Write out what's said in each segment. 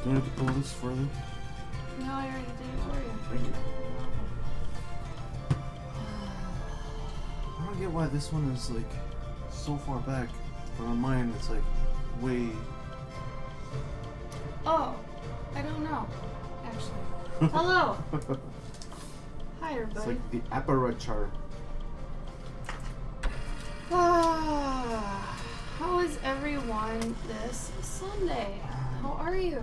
Do you want to pull this further? No, I already did it for you. Thank you. I don't get why this one is like so far back, but on mine it's like way. Oh, I don't know. Actually. Hello. Hi, everybody. It's like the apparature. How is everyone this Sunday? How are you?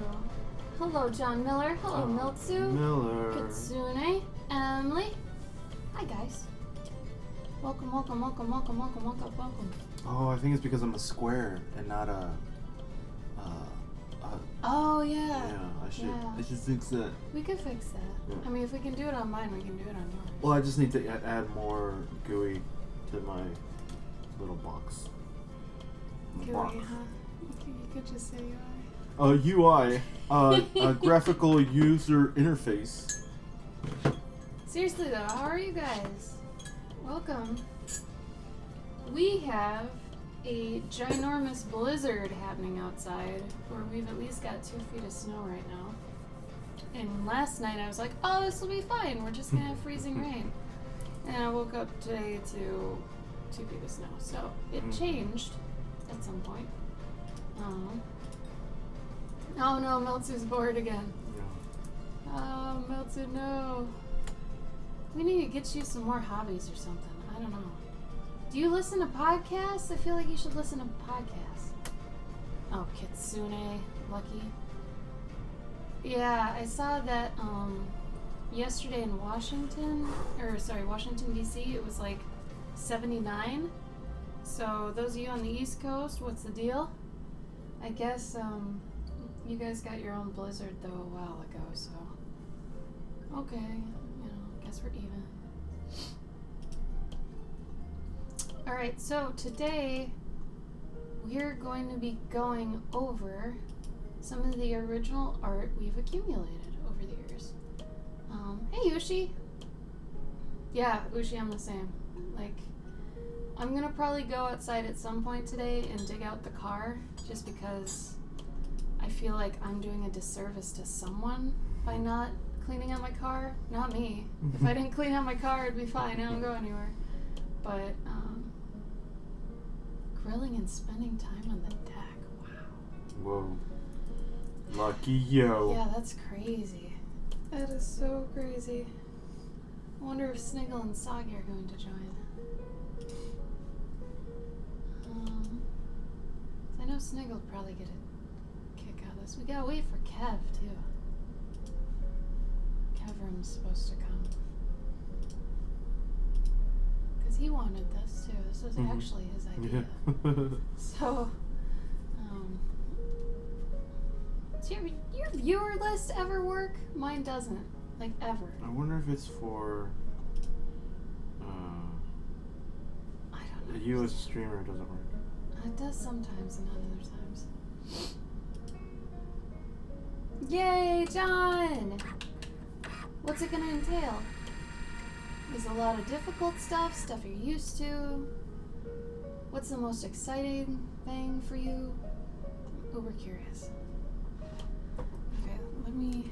Hello, John Miller. Hello, Miltsu. Miller. Kitsune. Emily. Hi, guys. Welcome, welcome, welcome, welcome, welcome, welcome, welcome. Oh, I think it's because I'm a square and not a. Oh, yeah. Yeah, I should fix that. We could fix that. Yeah. I mean, if we can do it on mine, we can do it on yours. Well, I just need to add more GUI to my little box. GUI, Box. huh? You could just say UI. UI, a graphical user interface. Seriously though, how are you guys? Welcome. We have a ginormous blizzard happening outside where we've at least got 2 feet of snow right now. And last night I was like, oh, this will be fine. We're just gonna have freezing rain. And I woke up today to 2 feet of snow. So it changed at some point. Oh no, Meltsu's bored again. Yeah. Oh, Meltsu, no. We need to get you some more hobbies or something. I don't know. Do you listen to podcasts? I feel like you should listen to podcasts. Oh, Kitsune. Lucky. Yeah, I saw that yesterday in Washington D.C., it was like 79. So those of you on the East Coast, what's the deal? I guess you guys got your own blizzard though a while ago, so okay, guess we're even. Alright, so today we're going to be going over some of the original art we've accumulated over the years. Hey Ushi! Yeah, Ushi, I'm the same. Like, I'm gonna probably go outside at some point today and dig out the car, just because I feel like I'm doing a disservice to someone by not cleaning out my car. Not me. If I didn't clean out my car, it'd be fine. I don't go anywhere. But, grilling and spending time on the deck. Wow. Whoa. Lucky yo. Yeah, that's crazy. That is so crazy. I wonder if Sniggle and Soggy are going to join. I know Sniggle would probably get a kick out of this. We gotta wait for Kev, too. Kevram's supposed to come. Because he wanted this, too. This was actually his idea. Yeah. So, does your viewer list ever work? Mine doesn't. Like, ever. I wonder if it's for I don't know. a US streamer. It doesn't work. It does sometimes and not other times. Yay, John! What's it gonna entail? Is a lot of difficult stuff you're used to? What's the most exciting thing for you? I'm uber curious. Okay, let me...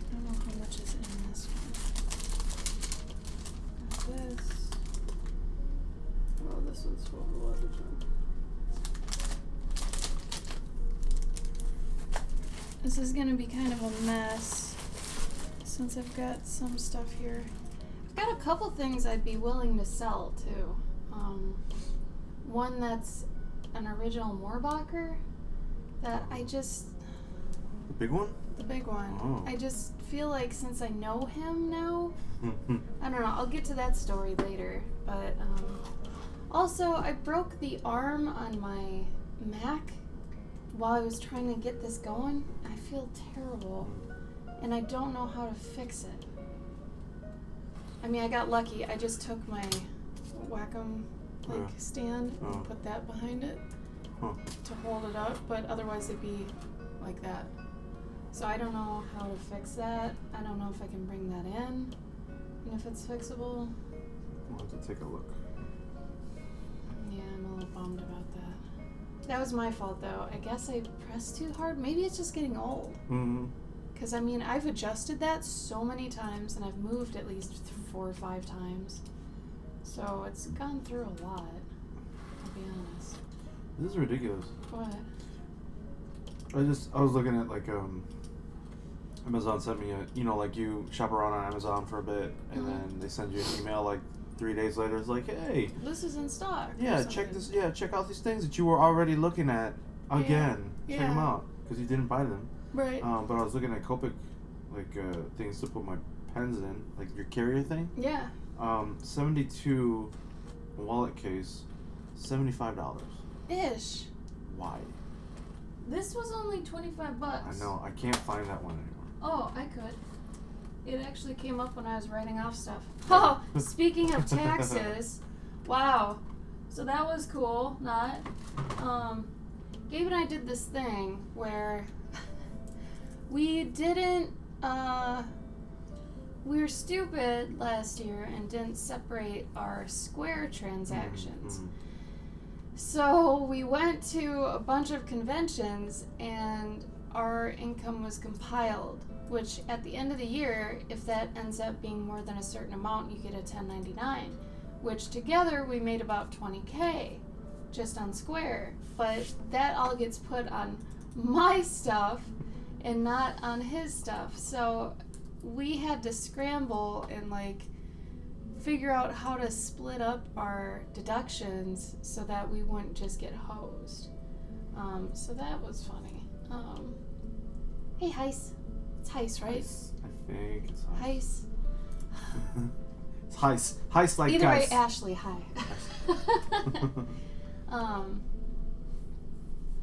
I don't know how much is in this one. Got this. Oh, this one's full of a lot of junk. This is gonna be kind of a mess since I've got some stuff here. I've got a couple things I'd be willing to sell too. One that's an original Moorbacher that I just... The big one? The big one. Oh. I just feel like since I know him now, I don't know, I'll get to that story later, but also I broke the arm on my Mac while I was trying to get this going. I feel terrible and I don't know how to fix it. I mean, I got lucky. I just took my Wacom stand and put that behind it to hold it up, but otherwise it'd be like that. So I don't know how to fix that. I don't know if I can bring that in and if it's fixable. We'll have to take a look. Yeah, I'm a little bummed about that. That was my fault, though. I guess I pressed too hard. Maybe it's just getting old. Mm-hmm. Because, I mean, I've adjusted that so many times, and I've moved at least 4 or 5 times. So it's gone through a lot, to be honest. This is ridiculous. What? I was looking at, like, Amazon sent me like you shop around on Amazon for a bit, and then they send you an email, like, 3 days later. It's like, hey, This is in stock. yeah, check this. Yeah, check out these things that you were already looking at again. Yeah. Check them out because you didn't buy them. Right. But I was looking at Copic, like things to put my pens in, like your carrier thing. Yeah. 72 wallet case, $75. Ish. Why? This was only $25. I know. I can't find that one anymore. Oh, I could. It actually came up when I was writing off stuff. Oh, speaking of taxes, wow. So that was cool. Gabe and I did this thing where we didn't, we were stupid last year and didn't separate our Square transactions. Mm-hmm. So we went to a bunch of conventions and our income was compiled, which at the end of the year, if that ends up being more than a certain amount, you get a 1099, which together we made about $20K just on Square. But that all gets put on my stuff and not on his stuff. So we had to scramble and like figure out how to split up our deductions so that we wouldn't just get hosed. So that was funny. Hey, Heis. It's Heis, right? Heis. I think it's Heis. It's Heis. Heis like Either guys. way, Ashley, hi.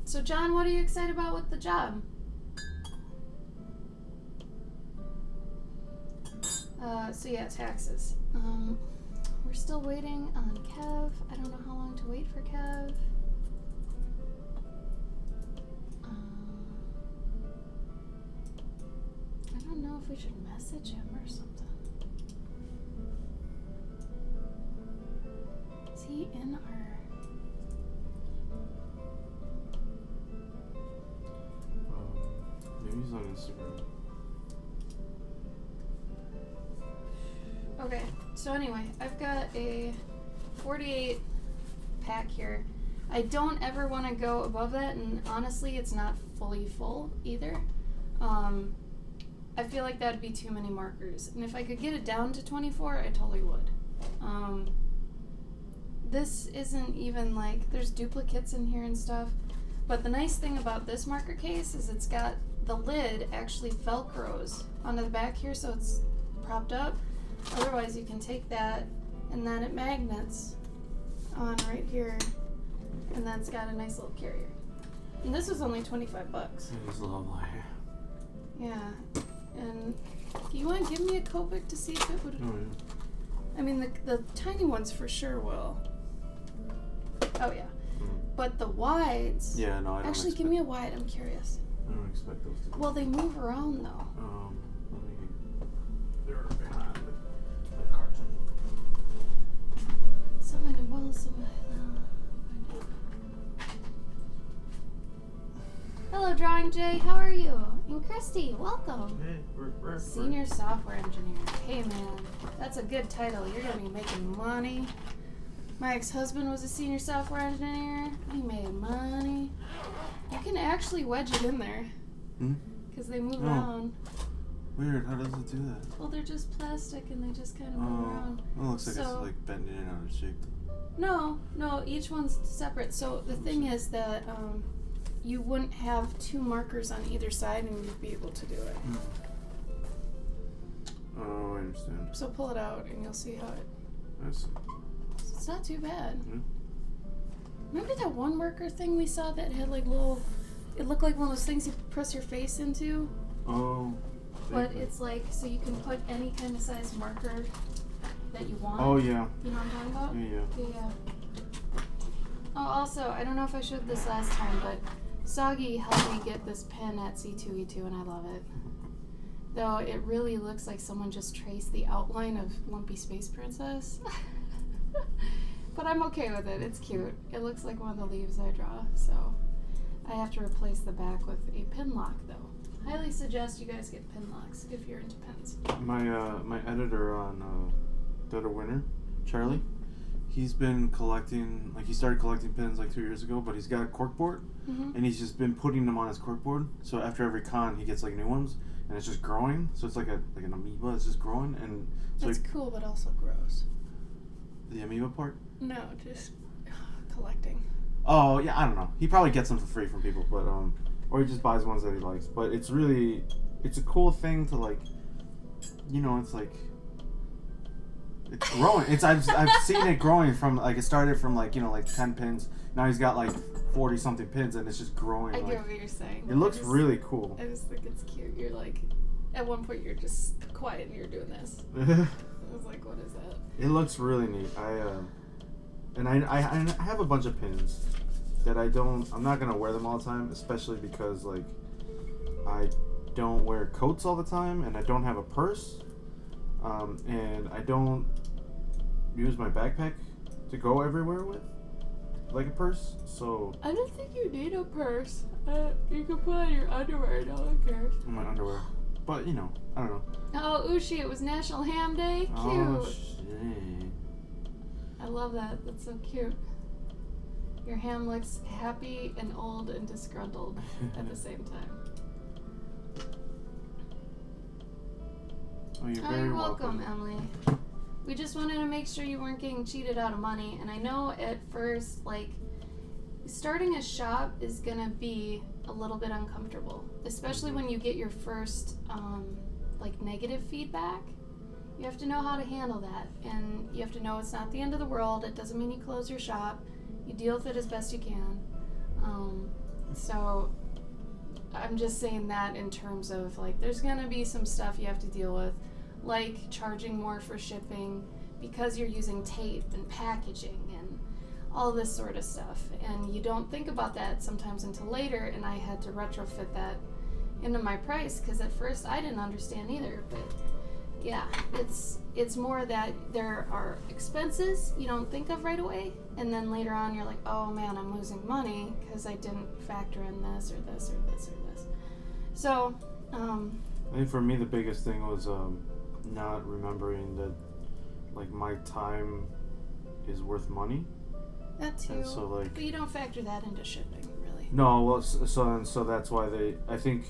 So, John, what are you excited about with the job? So yeah, taxes. We're still waiting on Kev. I don't know how long to wait for Kev. I don't know if we should message him or something. Is he in our... Maybe he's on Instagram. Okay, so anyway, I've got a 48 pack here. I don't ever want to go above that, and honestly, it's not fully full either. I feel like that'd be too many markers, and if I could get it down to 24, I totally would. This isn't even like, there's duplicates in here and stuff, but the nice thing about this marker case is it's got the lid actually velcros onto the back here, so it's propped up. Otherwise, you can take that and then it magnets on right here, and then it's got a nice little carrier. And this was only $25. It is lovely. Yeah. And do you want to give me a Copic to see if it would? Oh, yeah. I mean, the tiny ones for sure will. Oh yeah. But the wides. Yeah, no, I don't Actually, give me a wide. I'm curious. I don't expect those to. Well, they move around though. Let me. They're behind the carton. Someone well, someone. Hello, Drawing Jay. How are you? And Christy, welcome. Hey, we're Senior software engineer. Hey, man, that's a good title. You're gonna be making money. My ex-husband was a senior software engineer. He made money. You can actually wedge it in there because they move around. Weird. How does it do that? Well, they're just plastic and they just kind of move around. It looks like it's like bending in out of shape. No, each one's separate. So the thing is that you wouldn't have 2 markers on either side and you'd be able to do it. Oh, I understand. So pull it out and you'll see how it... I see. It's not too bad. Yeah. Remember that one marker thing we saw that had like little... It looked like one of those things you press your face into? Oh. But it's like, so you can put any kind of size marker that you want. Oh, yeah. You know what I'm talking about? Yeah. Oh, also, I don't know if I showed this last time, but Soggy helped me get this pen at C2E2 and I love it. Though it really looks like someone just traced the outline of Lumpy Space Princess. But I'm okay with it. It's cute. It looks like one of the leaves I draw, so I have to replace the back with a pin lock, though. Highly suggest you guys get pin locks if you're into pins. My editor on Dead of Winter, Charlie, he's been collecting, like he started collecting pins like 2 years ago, but he's got a corkboard, and he's just been putting them on his corkboard. So after every con, he gets like new ones, and it's just growing. So it's like an amoeba. It's just growing, and so That's cool, but also gross. the amoeba part. No, just collecting. Oh yeah, I don't know. He probably gets them for free from people, but or he just buys ones that he likes. But it's a cool thing to like, it's like. It's growing. I've seen it growing from like it started from like 10 pins. Now he's got like 40 something pins, and it's just growing. I get what you're saying. It looks really cool. I just think it's cute. You're like, at one point you're just quiet and you're doing this. I was like, what is that? It looks really neat. I have a bunch of pins that I'm not gonna wear them all the time, especially because like I don't wear coats all the time, and I don't have a purse. And I don't use my backpack to go everywhere with, like a purse, so... I don't think you need a purse. You can put on your underwear, no one cares. My underwear. But, I don't know. Oh, Ushi, it was National Ham Day? Cute. Oh, shit. I love that. That's so cute. Your ham looks happy and old and disgruntled at the same time. Oh, you're very welcome, Emily. We just wanted to make sure you weren't getting cheated out of money. And I know at first, like, starting a shop is going to be a little bit uncomfortable. Especially when you get your first, negative feedback. You have to know how to handle that. And you have to know it's not the end of the world. It doesn't mean you close your shop. You deal with it as best you can. So I'm just saying that in terms of, like, there's going to be some stuff you have to deal with. Like charging more for shipping because you're using tape and packaging and all this sort of stuff. And you don't think about that sometimes until later, and I had to retrofit that into my price because at first I didn't understand either. But yeah, it's more that there are expenses you don't think of right away, and then later on you're like, oh man, I'm losing money because I didn't factor in this or this or this or this. So I think for me the biggest thing was not remembering that, like, my time is worth money. That too. And so, like, but you don't factor that into shipping, really. No, well, so that's why I think,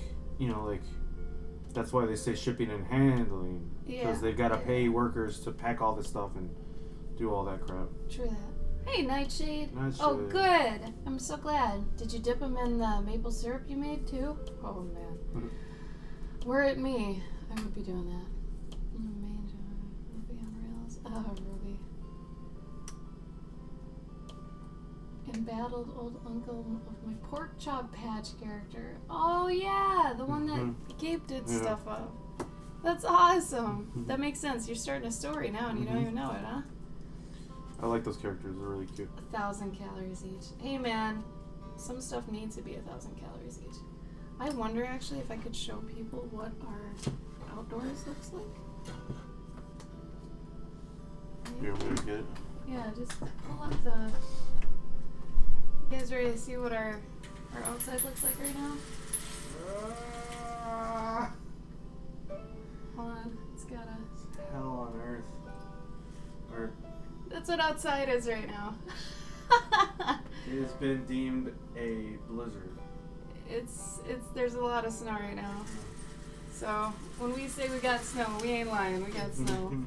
that's why they say shipping and handling. Because they've got to pay workers to pack all this stuff and do all that crap. True that. Hey, Nightshade. Nightshade. Oh, good. I'm so glad. Did you dip them in the maple syrup you made, too? Oh, man. Were it me, I would be doing that. Ruby on rails. Oh, Ruby. Embattled old uncle of my pork chop patch character. Oh, yeah. The one that Gabe did stuff of. That's awesome. That makes sense. You're starting a story now and you don't even know it, huh? I like those characters. They're really cute. 1,000 calories each. Hey, man. Some stuff needs to be 1,000 calories each. I wonder, actually, if I could show people what our outdoors looks like. You want me to get it? Yeah, just pull up the... You guys ready to see what our outside looks like right now? Hold on, it's got a... Hell on earth. That's what outside is right now. It has been deemed a blizzard. There's a lot of snow right now. So when we say we got snow, we ain't lying. We got snow.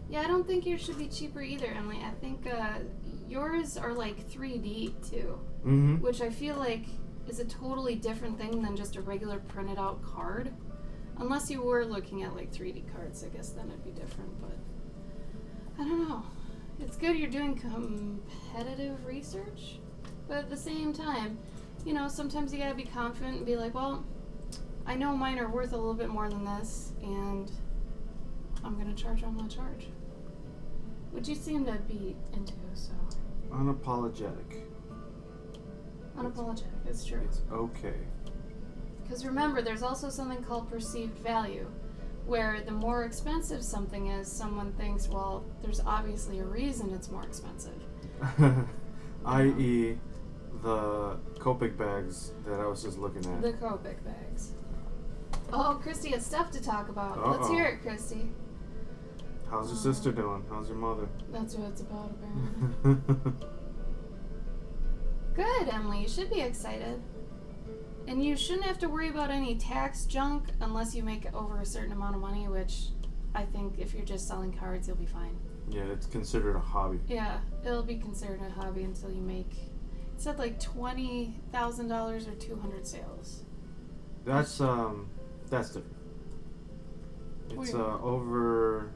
Yeah, I don't think yours should be cheaper either, Emily. I think yours are like 3D too, which I feel like is a totally different thing than just a regular printed out card. Unless you were looking at like 3D cards, I guess then it'd be different, but I don't know. It's good you're doing competitive research, but at the same time, sometimes you gotta be confident and be like, well, I know mine are worth a little bit more than this, and I'm gonna charge on my charge. Which you seem to be into, so. Unapologetic. Unapologetic, it's true. It's okay. Because remember, there's also something called perceived value, where the more expensive something is, someone thinks, well, there's obviously a reason it's more expensive. I.e. the Copic bags that I was just looking at. The Copic bags. Oh, Christy has stuff to talk about. Uh-oh. Let's hear it, Christy. How's your sister doing? How's your mother? That's what it's about, apparently. Good, Emily. You should be excited. And you shouldn't have to worry about any tax junk unless you make over a certain amount of money, which I think if you're just selling cards, you'll be fine. Yeah, it's considered a hobby. Yeah, it'll be considered a hobby until you make, it said like $20,000 or 200 sales. That's different. It's over.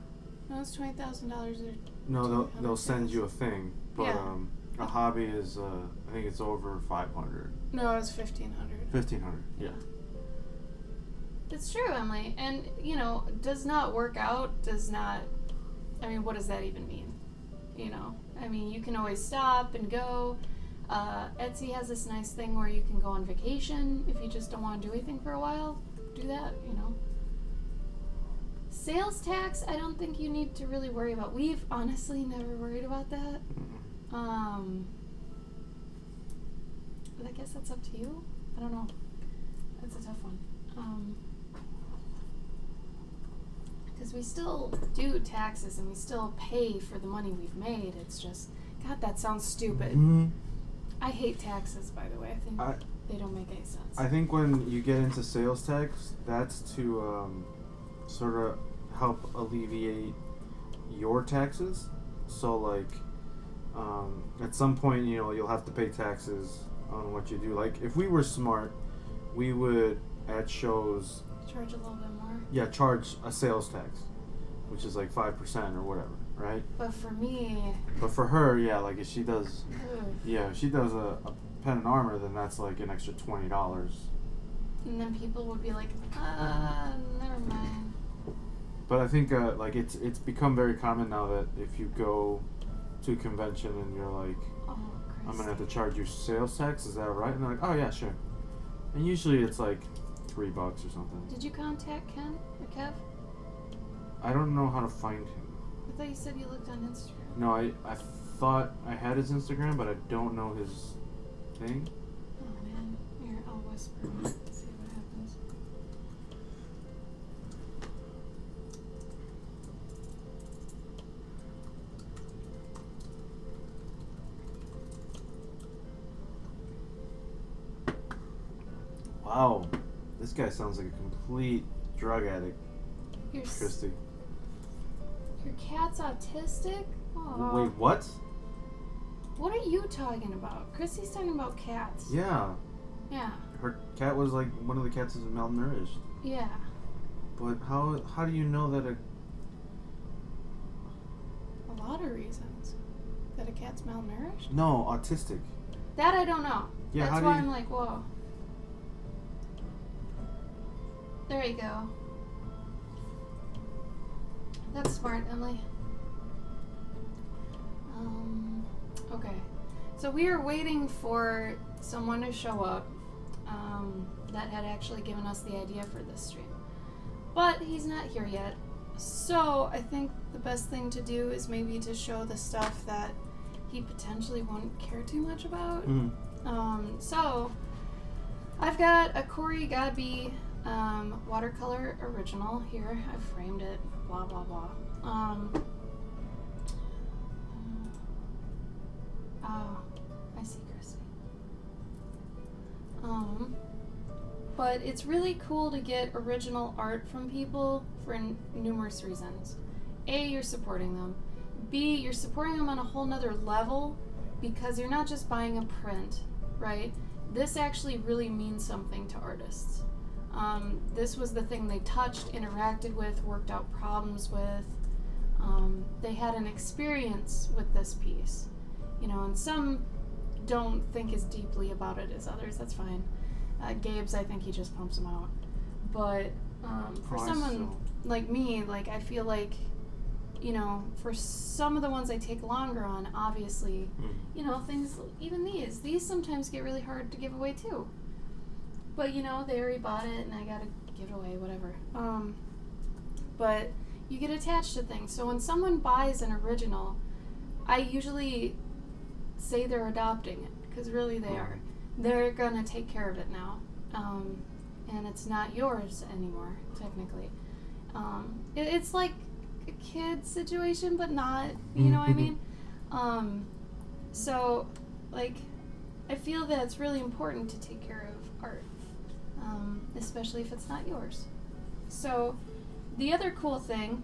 No, it's $20,000 or. No, they'll send you a thing, but Yeah. a hobby is I think it's over 500. No, it's 1,500. 1,500. Yeah. It's true, Emily. And, does not work out, I mean, what does that even mean? I mean, you can always stop and go. Etsy has this nice thing where you can go on vacation if you just don't want to do anything for a while. Do that, Sales tax, I don't think you need to really worry about. We've honestly never worried about that. But I guess that's up to you. I don't know. That's a tough one. Because we still do taxes and we still pay for the money we've made. It's just, God, that sounds stupid. Mm-hmm. I hate taxes, by the way. I think they don't make any sense. I think when you get into sales tax, that's to sort of help alleviate your taxes. So, like, at some point, you'll have to pay taxes on what you do. Like, if we were smart, we would, at shows... Charge a little bit more? Yeah, charge a sales tax, which is like 5% or whatever, right? But for me... But for her, yeah, like if she does... Ugh. Yeah, if she does a pen and armor, then that's like an extra $20. And then people would be like, never mind. But I think like it's become very common now that if you go to a convention and you're like, Oh, I'm gonna have to charge you sales tax, is that right? And they're like, oh yeah, sure. And usually it's like $3 or something. Did you contact Ken or Kev? I don't know how to find him. I thought you said you looked on Instagram. No, I thought I had his Instagram, but I don't know his thing. Oh man, here, I'll whisper. Let's see what happens. Wow, this guy sounds like a complete drug addict, Your Christy. Your cat's autistic? Aw. Wait, what? What are you talking about? Christy's talking about cats. Yeah, Yeah. her cat was like one of the cats is malnourished. Yeah. But how do you know that A lot of reasons. That a cat's malnourished? No, autistic. That I don't know. Yeah, That's how do why you- I'm like, whoa. There you go. That's smart, Emily. Okay. So we are waiting for someone to show up that had actually given us the idea for this stream. But he's not here yet. So I think the best thing to do is maybe to show the stuff that he potentially won't care too much about. So I've got a Corey Godby watercolor original here. I framed it. Blah blah blah. Oh, I see, Christy. But it's really cool to get original art from people for numerous reasons. A, you're supporting them. B, you're supporting them on a whole nother level because you're not just buying a print, right? This actually really means something to artists. This was the thing they touched, interacted with, worked out problems with. They had an experience with this piece, and some don't think as deeply about it as others. That's fine. Gabe's, I think he just pumps them out. But for someone like me, like I feel like, for some of the ones I take longer on, obviously, things, even these sometimes get really hard to give away too. But you know, they already bought it and I gotta give it away, whatever. But you get attached to things. So when someone buys an original, I usually say they're adopting it, because really they are. They're gonna take care of it now. And it's not yours anymore, technically. It's like a kid situation, but not, you know what I mean? So, like, I feel that it's really important to take care of art, especially if it's not yours. So, the other cool thing,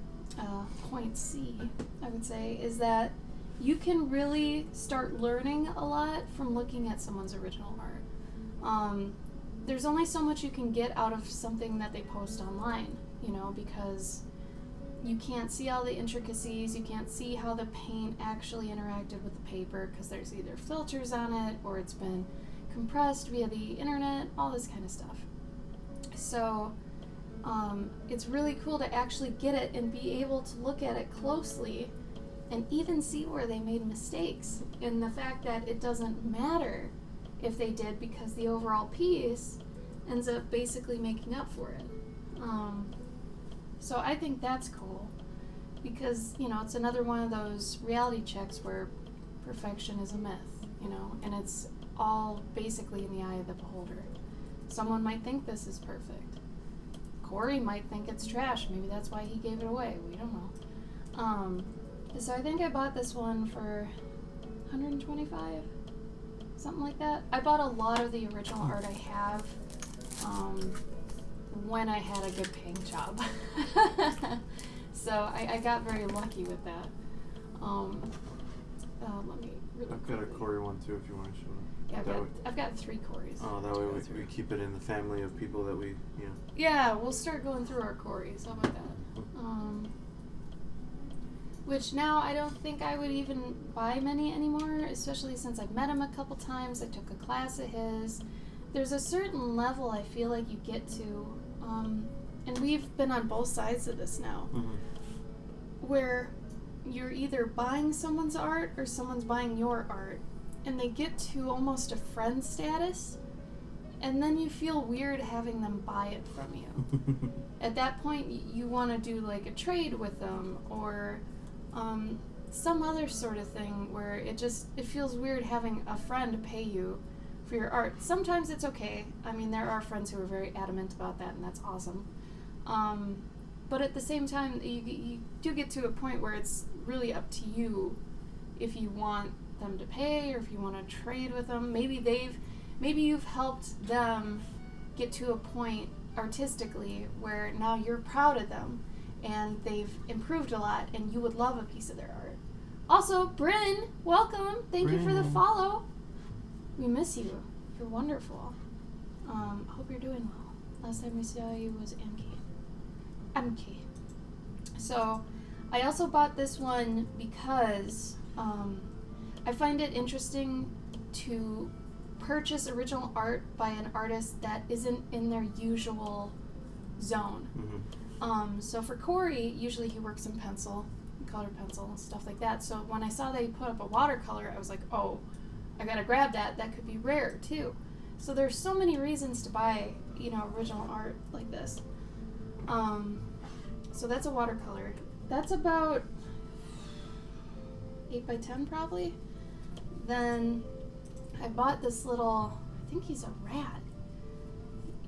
point C, I would say, is that you can really start learning a lot from looking at someone's original art. There's only so much you can get out of something that they post online, you know, because you can't see all the intricacies, you can't see how the paint actually interacted with the paper, because there's either filters on it or it's been compressed via the internet, all this kind of stuff. So it's really cool to actually get it and be able to look at it closely and even see where they made mistakes, and the fact that it doesn't matter if they did, because the overall piece ends up basically making up for it. So I think that's cool, because, you know, it's another one of those reality checks where perfection is a myth, you know, and it's all basically in the eye of the beholder. Someone might think this is perfect. Corey might think it's trash. Maybe that's why he gave it away. We don't know. So I think I bought this one for $125, something like that. I bought a lot of the original art I have when I had a good paying job. So I got very lucky with that. Let me really I've got a quickly- Corey one too if you want to show it. Yeah, I've got 3 Corys. Oh, that to way go we through. keep it in the family of people that we, you know. Yeah, we'll start going through our Corys. How about that? Which now I don't think I would even buy many anymore, especially since I've met him a couple times. I took a class of his. There's a certain level I feel like you get to, and we've been on both sides of this now, where you're either buying someone's art or someone's buying your art, and they get to almost a friend status, and then you feel weird having them buy it from you. At that point, you want to do like a trade with them, or some other sort of thing where it feels weird having a friend pay you for your art. Sometimes it's okay. I mean, there are friends who are very adamant about that, and that's awesome. But at the same time, you do get to a point where it's really up to you if you want them to pay or if you want to trade with them. Maybe you've helped them get to a point artistically where now you're proud of them and they've improved a lot and you would love a piece of their art. Also, Bryn, welcome. Thank you for the follow. We miss you. You're wonderful. Hope you're doing well. Last time we saw you was MK. So, I also bought this one because I find it interesting to purchase original art by an artist that isn't in their usual zone. So for Corey, usually he works in pencil, colored pencil, stuff like that. So when I saw that he put up a watercolor, I was like, oh, I gotta grab that. That could be rare too. So there's so many reasons to buy, you know, original art like this. So that's a watercolor. That's about 8 by 10 probably. Then I bought this little, I think he's a rat.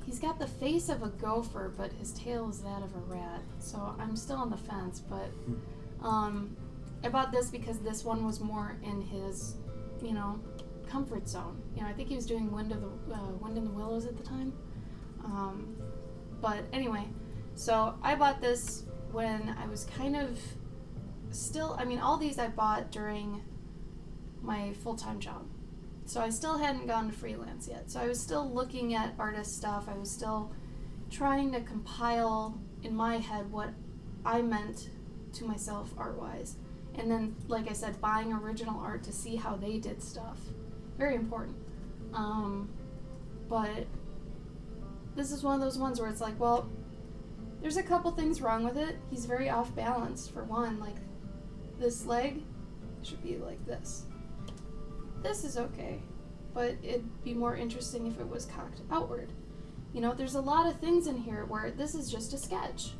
He's got the face of a gopher, but his tail is that of a rat. So I'm still on the fence, but I bought this because this one was more in his, you know, comfort zone. You know, I think he was doing Wind in the Willows at the time. But anyway, so I bought this when I was kind of still, I mean, all these I bought during my full-time job. So I still hadn't gone to freelance yet. So I was still looking at artist stuff. I was still trying to compile in my head what I meant to myself art-wise. And then, like I said, buying original art to see how they did stuff. Very important. But this is one of those ones where it's like, well, there's a couple things wrong with it. He's very off balance. For one, like this leg should be like this. This is okay, but it'd be more interesting if it was cocked outward. You know, there's a lot of things in here where this is just a sketch.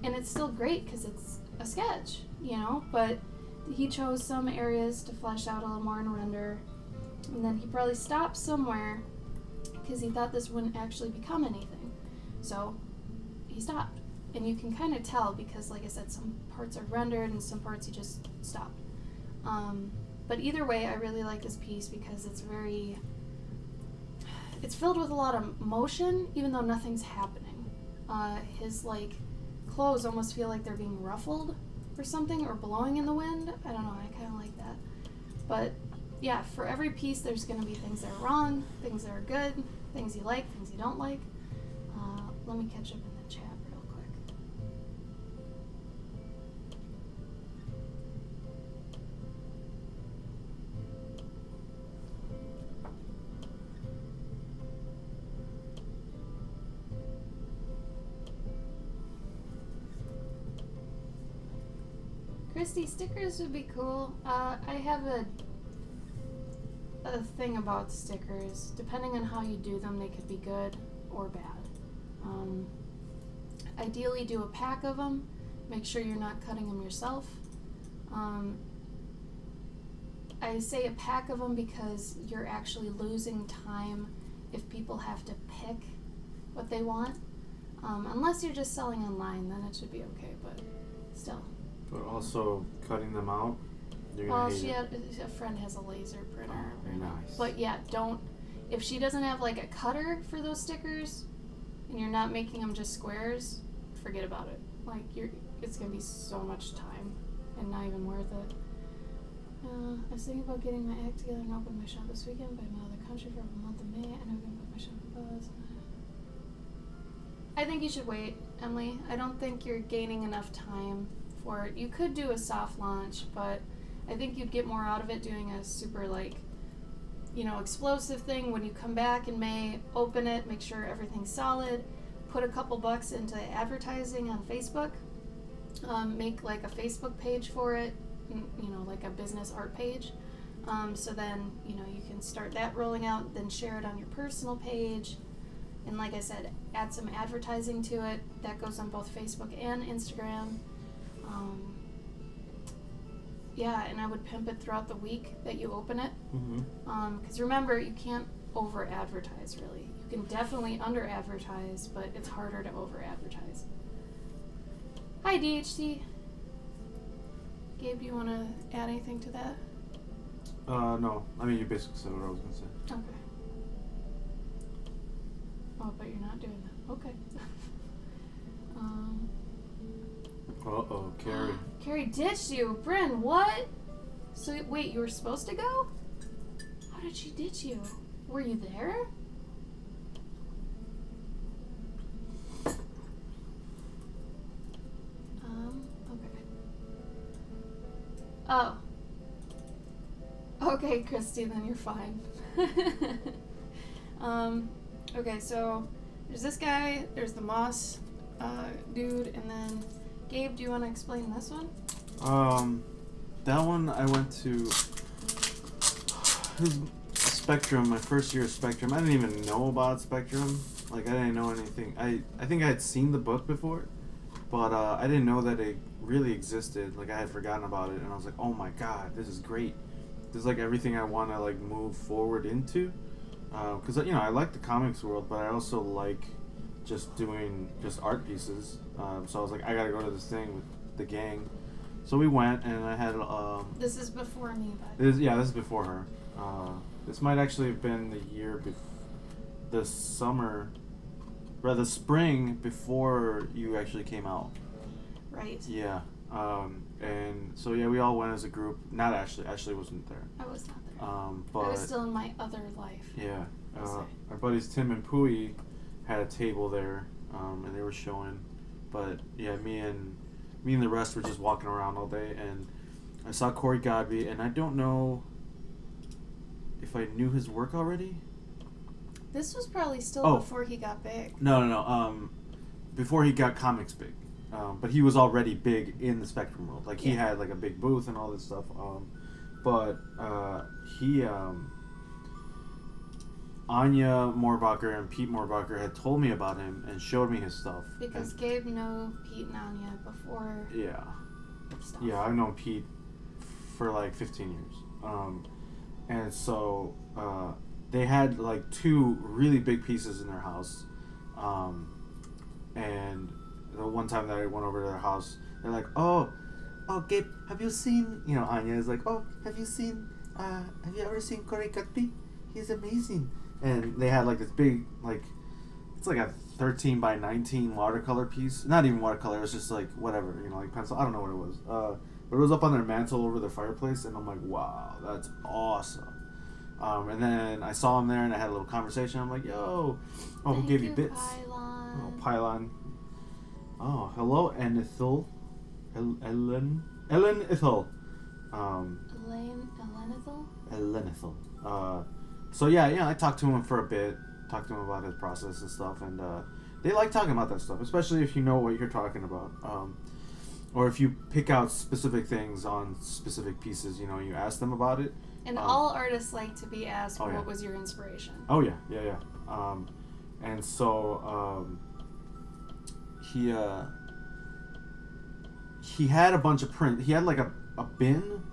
And it's still great because it's a sketch, you know? But he chose some areas to flesh out a little more and render. And then he probably stopped somewhere because he thought this wouldn't actually become anything. So he stopped. And you can kind of tell because, like I said, some parts are rendered and some parts he just stopped. But either way, I really like this piece because it's filled with a lot of motion, even though nothing's happening. His, like, clothes almost feel like they're being ruffled or something, or blowing in the wind. I don't know, I kind of like that. But, yeah, for every piece, there's going to be things that are wrong, things that are good, things you like, things you don't like. Let me catch up in the chat real quick. Christy, stickers would be cool. I have a thing about stickers. Depending on how you do them, they could be good or bad. Ideally, do a pack of them. Make sure you're not cutting them yourself. I say a pack of them because you're actually losing time if people have to pick what they want. Unless you're just selling online, then it should be okay, but still. But also cutting them out, you're Well, gonna hate it. a friend has a laser printer. Oh, nice. But yeah, don't. If she doesn't have like a cutter for those stickers, and you're not making them just squares, forget about it. Like it's gonna be so much time, and not even worth it. I was thinking about getting my act together and open my shop this weekend, but I'm out of the country for the month of May, and I'm gonna put my shop on pause. I think you should wait, Emily. I don't think you're gaining enough time for it. You could do a soft launch, but I think you'd get more out of it doing a super, like, you know, explosive thing. When you come back in May, open it, make sure everything's solid, put a couple bucks into advertising on Facebook, make like a Facebook page for it, you know, like a business art page. So then, you know, you can start that rolling out, then share it on your personal page. And like I said, add some advertising to it. That goes on both Facebook and Instagram. Yeah, and I would pimp it throughout the week that you open it. Because remember, you can't over-advertise, really. You can definitely under-advertise, but it's harder to over-advertise. Hi, DHT. Gabe, do you want to add anything to that? No. I mean, you basically said what I was going to say. Okay. Oh, but you're not doing that. Okay. Uh-oh, Carrie. Carrie ditched you. Bryn, what? So, wait, you were supposed to go? How did she ditch you? Were you there? Okay. Oh. Okay, Christy, then you're fine. Okay, so there's this guy, there's the moss dude, and then Gabe, do you want to explain this one? That one I went to Spectrum, my first year of Spectrum. I didn't even know about Spectrum. Like, I didn't know anything. I think I had seen the book before, but I didn't know that it really existed. Like, I had forgotten about it, and I was like, oh my god, this is great. This is like everything I want to like move forward into. Because, you know, I like the comics world, but I also like just doing just art pieces. So I was like, I gotta go to this thing with the gang. So we went, and I had This is before me, but this is before her. This might actually have been the year the summer, rather spring before you actually came out. right. Yeah. And so yeah, we all went as a group. Not Ashley. Ashley wasn't there. I was not there. But I was still in my other life. yeah. Our buddies Tim and Pooey had a table there, and they were showing. But yeah, me and the rest were just walking around all day, and I saw Corey Godby, and I don't know if I knew his work already. This was probably still before he got big. No. Before he got comics big. But he was already big in the Spectrum world. Like, he had like a big booth and all this stuff. But he Anya Moorbacher and Pete Moorbacher had told me about him and showed me his stuff. Because Gabe knew Pete and Anya before. Yeah. Stuff. Yeah, I've known Pete for like 15 years. And so they had like 2 really big pieces in their house. And the one time that I went over to their house, they're like, oh, Gabe, have you seen, Anya is like, oh, have you ever seen Korikatpi? He's amazing. And they had like this big, like, it's like a 13 by 19 watercolor piece. Not even watercolor, it was just like whatever, like pencil. I don't know what it was. But it was up on their mantle over their fireplace, and I'm like, wow, that's awesome. And then I saw him there, and I had a little conversation. I'm like, yo, who gave you bits? Pylon. Oh, Pylon. Oh, hello, Enethil. Ellen Ethel. Elenethil. So yeah, I talked to him for a bit. Talked to him about his process and stuff, and they like talking about that stuff, especially if you know what you're talking about. Or if you pick out specific things on specific pieces, you ask them about it. And all artists like to be asked, yeah. what was your inspiration? Oh, yeah. And so he had a bunch of print. He had like a bin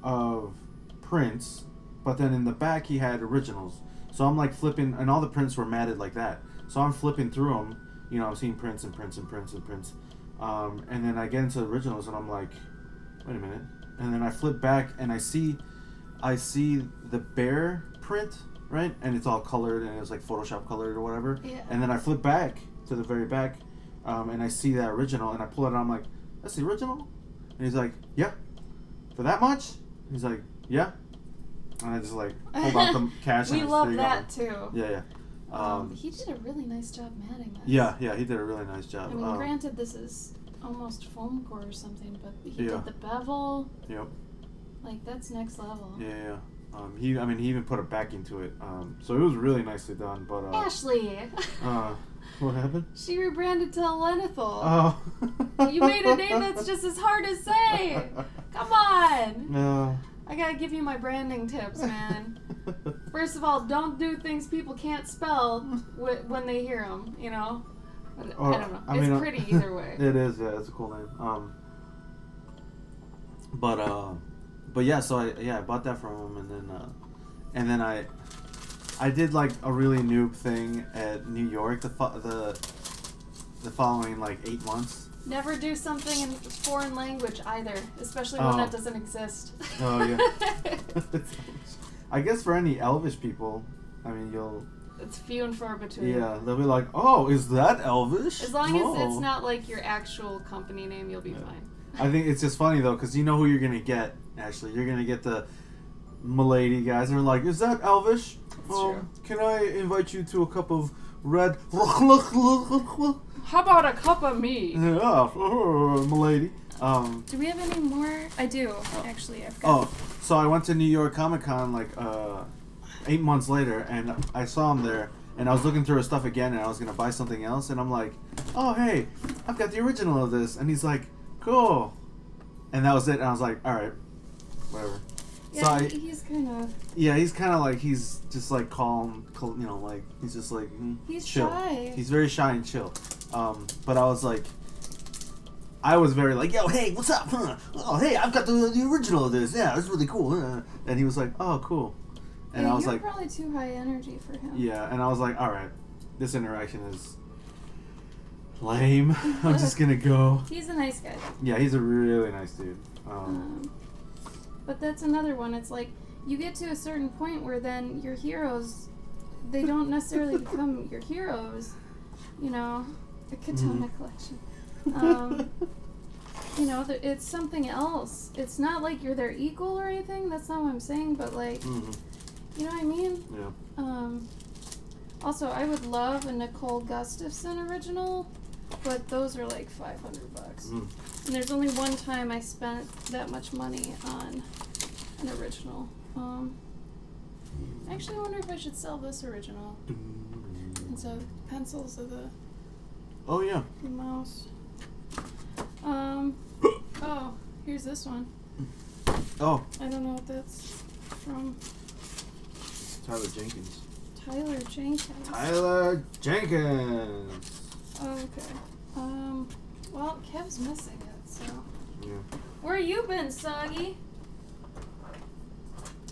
of prints, but then in the back he had originals. So I'm like flipping, and all the prints were matted like that. So I'm flipping through them, I'm seeing prints and prints and prints and prints. And then I get into the originals, and I'm like, wait a minute. And then I flip back, and I see the bear print, right? And it's all colored, and it's like Photoshop colored or whatever. Yeah. And then I flip back to the very back, and I see that original, and I pull it out, and I'm like, that's the original? And he's like, yeah. For that much? He's like, yeah. And I just like pulled out the cash. We and love that too. Yeah. He did a really nice job matting this. Yeah, he did a really nice job. I mean, granted, this is almost foam core or something, but he Yeah. did the bevel. Yep. Like, that's next level. Yeah. He even put a backing to it. So it was really nicely done. But Ashley. what happened? She rebranded to Elenethil. Oh. You made a name that's just as hard to say. Come on. No. I gotta give you my branding tips, man. First of all, don't do things people can't spell when they hear them, I don't know. It's pretty either way. It is, yeah. It's a cool name. But yeah. So I bought that from him, and then I did like a really noob thing at New York the following like 8 months. Never do something in foreign language either, especially one that doesn't exist. Oh yeah. I guess for any Elvish people, I mean It's few and far between. Yeah, they'll be like, oh, is that Elvish? As long as it's not like your actual company name, you'll be fine. I think it's just funny though, because you know who you're gonna get. Actually, you're gonna get the Milady guys, and they're like, is that Elvish? That's true. Can I invite you to a cup of red? How about a cup of me? Yeah, Milady. Do we have any more? I do, actually. I forgot. Oh, so I went to New York Comic Con like 8 months later, and I saw him there, and I was looking through his stuff again, and I was gonna buy something else, and I'm like, oh hey, I've got the original of this, and he's like, cool, and that was it, and I was like, all right, whatever. Yeah, so he's kind of. Yeah, he's kind of like, he's just like calm, like he's just like he's chill. Shy. He's very shy and chill. But I was like, I was very like, yo, hey, what's up? Huh? Oh, hey, I've got the original of this. Yeah, it's really cool. And he was like, oh, cool. And yeah, I was you're like, probably too high energy for him. Yeah, and I was like, all right, this interaction is lame. I'm just gonna go. He's a nice guy. Yeah, he's a really nice dude. But that's another one. It's like you get to a certain point where then your heroes, they don't necessarily become your heroes. A Katana collection. It's something else. It's not like you're their equal or anything. That's not what I'm saying. But like, you know what I mean? Yeah. Also, I would love a Nicole Gustafson original, but those are like $500. And there's only one time I spent that much money on an original. Actually, I wonder if I should sell this original. And so pencils of the. Oh yeah. The mouse. Oh, here's this one. Oh. I don't know what that's from. Tyler Jenkins. Tyler Jenkins. Tyler Jenkins. Okay. Well, Kev's missing it, so. Yeah. Where you been, Soggy?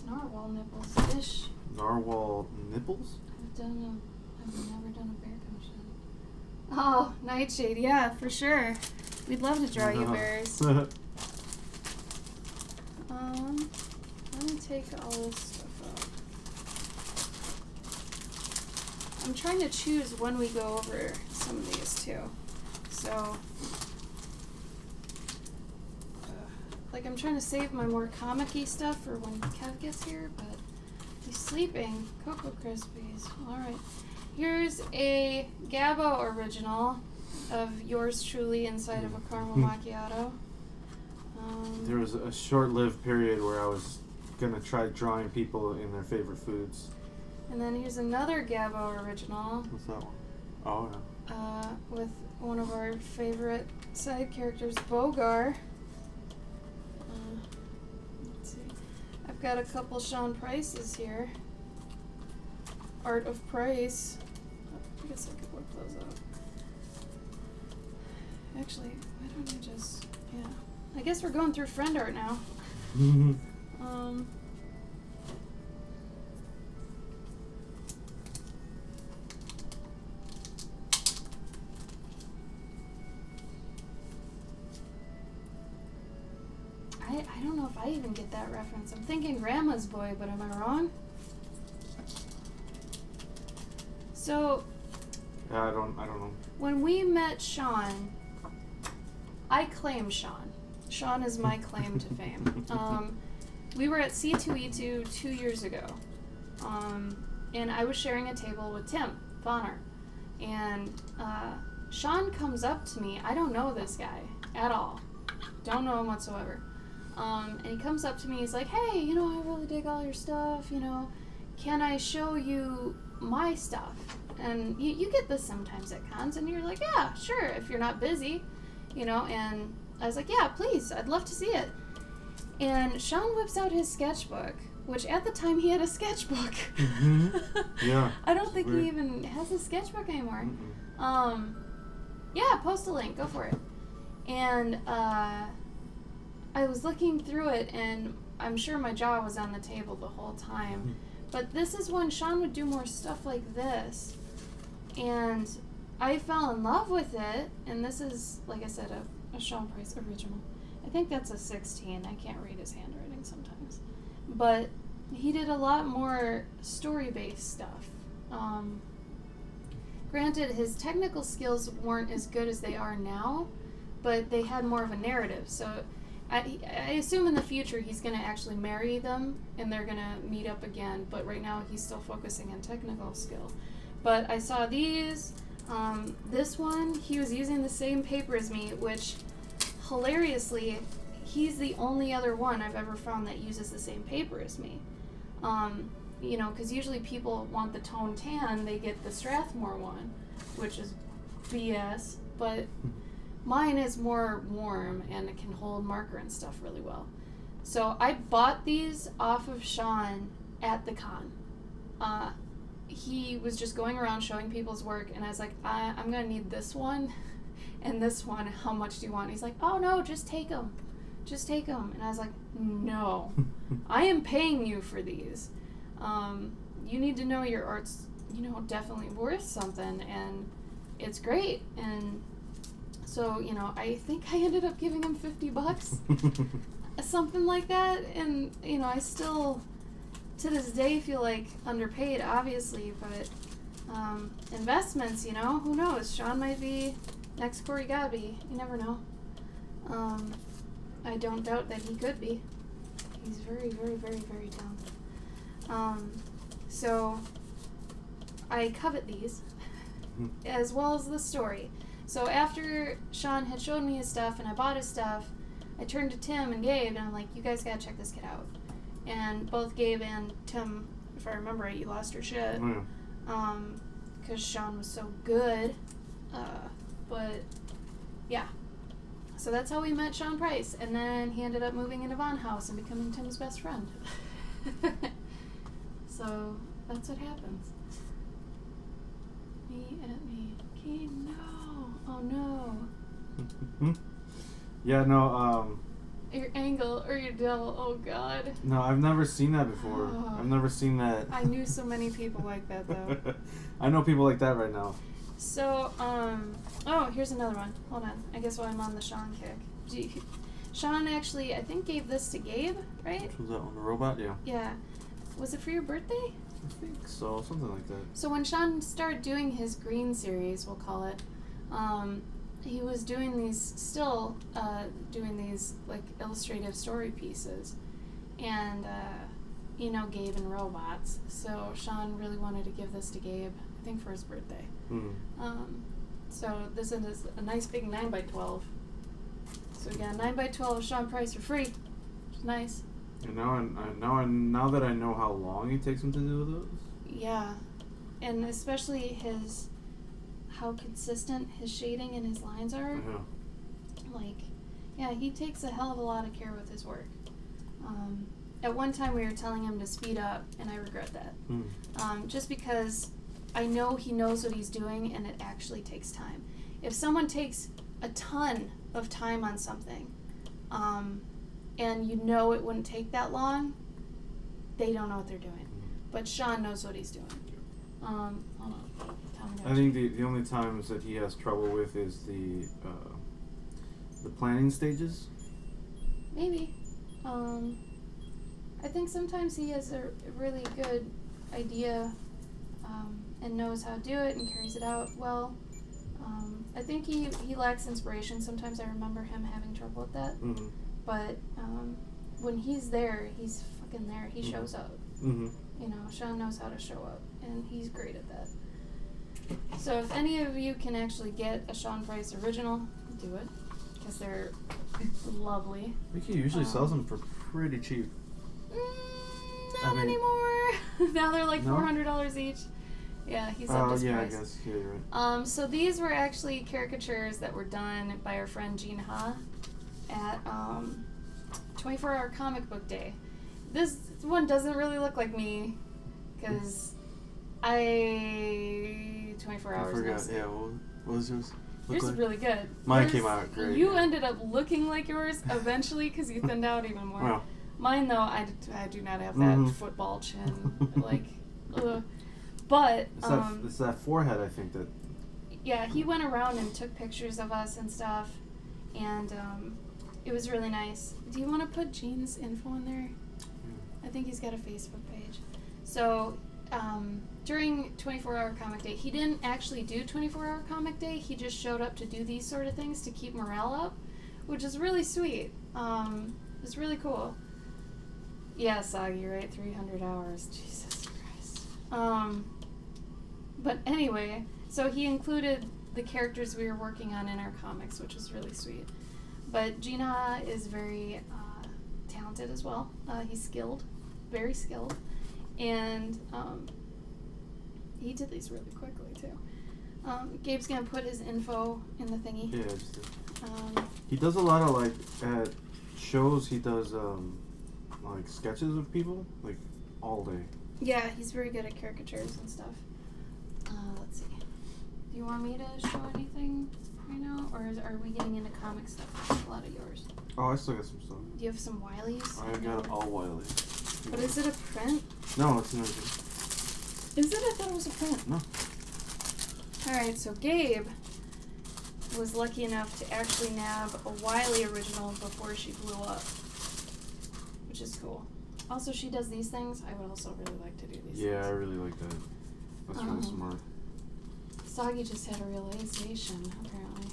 Narwhal nipples. Ish. Narwhal nipples? I've never done a bear commission. Oh, Nightshade, yeah, for sure. We'd love to draw you bears. Let me take all this stuff out. I'm trying to choose when we go over some of these too. So, like I'm trying to save my more comic-y stuff for when Kev gets here, but he's sleeping. Cocoa Krispies. Alright. Here's a Gabbo original of yours truly inside of a caramel macchiato. There was a short-lived period where I was gonna try drawing people in their favorite foods. And then here's another Gabbo original. What's that one? Oh, yeah. With one of our favorite side characters, Bogar. Let's see. I've got a couple Sean Prices here. Art of Price. I guess I could work those out. Actually, why don't I just... Yeah. I guess we're going through friend art now. I don't know if I even get that reference. I'm thinking Grandma's Boy, but am I wrong? So... Yeah, I don't know. When we met Sean, I claim Sean. Sean is my claim to fame. We were at C2E2 2 years ago, and I was sharing a table with Tim Bonner, and Sean comes up to me. I don't know this guy at all. Don't know him whatsoever. And he comes up to me, he's like, hey, you know, I really dig all your stuff, you know, can I show you my stuff? And you get this sometimes at cons, and you're like, yeah, sure, if you're not busy, you know, and I was like, yeah, please, I'd love to see it. And Sean whips out his sketchbook, which at the time he had a sketchbook. Mm-hmm. Yeah. I don't think he even has a sketchbook anymore. Mm-mm. Yeah, post a link, go for it. And I was looking through it, and I'm sure my jaw was on the table the whole time. Mm-hmm. But this is when Sean would do more stuff like this. And I fell in love with it, and this is, like I said, a Sean Price original. I think that's a 16. I can't read his handwriting sometimes. But he did a lot more story-based stuff. Granted, his technical skills weren't as good as they are now, but they had more of a narrative. So I assume in the future he's going to actually marry them, and they're going to meet up again. But right now he's still focusing on technical skill. But I saw these. This one, he was using the same paper as me, which, hilariously, he's the only other one I've ever found that uses the same paper as me. You know, because usually people want the tone tan, they get the Strathmore one, which is BS, but mine is more warm and it can hold marker and stuff really well. So I bought these off of Sean at the con. He was just going around showing people's work, and I was like, I'm going to need this one and this one. How much do you want? And he's like, oh, no, just take them. Just take them. And I was like, no, I am paying you for these. You need to know your art's, you know, definitely worth something, and it's great. And so, you know, I think I ended up giving him $50, something like that. And, you know, I still, to this day, feel like underpaid, obviously, but investments, you know, who knows? Sean might be next Corey Gabby. You never know. I don't doubt that he could be. He's very, very, very, very talented. So I covet these, as well as the story. So after Sean had showed me his stuff and I bought his stuff, I turned to Tim and Gabe, and I'm like, you guys gotta check this kid out. And both Gabe and Tim, if I remember right, you lost your shit. Because Sean was so good. But yeah. So that's how we met Sean Price. And then he ended up moving into Von House and becoming Tim's best friend. So that's what happens. no. Oh no. Yeah, no, Your angle or your devil. Oh god. no, I've never seen that before. Oh. I've never seen that. I knew so many people like that though. I know people like that right now. So, oh, here's another one. Hold on. I guess while I'm on the Sean kick. Sean actually, I think, gave this to Gabe, right? Which was that one? The robot? Yeah. Yeah. Was it for your birthday? I think so. Something like that. So when Sean started doing his green series, we'll call it, he was doing these, doing these, like, illustrative story pieces. And, Gabe and robots. So Sean really wanted to give this to Gabe, I think for his birthday. So this is a nice big 9x12. So we got a 9x12 Sean Price for free, which is nice. And now that I know how long it takes him to do those. Yeah, and especially how consistent his shading and his lines are. Yeah. He takes a hell of a lot of care with his work. At one time we were telling him to speed up, and I regret that. Just because I know he knows what he's doing, and it actually takes time. If someone takes a ton of time on something, and you know it wouldn't take that long, they don't know what they're doing. But Sean knows what he's doing. Hold on. I think the only times that he has trouble with is the planning stages. Maybe. I think sometimes he has a really good idea and knows how to do it and carries it out well. I think he lacks inspiration. Sometimes I remember him having trouble with that. But when he's there, he's fucking there. He shows up. Sean knows how to show up, and he's great at that. So if any of you can actually get a Sean Price original, do it, because they're lovely. I think he usually sells them for pretty cheap. Not anymore. Now they're like $400 each. Yeah, he's up his price. I guess. Yeah, you're right. So these were actually caricatures that were done by our friend Jean Ha at 24-Hour Comic Book Day. This one doesn't really look like me, because 24 hours. I forgot. Yeah, what was yours? Yours is really good. Mine came out great. You ended up looking like yours eventually because you thinned out even more. Well. Mine, though, I do not have that football chin. But it's that forehead, I think, that. Yeah, he went around and took pictures of us and stuff, and it was really nice. Do you want to put Gene's info in there? I think he's got a Facebook page. So during 24-Hour Comic Day, he didn't actually do 24-Hour Comic Day. He just showed up to do these sort of things to keep morale up, which is really sweet. It's really cool. Yeah, Soggy, right? 300 hours. Jesus Christ. But anyway, so he included the characters we were working on in our comics, which was really sweet. But Gina is very talented as well. He's skilled, very skilled, and he did these really quickly too. Gabe's gonna put his info in the thingy. Yeah, just did. He does a lot of at shows. He does sketches of people all day. Yeah, he's very good at caricatures and stuff. Let's see. Do you want me to show anything right now, or are we getting into comic stuff? A lot of yours. Oh, I still got some stuff. Do you have some Wileys? I got all Wiley. But is it a print? No, it's not. Is it? I thought it was a print. No. Alright, so Gabe was lucky enough to actually nab a Wiley original before she blew up, which is cool. Also, she does these things. I would also really like to do these things. Yeah, I really like that. That's really smart. Soggy just had a realization, apparently.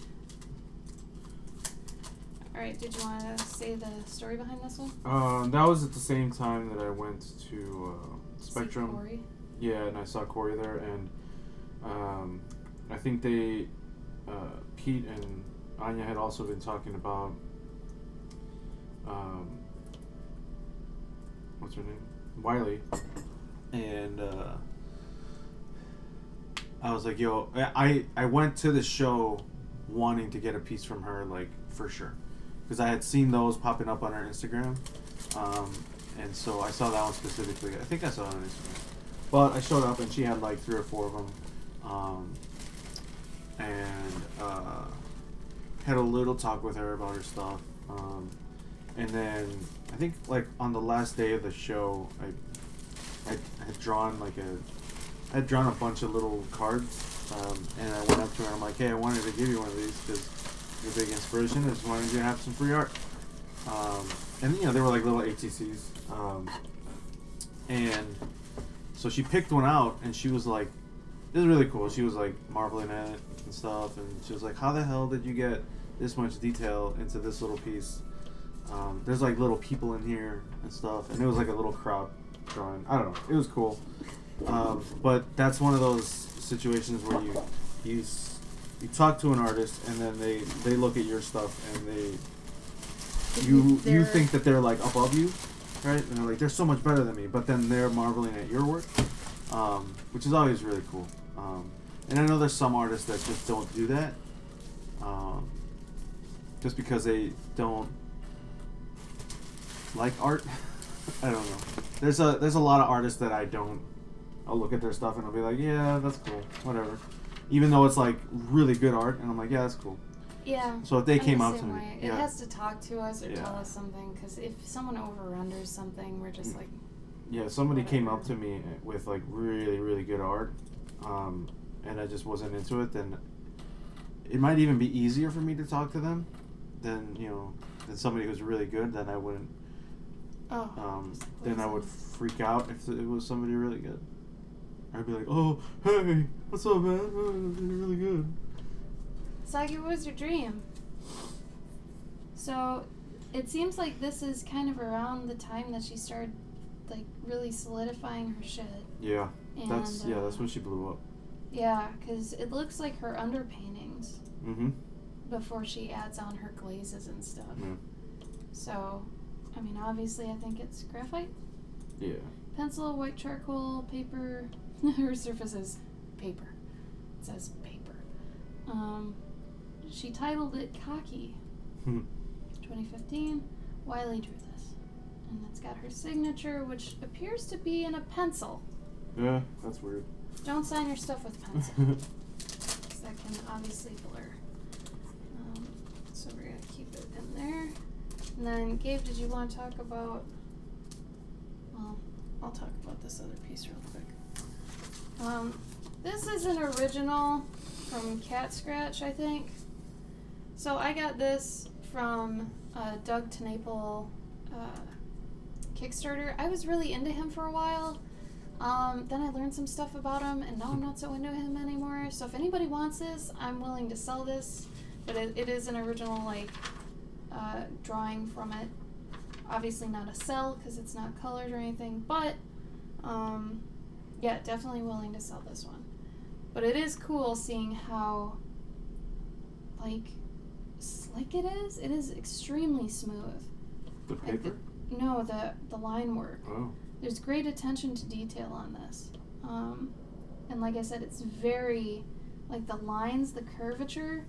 Alright, did you want to say the story behind this one? That was at the same time that I went to Spectrum. See Corey? Yeah, and I saw Corey there, and I think they, Pete and Anya had also been talking about, what's her name? Wiley. And I was like, yo, I went to the show wanting to get a piece from her, for sure. Because I had seen those popping up on her Instagram. And so I saw that one specifically. I think I saw it on Instagram. But I showed up and she had 3 or 4 of them. and had a little talk with her about her stuff. And then I think like on the last day of the show, I had drawn I had drawn a bunch of little cards, and I went up to her and I'm like, hey, I wanted to give you one of these because you're a big inspiration. I just wanted you to have some free art. And they were like little ATCs. And so she picked one out and she was like, it was really cool. She was like marveling at it and stuff, and she was like, how the hell did you get this much detail into this little piece? There's like little people in here and stuff, and it was like a little crowd drawing. I don't know. It was cool. But that's one of those situations where you talk to an artist and then they look at your stuff and you think that they're like above you, right? And they're like, they're so much better than me, but then they're marveling at your work, which is always really cool. And I know there's some artists that just don't do that, just because they don't like art. I don't know. There's a lot of artists that I'll look at their stuff and I'll be like, yeah, that's cool, whatever. Even though it's like really good art, and I'm like, yeah, that's cool. Yeah. So if they came up to me, it has to talk to us or tell us something, because if someone over-renders something, we're just like... Yeah, somebody came up to me with like really, really good art, and I just wasn't into it, then it might even be easier for me to talk to them than somebody who's really good. Then I wouldn't. Then I would freak out if it was somebody really good. I'd be like, oh, hey, what's up, man? Oh, you're really good. Sagi, what was your dream? So, it seems like this is kind of around the time that she started, like, really solidifying her shit. Yeah, and, that's when she blew up. Yeah, because it looks like her underpaintings. Mm-hmm. Before she adds on her glazes and stuff. Yeah. So, I mean, obviously, I think it's graphite. Yeah. Pencil, white charcoal, paper. Her surface is paper. It says paper. She titled it Cocky. 2015. Wiley drew this. And it's got her signature, which appears to be in a pencil. Yeah, that's weird. Don't sign your stuff with pencil. Because that can obviously blur. So we're going to keep it in there. And then, Gabe, did you want to talk about... Well, I'll talk about this other piece real quick. This is an original from Cat Scratch, I think. So I got this from Doug Tenaple Kickstarter. I was really into him for a while. Then I learned some stuff about him, and now I'm not so into him anymore. So if anybody wants this, I'm willing to sell this. But it is an original, like, drawing from it. Obviously not a sell, because it's not colored or anything. But, yeah, definitely willing to sell this one. But it is cool seeing how, like, slick it is. It is extremely smooth. The paper? No, the line work. Oh. There's great attention to detail on this. And like I said, it's very, like, the lines, the curvature,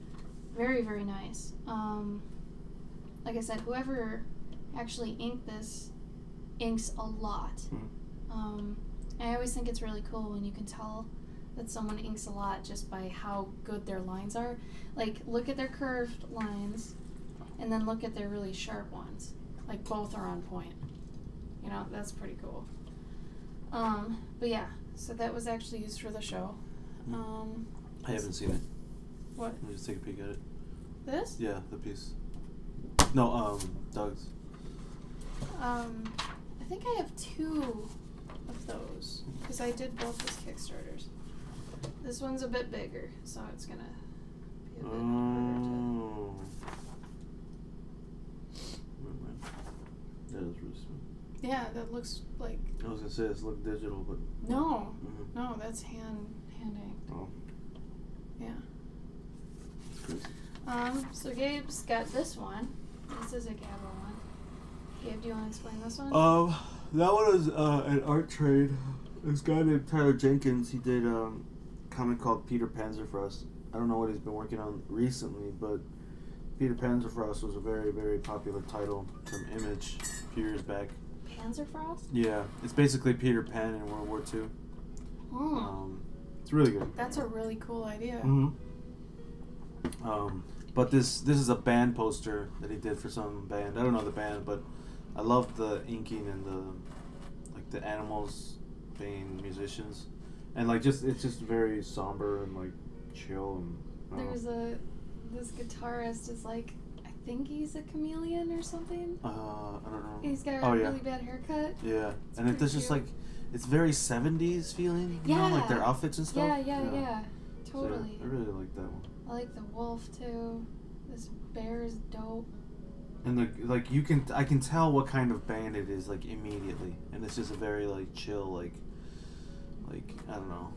very, very nice. Like I said, whoever actually inked this inks a lot. I always think it's really cool when you can tell that someone inks a lot just by how good their lines are. Like, look at their curved lines, and then look at their really sharp ones. Like, both are on point. You know, that's pretty cool. But yeah, so that was actually used for the show. I haven't seen it. What? Let me just take a peek at it. This? Yeah, the piece. No, Doug's. I think I have 2 of those, because I did both as Kickstarters. This one's a bit bigger, so it's gonna be a bit harder to... That is really smooth. Yeah, that looks like... I was gonna say this looked digital, but... No, no, that's hand inked. Oh. Yeah. That's crazy. So Gabe's got this one. This is a Gabo one. Gabe, do you want to explain this one? That one was an art trade. This guy named Tyler Jenkins, he did a comic called Peter Panzerfrost. I don't know what he's been working on recently, but Peter Panzerfrost was a very, very popular title from Image a few years back. Panzerfrost? Yeah, it's basically Peter Pan in World War II. Oh. It's really good. That's a really cool idea. Mm-hmm. But this is a band poster that he did for some band. I don't know the band, but I love the inking and the animals being musicians, and like it's just very somber and like chill and. There's this guitarist is like, I think he's a chameleon or something. I don't know. He's got a really bad haircut. Yeah, and it's just like, it's very 70s feeling. You know, like their outfits and stuff. Yeah. Totally. So I really like that one. I like the wolf too. This bear is dope. And I can tell what kind of band it is like immediately, and it's just a very like chill like I don't know,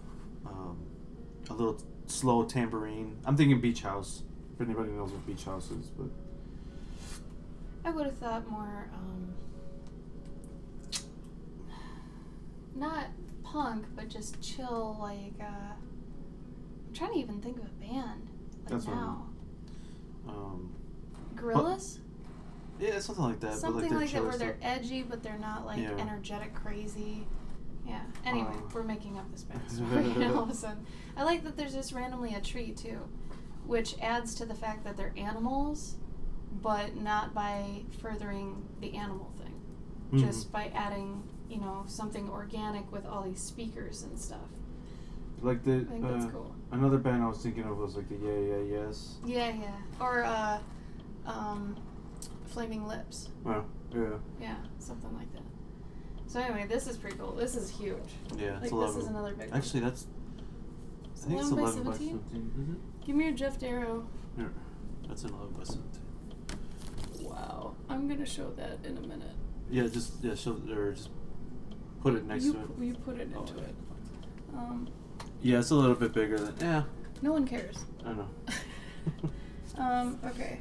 a little slow tambourine. I'm thinking Beach House. If anybody knows what Beach House is, but I would have thought more, not punk, but just chill. Like I'm trying to even think of a band that's now. What Gorillaz? Yeah, something like that. Something but like that where stuff. they're edgy, but they're not like energetic crazy. Yeah. Anyway, we're making up this band story all of a sudden. I like that there's just randomly a tree too, which adds to the fact that they're animals, but not by furthering the animal thing. Mm-hmm. Just by adding, something organic with all these speakers and stuff. Like I think that's cool. Another band I was thinking of was like the Yes. Yeah. Or Flaming Lips. Oh, yeah. Yeah, something like that. So anyway, this is pretty cool. This is huge. Yeah, it's like 11. This is another big one. Actually, I think it's 11 by 17. Mm-hmm. Give me your Jeff Darrow. Here. That's an 11 by 17. Wow. I'm going to show that in a minute. Yeah, just put it next to it. You put it into it. Yeah, it's a little bit bigger than... Yeah. No one cares. I know. Okay.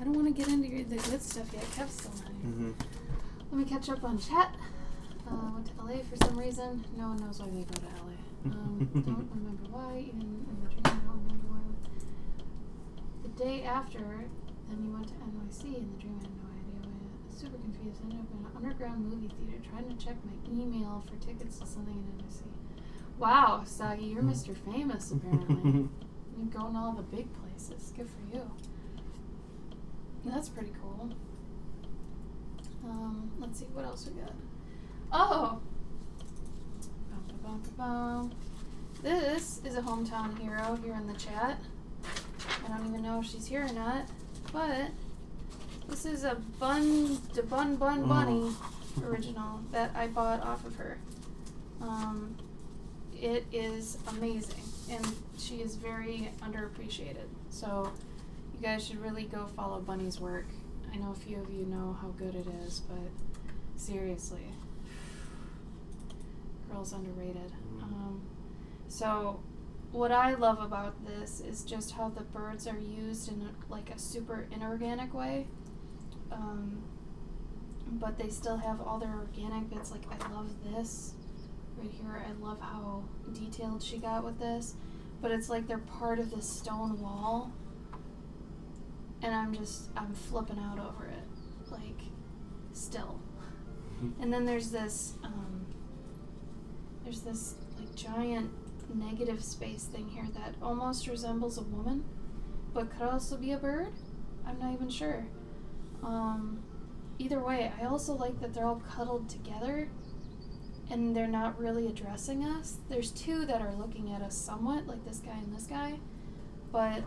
I don't want to get into the good stuff yet. Kev's still not here. Mm-hmm. Let me catch up on chat. Went to LA for some reason. No one knows why they go to LA. Don't remember why. Even in the dream, I don't remember why. The day after, then you went to NYC. In the dream, I had no idea why. Super confused. Ended up in an underground movie theater trying to check my email for tickets to something in NYC. Wow, Sagi, you're Mr. Famous apparently. You're going to all the big places. Good for you. That's pretty cool. Let's see, what else we got? Oh! This is a hometown hero here in the chat. I don't even know if she's here or not, but this is a Bun Bunny original that I bought off of her. It is amazing, and she is very underappreciated. So you guys should really go follow Bunny's work. I know a few of you know how good it is, but seriously, girl's underrated. So what I love about this is just how the birds are used in a super inorganic way, but they still have all their organic bits. Like, I love this right here. I love how detailed she got with this, but it's like they're part of this stone wall, and I'm flipping out over it, like, still. And then there's this like giant negative space thing here that almost resembles a woman, but could also be a bird. I'm not even sure. Either way, I also like that they're all cuddled together, and they're not really addressing us. There's two that are looking at us somewhat, like this guy and this guy, but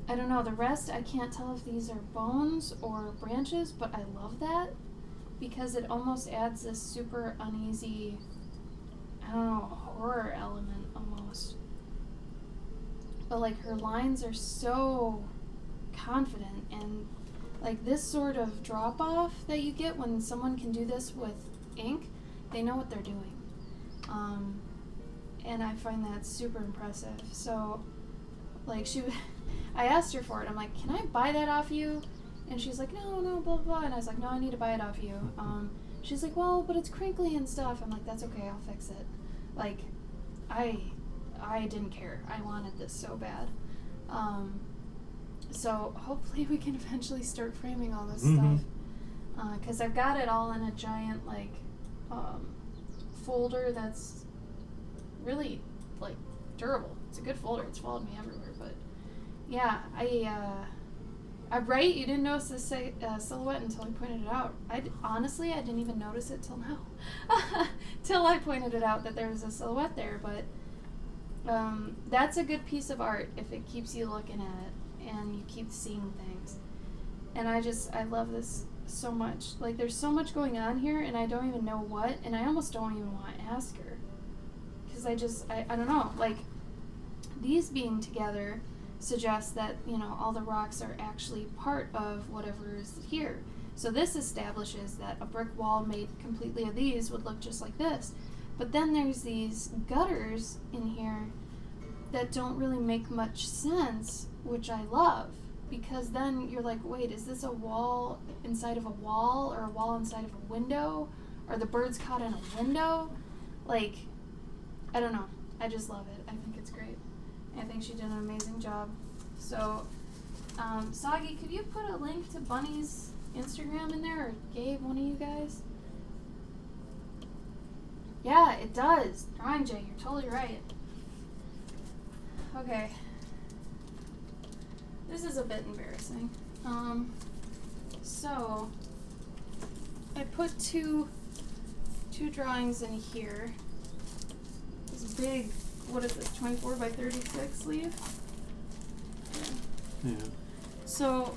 I don't know, the rest, I can't tell if these are bones or branches, but I love that because it almost adds this super uneasy, I don't know, horror element almost. But like her lines are so confident, and like this sort of drop off that you get when someone can do this with ink, they know what they're doing. And I find that super impressive. So like I asked her for it. I'm like, can I buy that off you? And she's like, no, blah, blah. And I was like, no, I need to buy it off you. She's like, well, but it's crinkly and stuff. I'm like, that's okay, I'll fix it. Like, I didn't care. I wanted this so bad. So hopefully we can eventually start framing all this stuff. Because I've got it all in a giant, like, folder that's really, like, durable. It's a good folder. It's followed me everywhere, but Yeah, right? You didn't notice the silhouette until I pointed it out. Honestly, I didn't even notice it till now. Till I pointed it out that there was a silhouette there, but that's a good piece of art if it keeps you looking at it and you keep seeing things. And I love this so much. Like, there's so much going on here, and I don't even know what, and I almost don't even want to ask her. Because I don't know, like, these being together suggests that, you know, all the rocks are actually part of whatever is here. So this establishes that a brick wall made completely of these would look just like this. But then there's these gutters in here that don't really make much sense, which I love. Because then you're like, wait, is this a wall inside of a wall or a wall inside of a window? Are the birds caught in a window? Like, I don't know. I just love it. I think it's great. I think she did an amazing job. So, Soggy, could you put a link to Bunny's Instagram in there, or Gabe, one of you guys? Yeah, it does. Drawing Jay, you're totally right. Okay. This is a bit embarrassing. So I put two drawings in here. This big, what is this, 24 by 36 sleeve? Yeah. So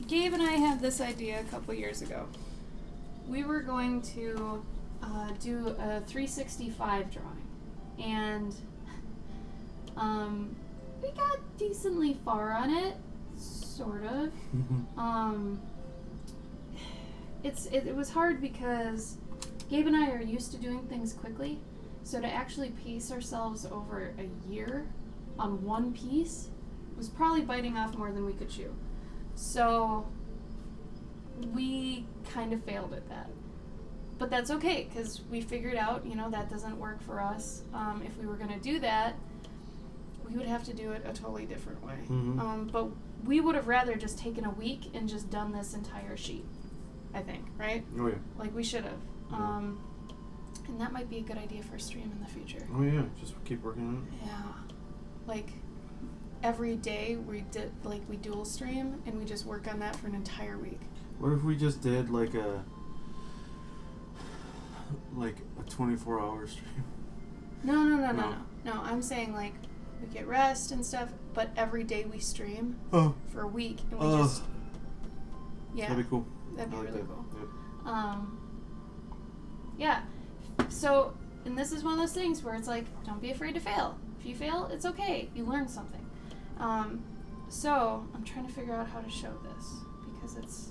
Gabe and I had this idea a couple years ago. We were going to do a 365 drawing, and we got decently far on it, sort of. It was hard because Gabe and I are used to doing things quickly, so to actually pace ourselves over a year on one piece was probably biting off more than we could chew. So we kind of failed at that. But that's okay, because we figured out, you know, that doesn't work for us. If we were going to do that, we would have to do it a totally different way. Mm-hmm. But we would have rather just taken a week and just done this entire sheet, I think, right? Oh, yeah. Like, we should have. Yeah. And that might be a good idea for a stream in the future. Oh, yeah. Just keep working on it. Yeah. Like, every day we dual stream, and we just work on that for an entire week. What if we just did, like a 24-hour stream? No. I'm saying, like, we get rest and stuff, but every day we stream for a week, and we just... Yeah. That'd be cool. That'd be like really that. cool. Yep. Yeah. So, and this is one of those things where it's like, don't be afraid to fail. If you fail, it's okay. You learn something. So, I'm trying to figure out how to show this, because it's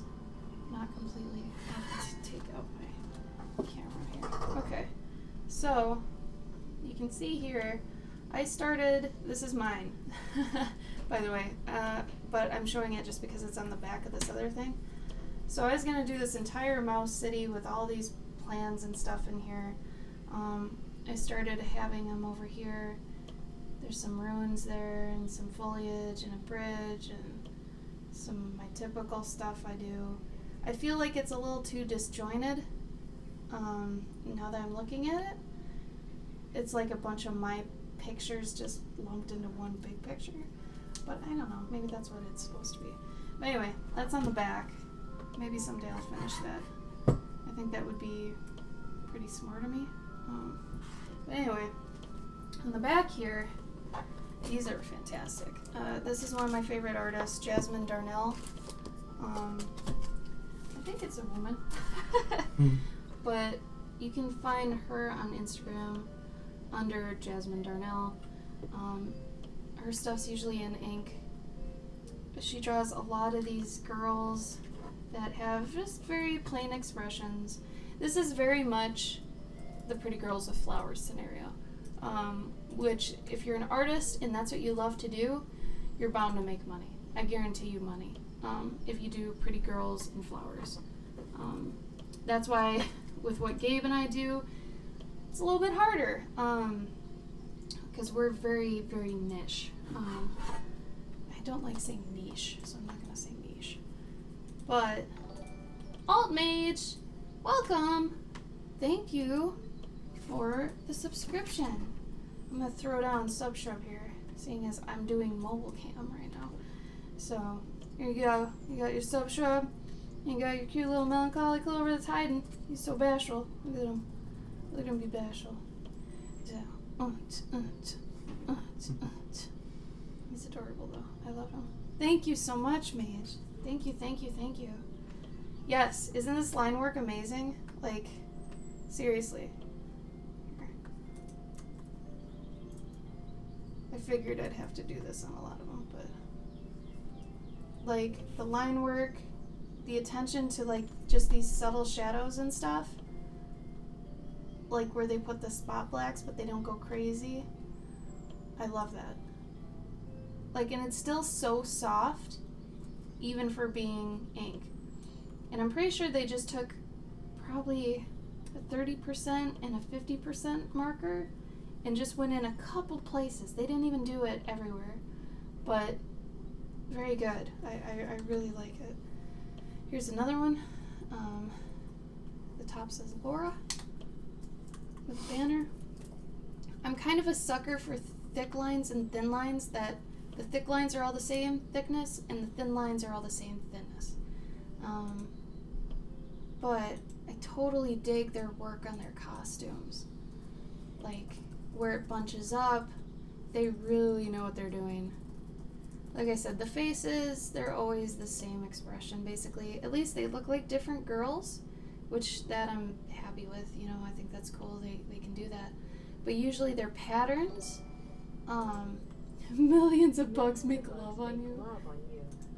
not completely... I have to take out my camera here. Okay. So, you can see here, I started... This is mine, by the way. But I'm showing it just because it's on the back of this other thing. So I was going to do this entire mouse city with all these plans and stuff in here. I started having them over here. There's some ruins there, and some foliage, and a bridge, and some of my typical stuff I do. I feel like it's a little too disjointed, now that I'm looking at it. It's like a bunch of my pictures just lumped into one big picture. But I don't know, maybe that's what it's supposed to be. But anyway, that's on the back. Maybe someday I'll finish that. I think that would be pretty smart of me. But anyway, on the back here, these are fantastic. This is one of my favorite artists, Jasmine Darnell. I think it's a woman. But you can find her on Instagram under Jasmine Darnell. Her stuff's usually in ink. She draws a lot of these girls that have just very plain expressions. This is very much the Pretty Girls with Flowers scenario, which if you're an artist and that's what you love to do, you're bound to make money. I guarantee you money if you do Pretty Girls and Flowers. That's why with what Gabe and I do, it's a little bit harder because we're very, very niche. I don't like saying niche, so I'm not going to say niche. But, Alt Mage, welcome! Thank you for the subscription. I'm going to throw down Subshrub here, seeing as I'm doing mobile cam right now. So, here you go. You got your sub shrub. You got your cute little melancholy clover that's hiding. He's so bashful. Look at him. Look at him be bashful. He's adorable, though. I love him. Thank you so much, Mage. Thank you, thank you, thank you. Yes, isn't this line work amazing? Like, seriously. I figured I'd have to do this on a lot of them, but... Like, the line work, the attention to, like, just these subtle shadows and stuff. Like, where they put the spot blacks, but they don't go crazy. I love that. Like, and it's still so soft, even for being ink. And I'm pretty sure they just took probably a 30% and a 50% marker and just went in a couple places. They didn't even do it everywhere. But very good. I really like it. Here's another one. The top says Laura with a banner. I'm kind of a sucker for thick lines and thin lines, that the thick lines are all the same thickness and the thin lines are all the same thinness. But I totally dig their work on their costumes. Like, where it bunches up, they really know what they're doing. Like I said, the faces, they're always the same expression, basically. At least they look like different girls, which that I'm happy with. You know, I think that's cool. They can do that. But usually their patterns, millions of bugs make love on you.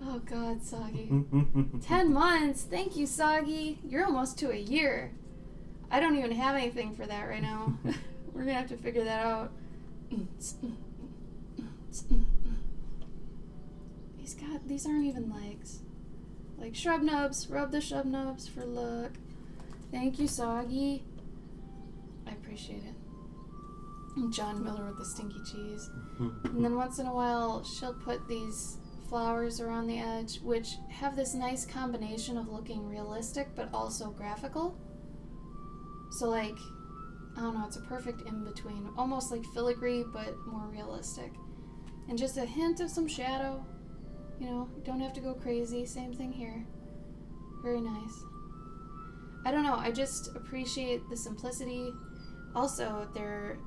Oh God, Soggy. 10 months. Thank you, Soggy. You're almost to a year. I don't even have anything for that right now. We're gonna have to figure that out. These aren't even legs. Like shrub nubs. Rub the shrub nubs for luck. Thank you, Soggy. I appreciate it. And John Miller with the stinky cheese. And then once in a while, she'll put these flowers around the edge, which have this nice combination of looking realistic but also graphical. So like, I don't know, it's a perfect in-between. Almost like filigree, but more realistic. And just a hint of some shadow. You know, you don't have to go crazy. Same thing here. Very nice. I don't know, I just appreciate the simplicity. Also, their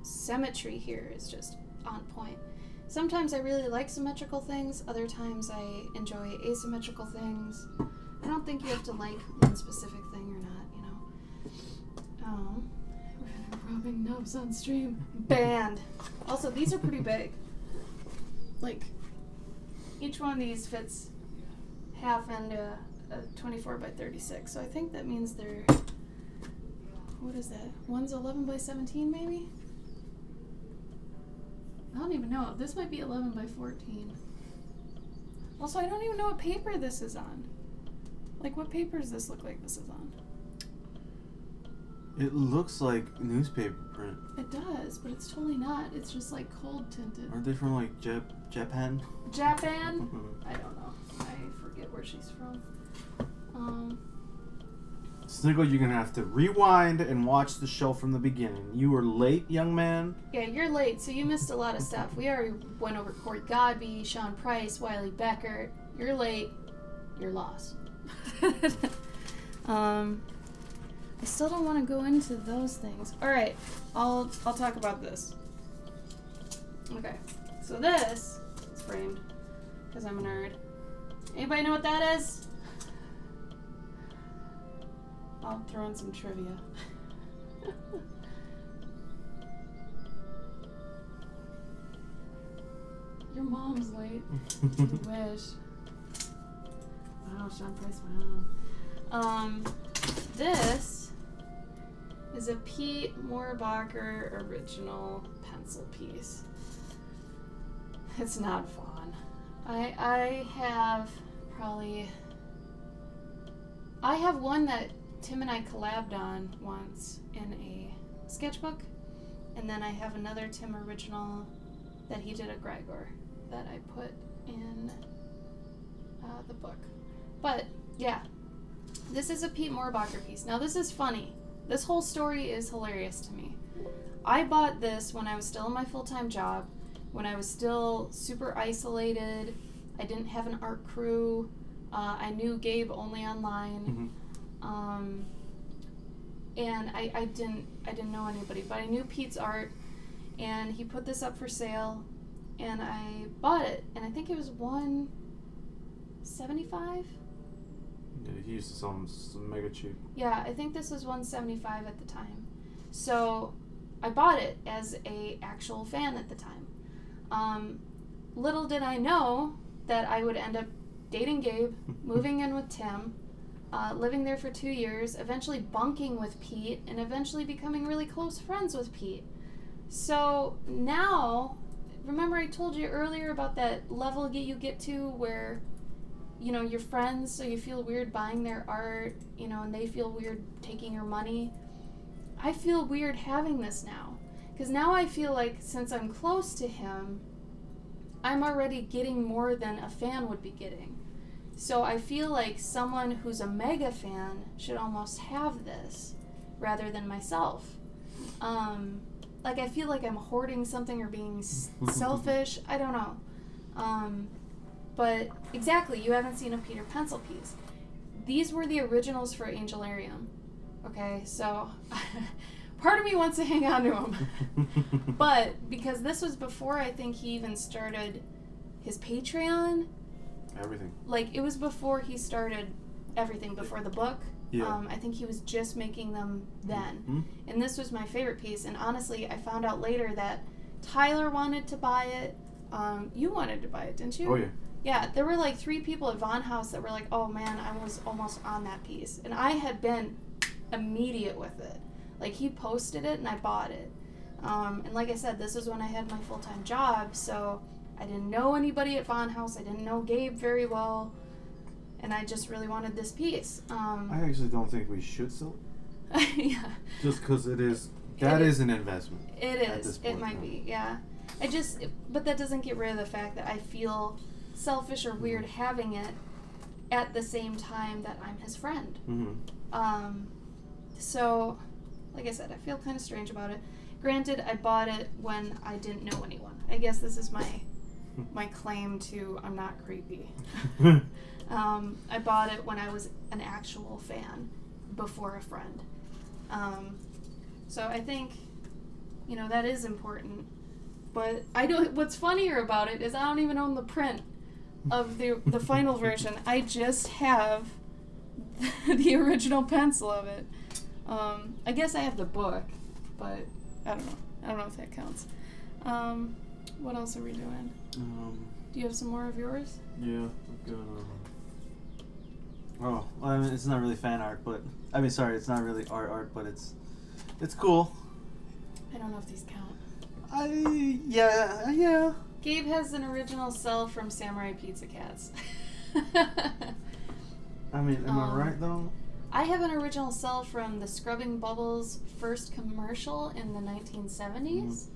symmetry here is just on point. Sometimes I really like symmetrical things, other times I enjoy asymmetrical things. I don't think you have to like one specific thing or not, you know. We're rubbing nubs on stream. Banned. Also, these are pretty big. Like, each one of these fits half into a 24 by 36, so I think that means they're, what is that? One's 11 by 17 maybe? I don't even know. This might be 11 by 14. Also, I don't even know what paper this is on. Like, what paper does this look like this is on? It looks like newspaper print. It does, but it's totally not. It's just like cold tinted. Aren't they from like Japan? Japan? I don't know. I forget where she's from. Sniggle, you're gonna have to rewind and watch the show from the beginning. You were late, young man. Yeah, you're late, so you missed a lot of stuff. We already went over Corey Godby, Sean Price, Wiley Beckert. You're late. You're lost. I still don't want to go into those things. All right, I'll talk about this. Okay, so this is framed because I'm a nerd. Anybody know what that is? I'll throw in some trivia. Your mom's late. You wish. Wow, Sean Price went on. This is a Pete Moorbacher original pencil piece. It's not fun. I have one that Tim and I collabed on once in a sketchbook, and then I have another Tim original that he did a Gregor that I put in the book. But yeah, this is a Pete Moorbacher piece. Now this is funny. This whole story is hilarious to me. I bought this when I was still in my full-time job, when I was still super isolated. I didn't have an art crew. I knew Gabe only online. And I didn't know anybody, but I knew Pete's art, and he put this up for sale, and I bought it, and I think it was $175. Yeah, he used to sell them some mega cheap. Yeah, I think this was $175 at the time. So I bought it as a actual fan at the time. Little did I know that I would end up dating Gabe, moving in with Tim, living there for 2 years, eventually bunking with Pete, and eventually becoming really close friends with Pete. So now, remember I told you earlier about that level you get to where, you know, you're friends, so you feel weird buying their art, you know, and they feel weird taking your money. I feel weird having this now. Because now I feel like since I'm close to him, I'm already getting more than a fan would be getting. So I feel like someone who's a mega fan should almost have this rather than myself. Like I feel like I'm hoarding something or being selfish. I don't know. But exactly, you haven't seen a Peter pencil piece. These were the originals for Angelarium. Okay, so part of me wants to hang on to them. But because this was before I think he even started his Patreon. Everything. Like, it was before he started everything, before the book. Yeah. I think he was just making them then. And this was my favorite piece. And honestly, I found out later that Tyler wanted to buy it. You wanted to buy it, didn't you? Oh, yeah. Yeah, there were like 3 people at Von House that were like, oh man, I was almost on that piece. And I had been immediate with it. Like, he posted it and I bought it. And like I said, this was when I had my full-time job, so I didn't know anybody at Von House. I didn't know Gabe very well. And I just really wanted this piece. I actually don't think we should sell it. Yeah. Just because is an investment. It is. It might be, yeah. But that doesn't get rid of the fact that I feel selfish or weird having it at the same time that I'm his friend. So, like I said, I feel kind of strange about it. Granted, I bought it when I didn't know anyone. I guess this is my claim to I'm not creepy. I bought it when I was an actual fan before a friend. So I think, you know, that is important. But what's funnier about it is I don't even own the print of the final version. I just have the original pencil of it. I guess I have the book, but I don't know. I don't know if that counts. What else are we doing? Do you have some more of yours? Yeah, I've got, well, I mean, it's not really fan art, but it's not really art, but it's cool. I don't know if these count. Yeah. Gabe has an original cell from Samurai Pizza Cats. I mean, am I right though? I have an original cell from the Scrubbing Bubbles first commercial in the 1970s,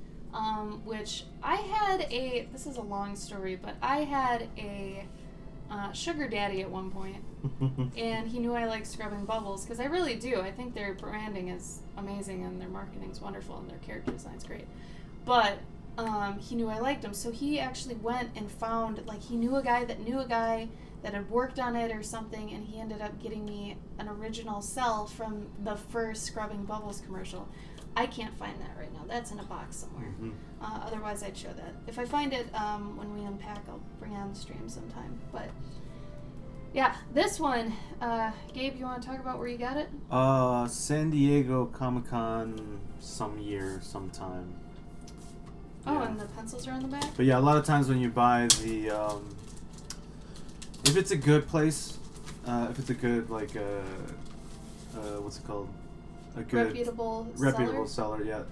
which I had this is a long story, but I had a sugar daddy at one point, and he knew I liked Scrubbing Bubbles, because I really do. I think their branding is amazing, and their marketing's wonderful, and their character design's great. But he knew I liked them, so he actually went and found, like, he knew a guy that had worked on it or something, and he ended up getting me an original cell from the first Scrubbing Bubbles commercial. I can't find that right now. That's in a box somewhere. Otherwise, I'd show that. If I find it when we unpack, I'll bring it on the stream sometime. But, yeah, this one, Gabe, you want to talk about where you got it? San Diego Comic-Con sometime. Oh, Yeah. and the pencils are on the back? But yeah, a lot of times when you buy the, if it's a good place, if it's a good, like, what's it called? A good reputable seller, yeah.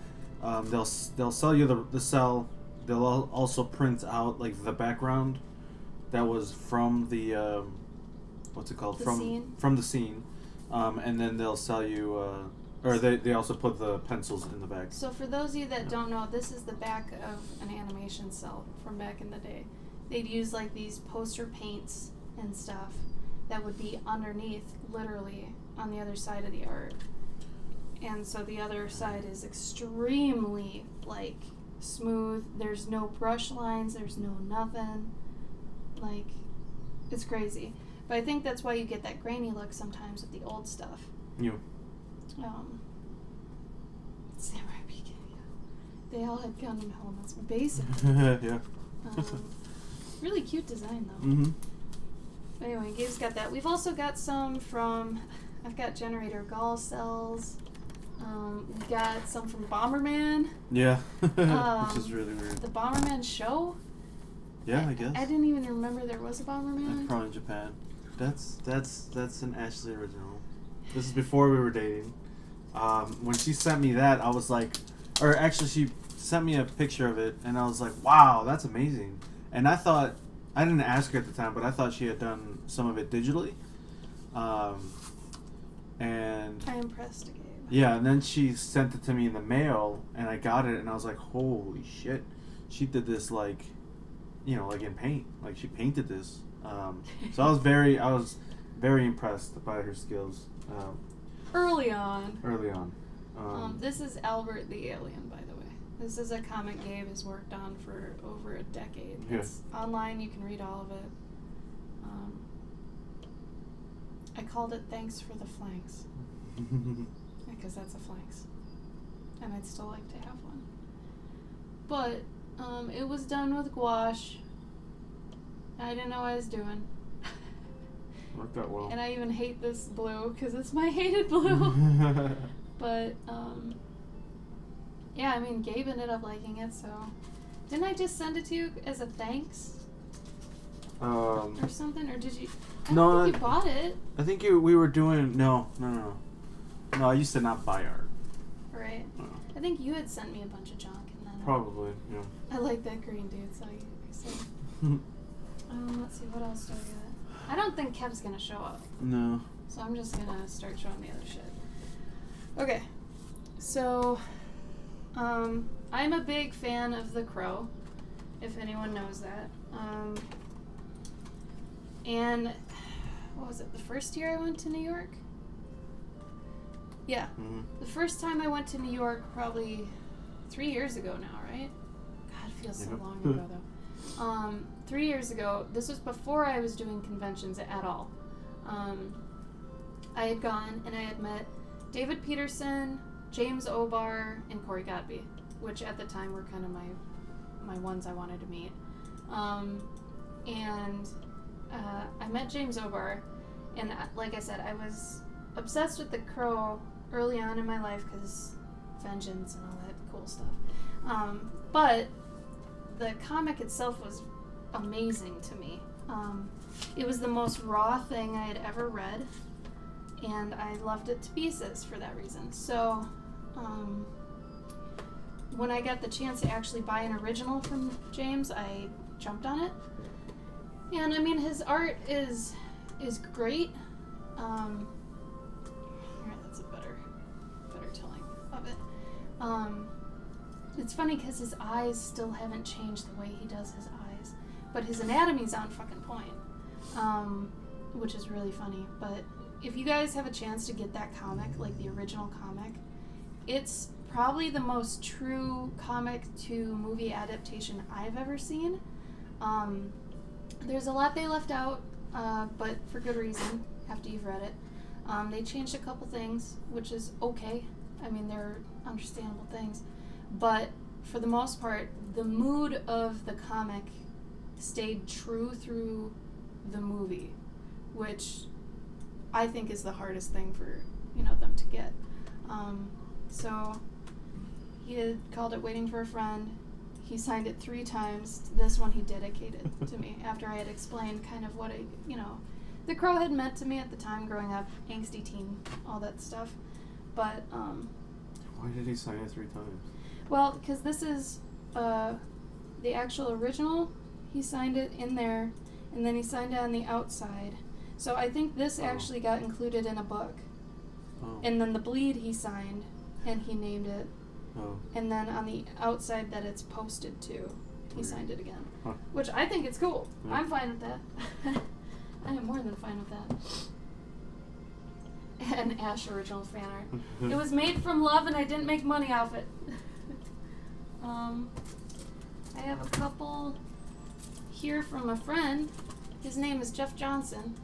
They'll sell you the cell. They'll also print out, like, the background that was from the what's it called, from the scene, and then they'll sell you or they also put the pencils in the back. So for those of you that don't know, this is the back of an animation cell from back in the day. They'd use, like, these poster paints and stuff that would be underneath, literally on the other side of the art. And so the other side is extremely, like, smooth. There's no brush lines. There's no nothing. Like, it's crazy. But I think that's why you get that grainy look sometimes with the old stuff. Yeah. Samurai Beacon, yeah. They all had Gundam helmets, basically. Yeah. Really cute design, though. Mm-hmm. Anyway, Gabe's got that. We've also got some from... I've got Generator Gall cells. We got some from Bomberman. Yeah. Which is really weird. The Bomberman show? Yeah, I guess. I didn't even remember there was a Bomberman. Probably in Japan. That's an Ashley original. This is before we were dating. When she sent me that, I was like... Or actually, she sent me a picture of it, and I was like, wow, that's amazing. And I thought... I didn't ask her at the time, but I thought she had done some of it digitally. And... I impressed Gabe. Yeah, and then she sent it to me in the mail, and I got it, and I was like, holy shit. She did this, like, you know, like in paint. Like, she painted this. So I was very impressed by her skills. Early on. This is Albert the Alien, by the way. This is a comic Gabe has worked on for over a decade. Yeah. It's online, you can read all of it. I called it Thanks for the Flanks. Because that's a flanks. And I'd still like to have one. But, it was done with gouache. I didn't know what I was doing. Worked out well. And I even hate this blue, because it's my hated blue. But, yeah, I mean, Gabe ended up liking it, so... Didn't I just send it to you as a thanks? Or something? Or did you... I don't think you bought it. I think we were doing... No, I used to not buy art. Right. I think you had sent me a bunch of junk, and then... Probably, yeah. I like that green dude, so I said... let's see, what else do I got? I don't think Kev's gonna show up. No. So I'm just gonna start showing the other shit. Okay. So, I'm a big fan of The Crow, if anyone knows that. And, what was it, the first year I went to New York? Yeah. Mm-hmm. The first time I went to New York, probably 3 years ago now, right? God, it feels so long ago, though. 3 years ago, this was before I was doing conventions at all. I had gone and I had met David Peterson, James O'Barr, and Corey Godby, which at the time were kind of my ones I wanted to meet. I met James O'Barr, and like I said, I was obsessed with The Crow early on in my life because vengeance and all that cool stuff. But the comic itself was amazing to me. It was the most raw thing I had ever read, and I loved it to pieces for that reason. So, when I got the chance to actually buy an original from James, I jumped on it. And I mean, his art is great. Here, that's a better telling of it. It's funny because his eyes still haven't changed the way he does his eyes, but his anatomy's on fucking point, which is really funny. But if you guys have a chance to get that comic, like the original comic, it's probably the most true comic to movie adaptation I've ever seen. There's a lot they left out, but for good reason, after you've read it. They changed a couple things, which is okay. I mean, they're understandable things. But for the most part, the mood of the comic stayed true through the movie, which I think is the hardest thing for, them to get. So he had called it Waiting for a Friend. He signed it 3 times. This one he dedicated to me after I had explained kind of what The Crow had meant to me at the time growing up, angsty teen, all that stuff. But, why did he sign it 3 times? Well, because this is the actual original. He signed it in there, and then he signed it on the outside. So I think this actually got included in a book. Oh. And then the bleed he signed, and he named it. Oh. And then on the outside that it's posted to, he signed it again. Huh. Which I think it's cool. Yeah. I'm fine with that. I am more than fine with that. And Ash original fan art. It was made from love and I didn't make money off it. I have a couple here from a friend. His name is Jeff Johnson.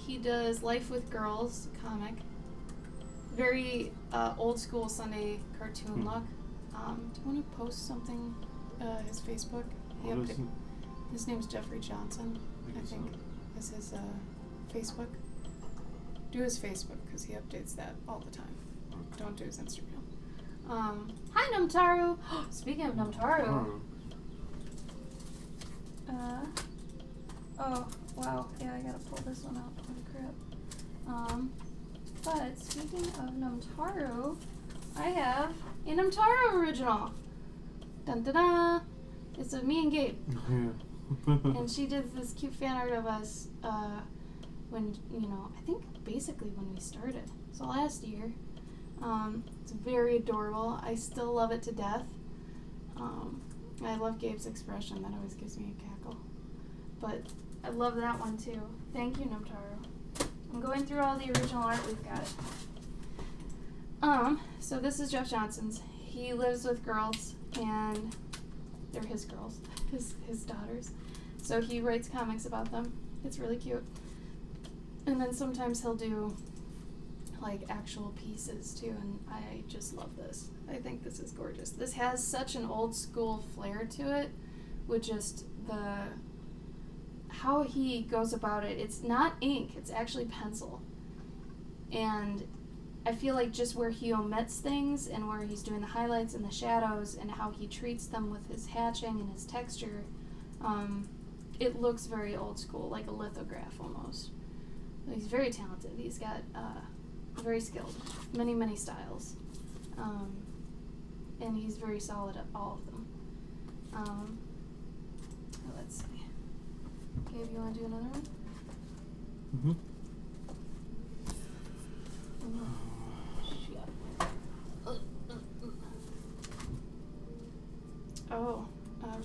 He does Life with Girls comic. Very old school Sunday cartoon look. Do you want to post something? His Facebook. His name's Jeffrey Johnson. I think is his Facebook. Do his Facebook because he updates that all the time. Okay. Don't do his Instagram. Hi Numtaru. Speaking of Numtaru. Oh wow. Yeah, I gotta pull this one out. Holy crap. But speaking of Numtaru, I have a Numtaru original. Dun dun dun. It's of me and Gabe. And she did this cute fan art of us when, I think basically when we started. So last year. It's very adorable. I still love it to death. I love Gabe's expression. That always gives me a cackle. But I love that one too. Thank you, Numtaru. I'm going through all the original art we've got. So this is Jeff Johnson's. He lives with girls, and they're his girls, his daughters. So he writes comics about them. It's really cute. And then sometimes he'll do like actual pieces too, and I just love this. I think this is gorgeous. This has such an old school flair to it, with just how he goes about it. It's not ink, it's actually pencil. And I feel like just where he omits things and where he's doing the highlights and the shadows and how he treats them with his hatching and his texture, it looks very old school, like a lithograph almost. He's very talented. He's got very skilled, many styles, and he's very solid at all of them. Let's see. Gabe, you want to do another one? Mm-hmm.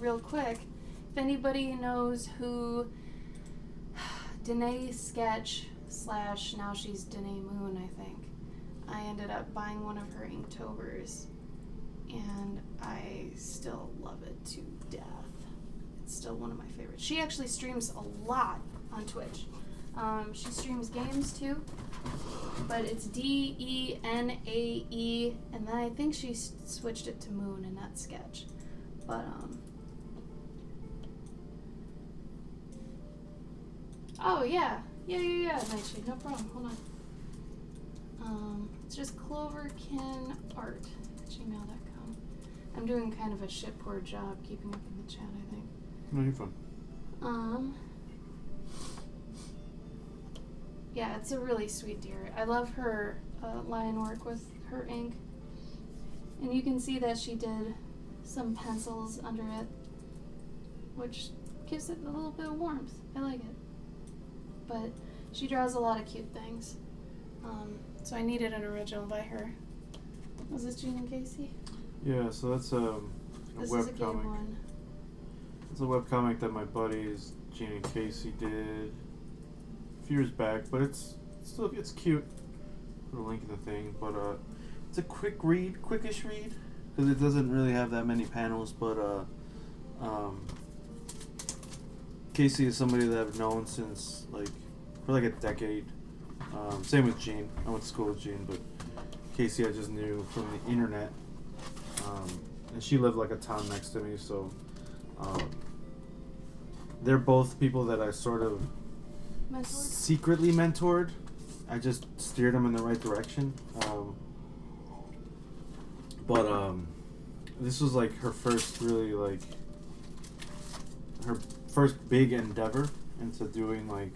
Real quick, if anybody knows who Danae Sketch / now she's Danae Moon, I think. I ended up buying one of her Inktovers, and I still love it to death. It's still one of my favorites. She actually streams a lot on Twitch. She streams games too, but it's Denae, and then I think she switched it to Moon and not Sketch. But oh yeah, Nightshade, no problem. Hold on. It's just Cloverkin art at gmail.com. I'm doing kind of a shit poor job keeping up in the chat, I think. No, you're fine. Yeah, it's a really sweet deer. I love her line work with her ink. And you can see that she did some pencils under it, which gives it a little bit of warmth. I like it. But she draws a lot of cute things. So I needed an original by her. Was this Gene and Casey? Yeah, so that's a This web is a game comic. one. It's a webcomic that my buddies Gene and Casey did a few years back, but it's cute. Put a link in the thing, but it's a quickish read, because it doesn't really have that many panels. But Casey is somebody that I've known since for a decade. Same with Gene. I went to school with Gene, but Casey I just knew from the internet, and she lived like a town next to me, so they're both people that I sort of secretly mentored. I just steered them in the right direction. But this was like her first her first big endeavor into doing like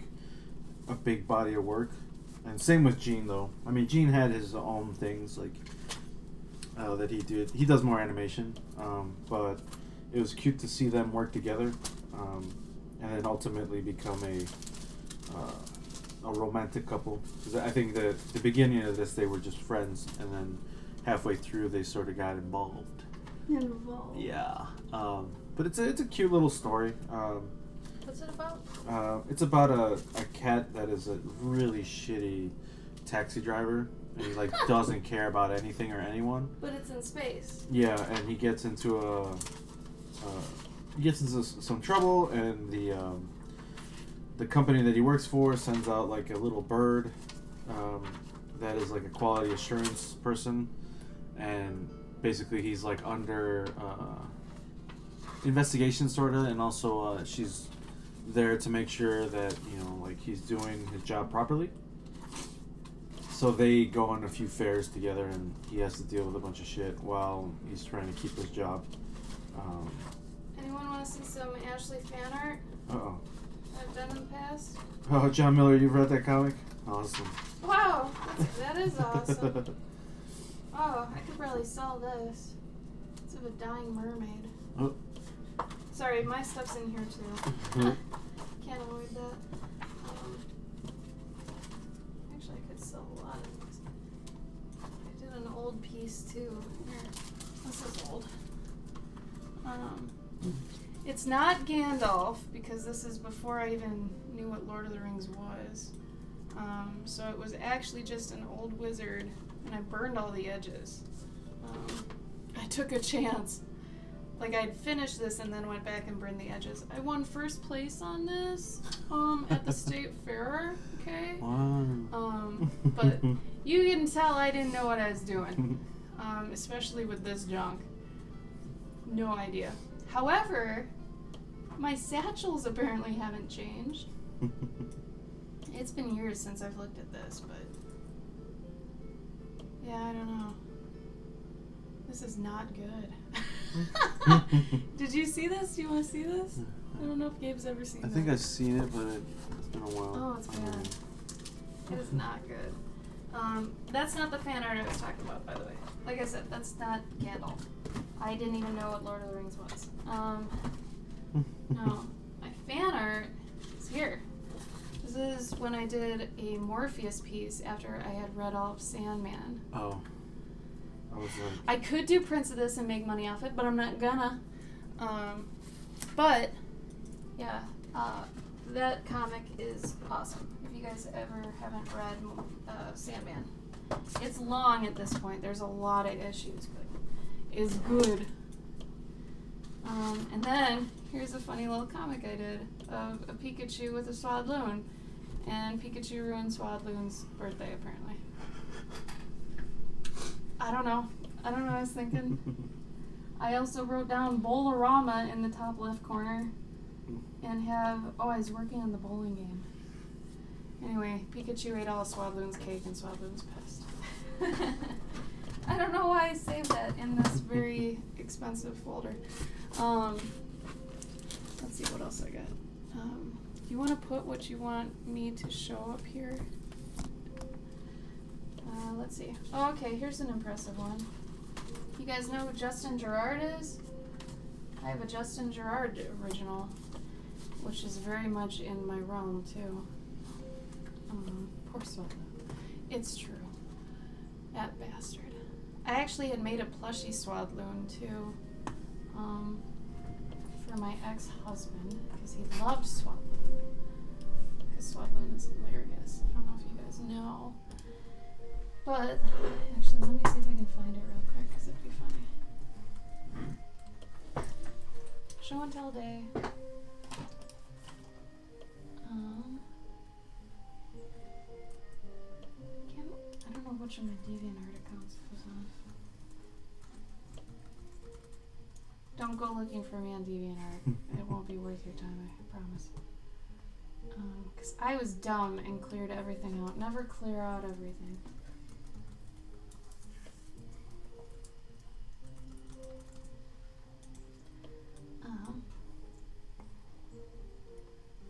a big body of work. And same with Gene, though. I mean, Gene had his own things that he did. He does more animation, but it was cute to see them work together, and then ultimately become a romantic couple. Because I think that the beginning of this, they were just friends, and then halfway through, they sort of got involved. Yeah, but it's a cute little story. What's it about? It's about a cat that is a really shitty taxi driver, and he doesn't care about anything or anyone. But it's in space. Yeah, and he gets into some trouble, and the company that he works for sends out like a little bird that is like a quality assurance person, and basically he's like under investigation sort of, and also she's there to make sure that like he's doing his job properly. So they go on a few fairs together, and he has to deal with a bunch of shit while he's trying to keep his job. Anyone want to see some Ashley fan art Uh-oh. I've done in the past? Oh, John Miller, you've read that comic? Awesome. Wow, that is awesome. Oh, I could probably sell this. It's of a dying mermaid. Oh. Sorry, my stuff's in here too. Can't avoid that. Actually, I could sell a lot of these. I did an old piece too. Here, this is old. It's not Gandalf, because this is before I even knew what Lord of the Rings was. So it was actually just an old wizard, and I burned all the edges. I took a chance. Like, I'd finished this and then went back and burned the edges. I won first place on this at the state fair, okay? Wow. But you can tell I didn't know what I was doing, especially with this junk. No idea. However, my satchels apparently haven't changed. It's been years since I've looked at this, but yeah, I don't know. This is not good. Did you see this? Do you want to see this? I don't know if Gabe's ever seen I this. think I've seen it, but it's been a while. Oh, it's bad. It is not good. That's not the fan art I was talking about, by the way. Like I said, that's not Gandalf. I didn't even know what Lord of the Rings was. No, my fan art is here. This is when I did a Morpheus piece after I had read all of Sandman. Oh. I was like... I could do prints of this and make money off it, but I'm not gonna. But, yeah, that comic is awesome. If you guys ever haven't read Sandman, it's long at this point. There's a lot of issues, but it's good. And then, here's a funny little comic I did of a Pikachu with a Swadloon. And Pikachu ruined Swadloon's birthday, apparently. I don't know what I was thinking. I also wrote down Bowl-O-Rama in the top left corner. And I was working on the bowling game. Anyway, Pikachu ate all of Swadloon's cake and Swadloon's pissed. I don't know why I saved that in this very expensive folder. Let's see what else I got. Do you want to put what you want me to show up here? Let's see. Oh, okay, here's an impressive one. You guys know who Justin Gerard is? I have a Justin Gerard original, which is very much in my realm, too. Poor Swadloon. It's true. That bastard. I actually had made a plushie Swadloon, too, for my ex-husband, because he loved Swadloon. Because Swadloon is hilarious. I don't know if you guys know. But, actually, let me see if I can find it real quick, because it'd be funny. Show and tell day. I don't know which of my DeviantArt accounts it was on. Don't go looking for me on DeviantArt. It won't be worth your time, I promise. Because I was dumb and cleared everything out. Never clear out everything.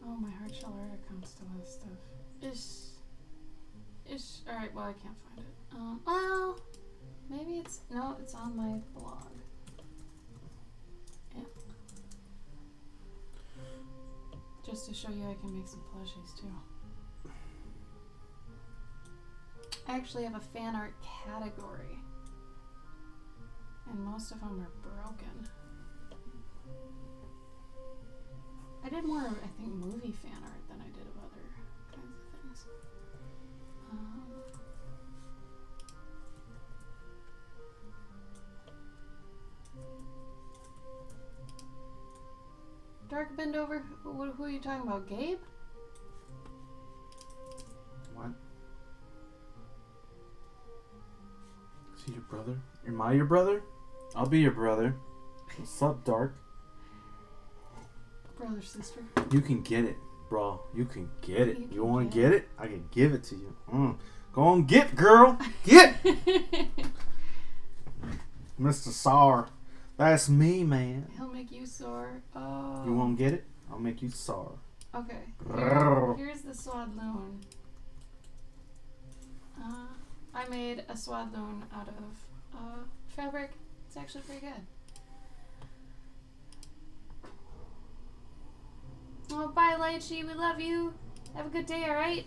Oh, my Hardshell Art account still has stuff. Alright, well, I can't find it. Well, maybe it's on my blog. Yeah. Just to show you I can make some plushies, too. I actually have a fan art category. And most of them are broken. I did more of, I think, movie fan art than I did of other kinds of things. Dark Bendover? Who are you talking about? Gabe? Brother? Am I your brother? I'll be your brother. What's up, Dark? Brother, sister. You can get it, bro. You can get it. You want to get get it? I can give it to you. Go on, get, girl. Get! Mr. Sour. That's me, man. He'll make you sore. Oh. You want to get it? I'll make you sour. Okay. Here's the swadloon. I made a swadloon out of fabric. It's actually pretty good. Oh, bye, Lychee. We love you. Have a good day, alright?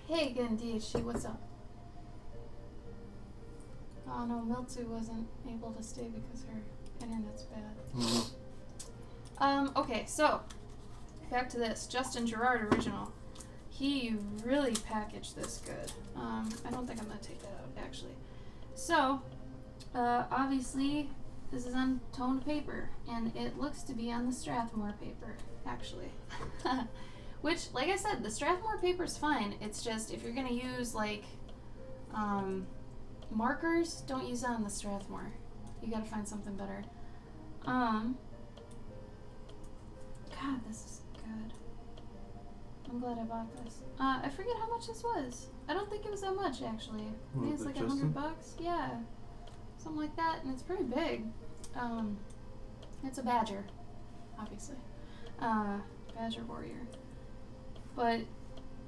Hey again, DHC. What's up? Oh no, Miltu wasn't able to stay because her internet's bad. Okay, so back to this. Justin Gerard original. He really packaged this good. I don't think I'm gonna take that out actually. So, obviously this is on toned paper, and it looks to be on the Strathmore paper, actually. Which, like I said, the Strathmore paper's fine. It's just if you're gonna use like markers, don't use that on the Strathmore. You gotta find something better. God, this is good. I'm glad I bought this. I forget how much this was. I don't think it was that much, actually. I think it's like $100. Yeah. Something like that, and it's pretty big. It's a badger, obviously. Badger warrior. But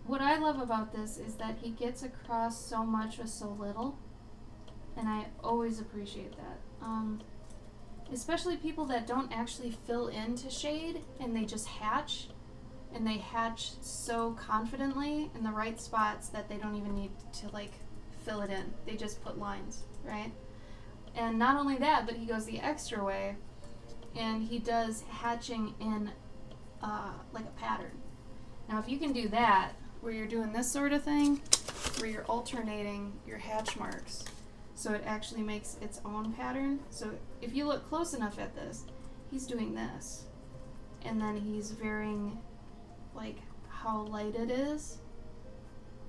what I love about this is that he gets across so much with so little. And I always appreciate that. Especially people that don't actually fill into shade and they just hatch. And they hatch so confidently in the right spots that they don't even need to like fill it in. They just put lines, right? And not only that, but he goes the extra way and he does hatching in like a pattern. Now if you can do that, where you're doing this sort of thing, where you're alternating your hatch marks, so it actually makes its own pattern. So if you look close enough at this, he's doing this. And then he's varying like how light it is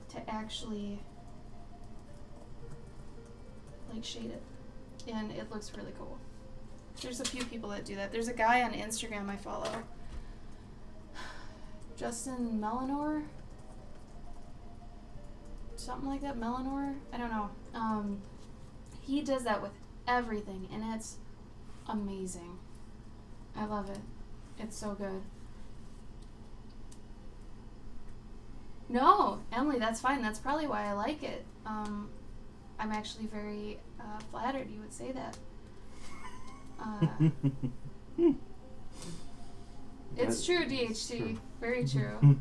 to actually like shade it. And it looks really cool. There's a few people that do that. There's a guy on Instagram I follow. Justin Melanor? Something like that, Melanor? I don't know. He does that with everything, and it's amazing. I love it. It's so good. No, Emily, that's fine. That's probably why I like it. I'm actually very flattered you would say that. It's true, DHT. True. Very true.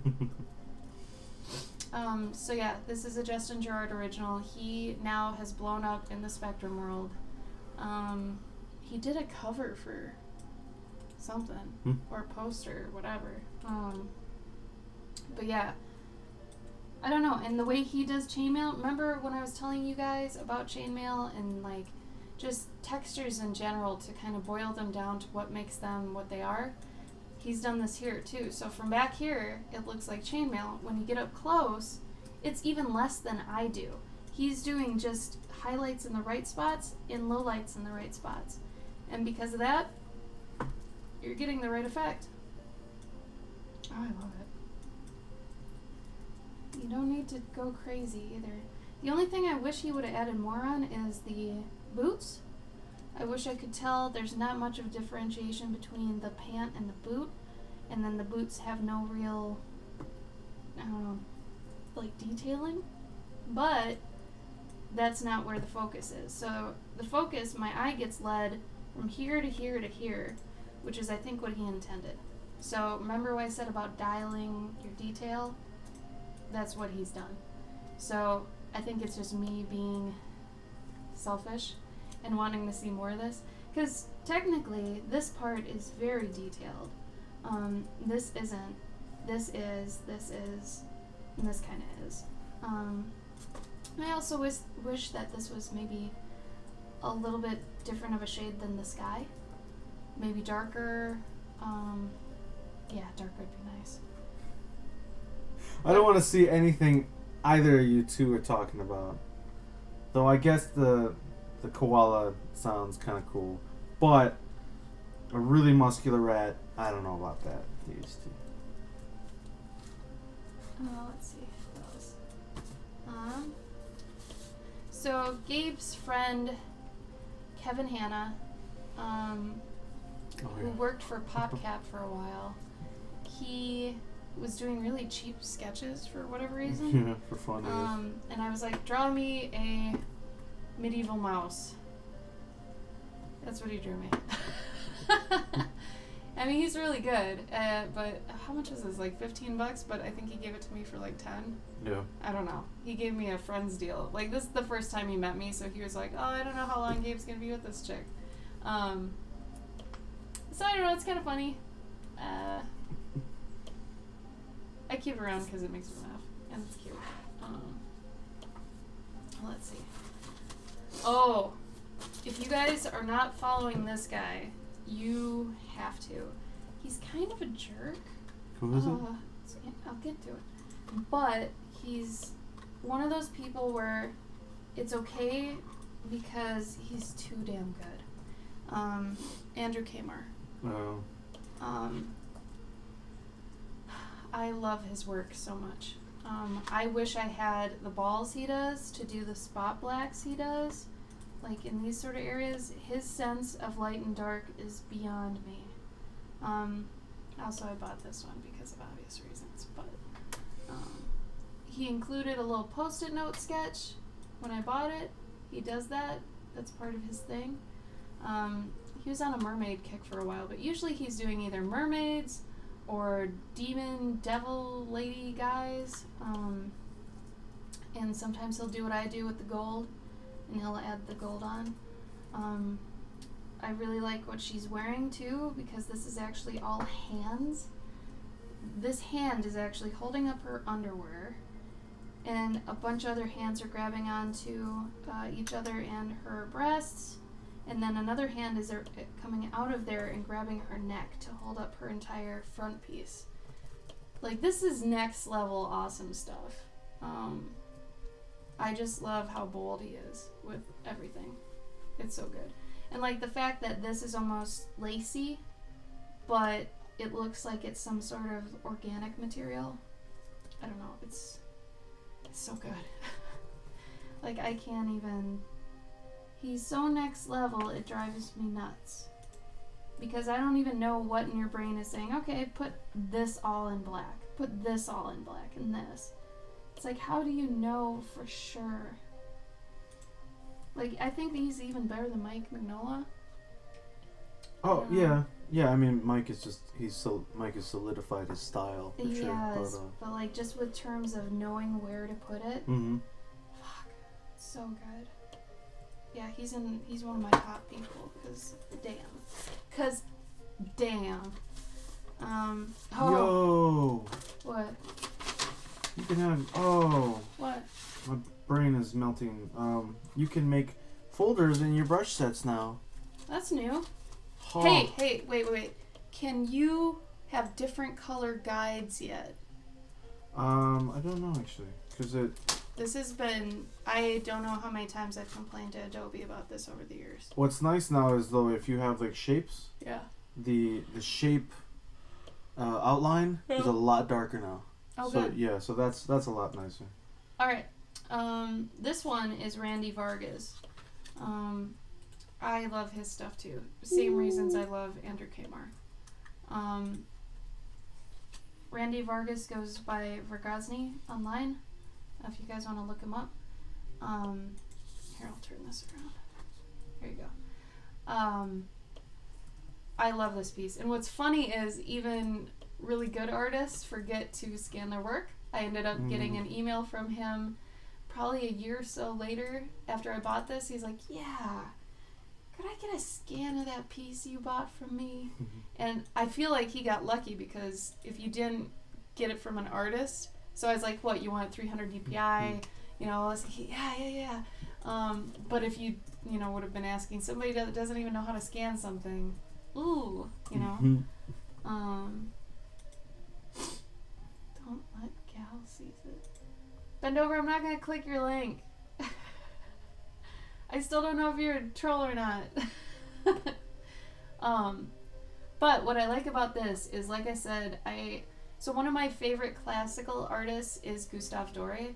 So yeah, this is a Justin Gerard original. He now has blown up in the Spectrum world. He did a cover for something, or a poster, whatever. But yeah, I don't know. And the way he does chainmail, remember when I was telling you guys about chainmail and like just textures in general to kind of boil them down to what makes them what they are? He's done this here too. So from back here, it looks like chainmail. When you get up close, it's even less than I do. He's doing just highlights in the right spots and lowlights in the right spots. And because of that, you're getting the right effect. Oh, I love it. You don't need to go crazy either. The only thing I wish he would have added more on is the boots. I wish I could tell there's not much of differentiation between the pant and the boot, and then the boots have no real, I don't know, like detailing, but that's not where the focus is. So the focus, my eye gets led from here to here to here, which is I think what he intended. So remember what I said about dialing your detail? That's what he's done. So I think it's just me being selfish and wanting to see more of this, because technically this part is very detailed. This isn't. This is, and this kind of is. I also wish that this was maybe a little bit different of a shade than the sky. Maybe darker. Yeah, darker would be nice. I don't want to see anything either of you two are talking about. Though I guess the koala sounds kind of cool, but a really muscular rat, I don't know about that. These two. Let's see what else. So Gabe's friend Kevin Hanna, who worked for PopCap for a while, he was doing really cheap sketches for whatever reason. Yeah, for fun. And I was like, draw me a medieval mouse. That's what he drew me. I mean, he's really good, but how much is this? Like $15? But I think he gave it to me for like 10. Yeah. I don't know. He gave me a friend's deal. Like, this is the first time he met me, so he was like, oh, I don't know how long Gabe's gonna be with this chick. So I don't know, it's kind of funny. I keep it around because it makes me laugh, and it's cute. Let's see. Oh, if you guys are not following this guy, you have to. He's kind of a jerk. Who is it? I'll get to it. But he's one of those people where it's okay because he's too damn good. Andrew Kmart. Oh. I love his work so much. I wish I had the balls he does to do the spot blacks he does. Like in these sort of areas, his sense of light and dark is beyond me. Also, I bought this one because of obvious reasons, but he included a little post-it note sketch when I bought it. He does that. That's part of his thing. He was on a mermaid kick for a while, but usually he's doing either mermaids or demon, devil, lady guys. And sometimes he'll do what I do with the gold, and he'll add the gold on. I really like what she's wearing too, because this is actually all hands. This hand is actually holding up her underwear, and a bunch of other hands are grabbing onto each other and her breasts, and then another hand is coming out of there and grabbing her neck to hold up her entire front piece. Like, this is next level awesome stuff. I just love how bold he is with everything. It's so good. And like the fact that this is almost lacy, but it looks like it's some sort of organic material. I don't know, it's so good. Like, I can't even... He's so next level, it drives me nuts. Because I don't even know what in your brain is saying, okay, put this all in black, put this all in black, and this. It's like, how do you know for sure? Like, I think he's even better than Mike Mignola. Oh, yeah. Yeah, I mean, Mike has solidified his style, for sure. Yes, but like, just with terms of knowing where to put it, fuck, it's so good. Yeah, he's one of my top people, cause damn. Yo! What? You can have, What? my brain is melting. You can make folders in your brush sets now. That's new. Oh. Hey, wait. Can you have different color guides yet? I don't know, actually, because This has been, I don't know how many times I've complained to Adobe about this over the years. What's nice now is, though, if you have like shapes, Yeah. the shape outline is a lot darker now. Oh, so good. yeah, so that's a lot nicer. All right. This one is Randy Vargas. I love his stuff too. Same reasons I love Andrew Kmart. Randy Vargas goes by Vergazny online, if you guys want to look him up. Here, I'll turn this around. Here you go. I love this piece. And what's funny is even really good artists forget to scan their work. I ended up getting an email from him probably a year or so later after I bought this. He's like, yeah, could I get a scan of that piece you bought from me? And I feel like he got lucky, because if you didn't get it from an artist, so I was like, what, you want 300 DPI? You know, I was like, yeah. But if you would have been asking somebody that doesn't even know how to scan something, ooh, you know. Don't let gals Bend over, I'm not gonna click your link. I still don't know if you're a troll or not. But what I like about this is, like I said, so one of my favorite classical artists is Gustave Doré.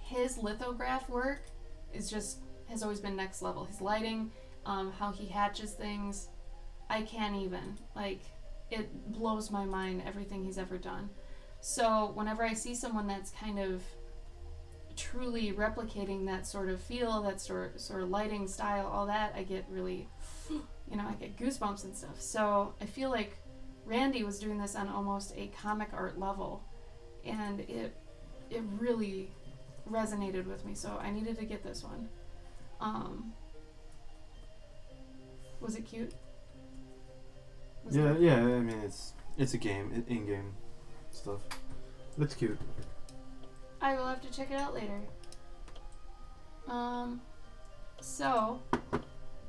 His lithograph work has always been next level. His lighting, how he hatches things, I can't even. Like, it blows my mind, everything he's ever done. So whenever I see someone that's kind of truly replicating that sort of feel, that sort of lighting style, all that, I get really, I get goosebumps and stuff. So I feel like Randy was doing this on almost a comic art level, and it really resonated with me, so I needed to get this one. Was it cute? Yeah. I mean, it's a game, in-game stuff. It's cute. I will have to check it out later. So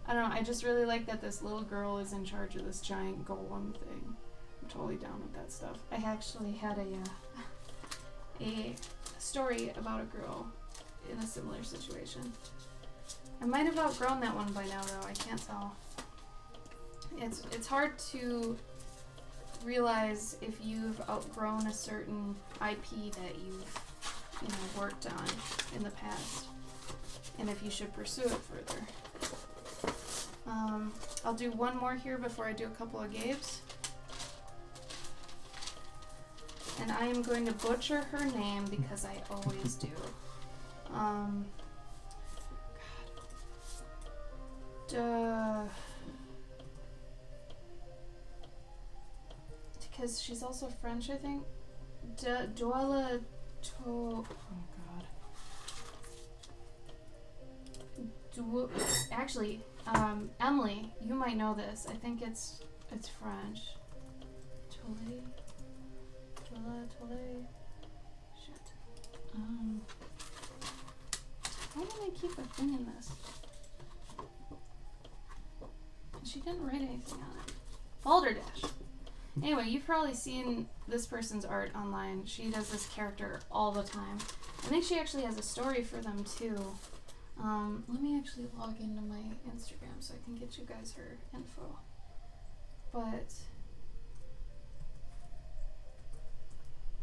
I don't know. I just really like that this little girl is in charge of this giant golem thing. I'm totally down with that stuff. I actually had a story about a girl in a similar situation. I might have outgrown that one by now, though. I can't tell. It's hard to realize if you've outgrown a certain IP that you've worked on in the past, and if you should pursue it further. I'll do one more here before I do a couple of games. And I am going to butcher her name because I always do. Because she's also French, I think. Actually, Emily, you might know this. I think it's French. Tole. Shit. Why did I keep thinking this? She didn't write anything on it. Balderdash. Anyway, you've probably seen this person's art online. She does this character all the time. I think she actually has a story for them too. Let me actually log into my Instagram so I can get you guys her info. But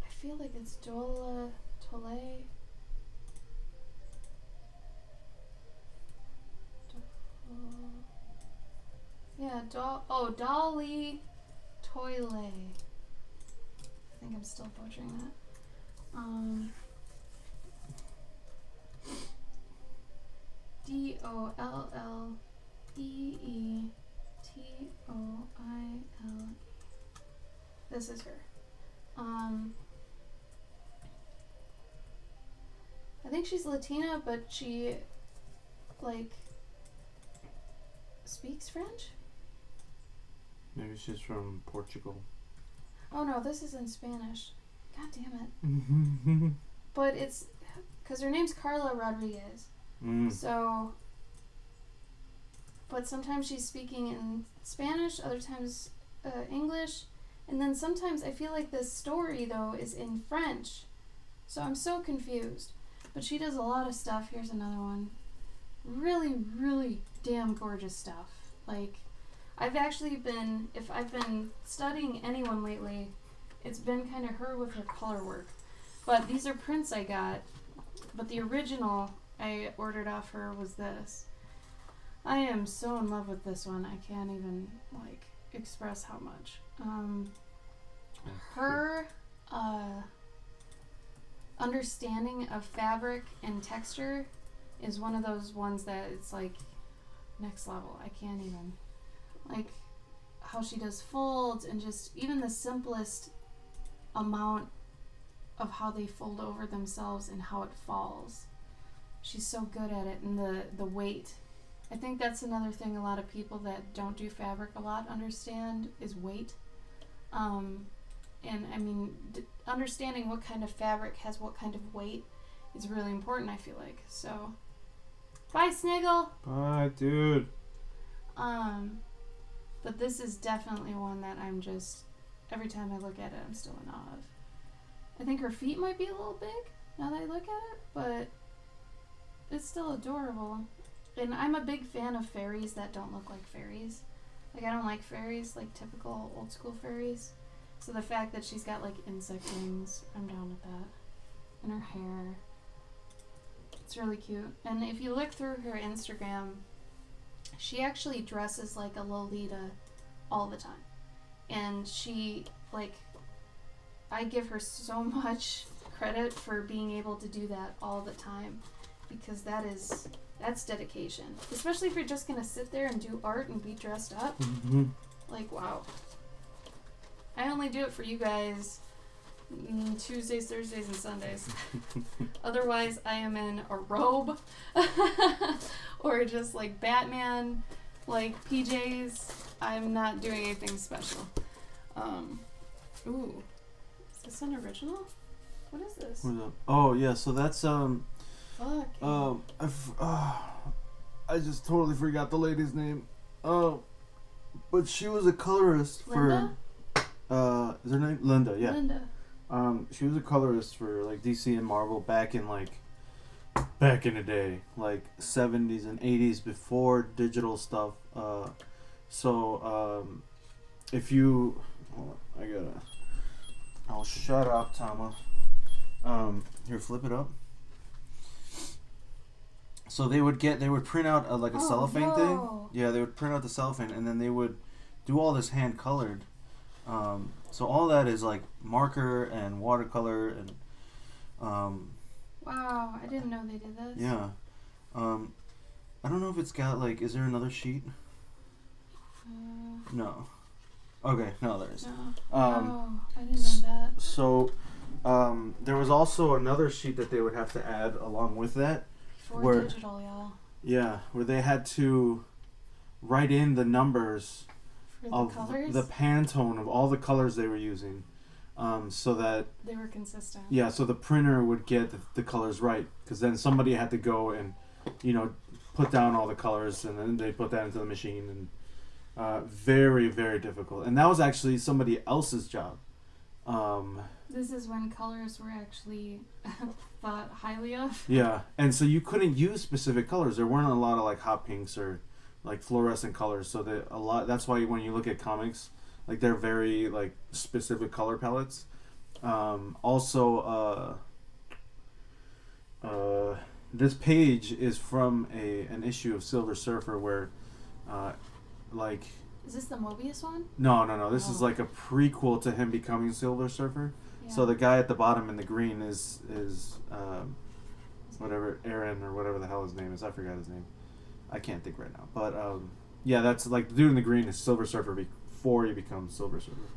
I feel like it's Tole. Yeah, Dolly Toile. I think I'm still butchering that. Dolleeetoile. This is her. I think she's Latina, but she speaks French. Maybe she's from Portugal. Oh no, this is in Spanish. God damn it. But it's because her name's Carla Rodriguez. So, but sometimes she's speaking in Spanish, other times English, and then sometimes I feel like this story though is in French. So I'm so confused. But she does a lot of stuff. Here's another one. Really, really damn gorgeous stuff. Like, I've been studying anyone lately, it's been kind of her with her color work. But these are prints I got. But the original I ordered off her was this. I am so in love with this one. I can't even express how much. Her understanding of fabric and texture is one of those ones that it's like next level. I can't even, how she does folds and just even the simplest amount of how they fold over themselves and how it falls. She's so good at it, and the weight. I think that's another thing a lot of people that don't do fabric a lot understand is weight. And I mean, understanding what kind of fabric has what kind of weight is really important, I feel like. So, bye, Sniggle! Bye, dude! But this is definitely one that I'm just, every time I look at it, I'm still in awe of. I think her feet might be a little big now that I look at it, but it's still adorable. And I'm a big fan of fairies that don't look like fairies. Like, I don't like fairies, like typical old school fairies. So the fact that she's got like insect wings, I'm down with that. And her hair. It's really cute. And if you look through her Instagram, she actually dresses like a Lolita all the time. And she, like, I give her so much credit for being able to do that all the time, because that's dedication. Especially if you're just gonna sit there and do art and be dressed up. Mm-hmm. Like, wow. I only do it for you guys Tuesdays, Thursdays, and Sundays. Otherwise, I am in a robe or just like Batman, like PJs. I'm not doing anything special. Ooh, is this an original? What is this? What's up? Oh yeah, so that's Fuck. I just totally forgot the lady's name. But she was a colorist Linda? for is her name Linda? Yeah. Linda. She was a colorist for like DC and Marvel back in the day, like 70s and 80s, before digital stuff. If you, hold on, oh, shut up, Tama. Here, flip it up. So they would print out like a cellophane thing. Yeah, they would print out the cellophane, and then they would do all this hand colored. So all that is like marker and watercolor and. Wow, I didn't know they did this. Yeah. I don't know if it's got like. Is there another sheet? No. Okay, no, there is. No. I didn't know that. So, there was also another sheet that they would have to add along with that. For digital, y'all. Yeah, where they had to write in the numbers of colors? the Pantone of all the colors they were using, so that they were consistent. Yeah, so the printer would get the colors right, because then somebody had to go and, put down all the colors, and then they put that into the machine, and very, very difficult. And that was actually somebody else's job. This is when colors were actually thought highly of. Yeah, and so you couldn't use specific colors. There weren't a lot of like hot pinks or like fluorescent colors. So that's why when you look at comics, like they're very like specific color palettes. This page is from an issue of Silver Surfer where, like. Is this the Mobius one? No. This is like a prequel to him becoming Silver Surfer. Yeah. So the guy at the bottom in the green is whatever, Aaron or whatever the hell his name is. I forgot his name. I can't think right now. But yeah, that's like the dude in the green is Silver Surfer before he becomes Silver Surfer.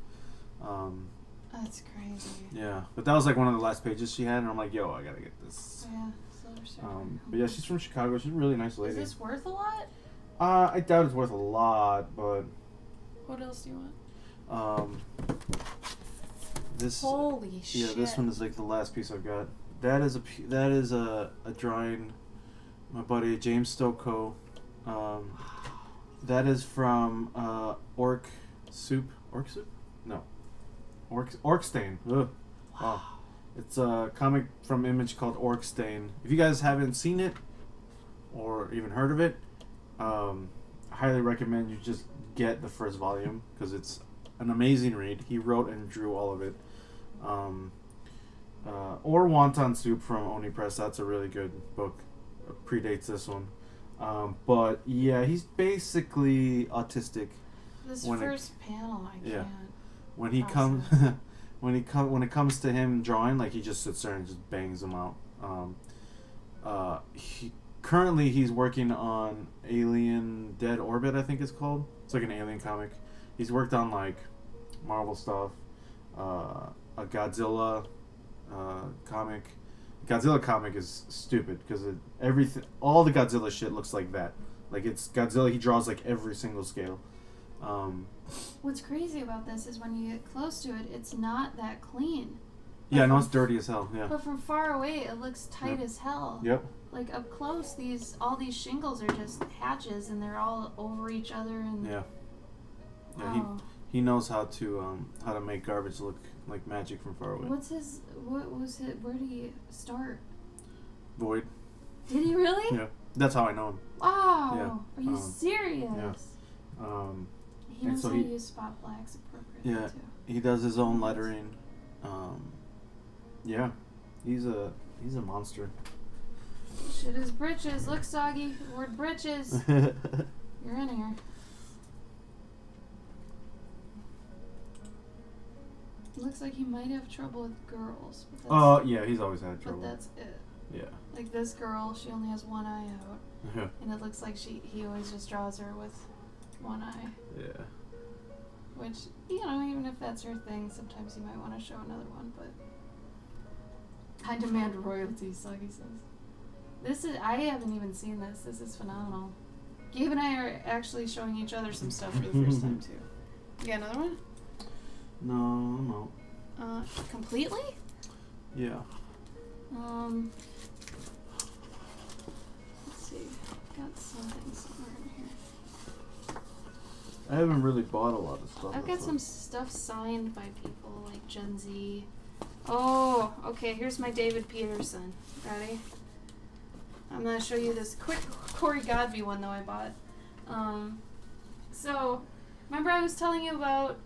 That's crazy. Yeah, but that was like one of the last pages she had, and I'm like, yo, I gotta get this. Yeah, Silver Surfer. But yeah, she's from Chicago. She's a really nice lady. Is this worth a lot? I doubt it's worth a lot, but. What else do you want? This. Holy shit! Yeah, this one is like the last piece I've got. That is a drawing. My buddy James Stokoe. That is from Orc Soup. Orc Soup? No. Orc Stain. Ugh. Wow. It's a comic from Image called Orc Stain. If you guys haven't seen it or even heard of it, I highly recommend you just get the first volume, because it's an amazing read. He wrote and drew all of it. Or Wonton Soup from Oni Press. That's a really good book. Predates this one. But yeah, he's basically autistic. This first panel, I can't. When he comes, when it comes to him drawing, like he just sits there and just bangs them out. Currently he's working on Alien Dead Orbit, I think it's called. It's like an alien comic. He's worked on like Marvel stuff, a Godzilla comic. Godzilla comic is stupid because all the Godzilla shit looks like that. Like it's Godzilla. He draws like every single scale. What's crazy about this is when you get close to it, it's not that clean. Yeah, no, it's dirty as hell. Yeah. But from far away, it looks tight as hell. Yep. Like up close, all these shingles are just hatches, and they're all over each other. And yeah. wow. He knows how to make garbage look like magic from far away. What was his, where did he start? Void. Did he really? Yeah. That's how I know him. Wow. Yeah. Are you serious? Yeah. He knows how to use spot blacks appropriately yeah, too. He does his own lettering. Yeah. He's a monster. Shit is britches. Look, Soggy. Word britches. You're in here. Looks like he might have trouble with girls. Oh, yeah, he's always had trouble. But that's it. Yeah. Like this girl, she only has one eye out. Yeah. And it looks like he always just draws her with one eye. Yeah. Which, you know, even if that's her thing, sometimes you might want to show another one, but I demand royalty, Soggy says. I haven't even seen this. This is phenomenal. Gabe and I are actually showing each other some stuff for the first time, too. You got another one? No. Completely? Yeah. Let's see. Got something somewhere in here. I haven't really bought a lot of stuff. I've got some stuff signed by people like Gen Z. Oh, okay, here's my David Peterson. Ready? I'm going to show you this quick Corey Godby one, though, I bought. So, remember I was telling you about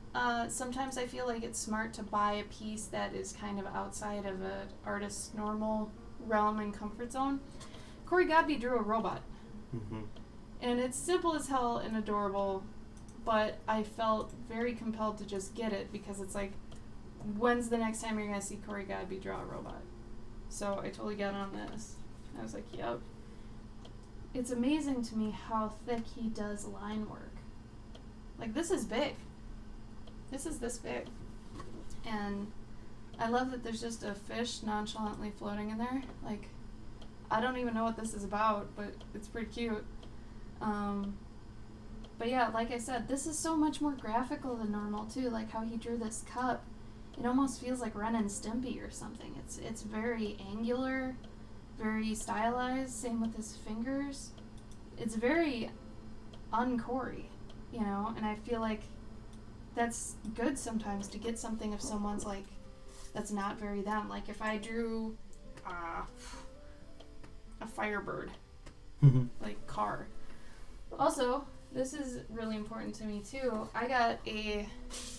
sometimes I feel like it's smart to buy a piece that is kind of outside of an artist's normal realm and comfort zone? Corey Godby drew a robot. Mm-hmm. And it's simple as hell and adorable, but I felt very compelled to just get it because it's like, when's the next time you're going to see Corey Godby draw a robot? So I totally got on this. I was like, yep. It's amazing to me how thick he does line work. Like, this is big. This is this big. And I love that there's just a fish nonchalantly floating in there. Like, I don't even know what this is about, but it's pretty cute. But yeah, like I said, this is so much more graphical than normal, too. Like how he drew this cup. It almost feels like Ren and Stimpy or something. It's very angular, very stylized, same with his fingers. It's very un-Corey, you know, and I feel like that's good sometimes to get something of someone's, like, that's not very them. Like if I drew a Firebird, like car. Also, this is really important to me too. I got a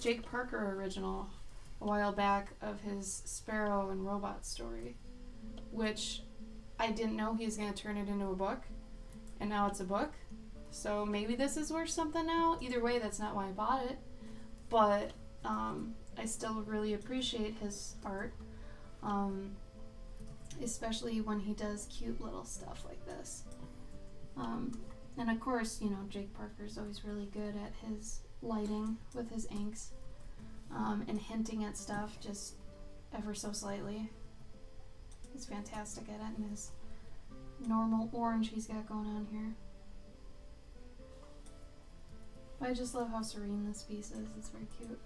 Jake Parker original a while back of his Sparrow and Robot story, which I didn't know he was going to turn it into a book, and now it's a book. So maybe this is worth something now. Either way, that's not why I bought it, but I still really appreciate his art, especially when he does cute little stuff like this. And of course, you know, Jake Parker's always really good at his lighting with his inks, and hinting at stuff just ever so slightly. He's fantastic at it, and his normal orange he's got going on here. But I just love how serene this piece is. It's very cute.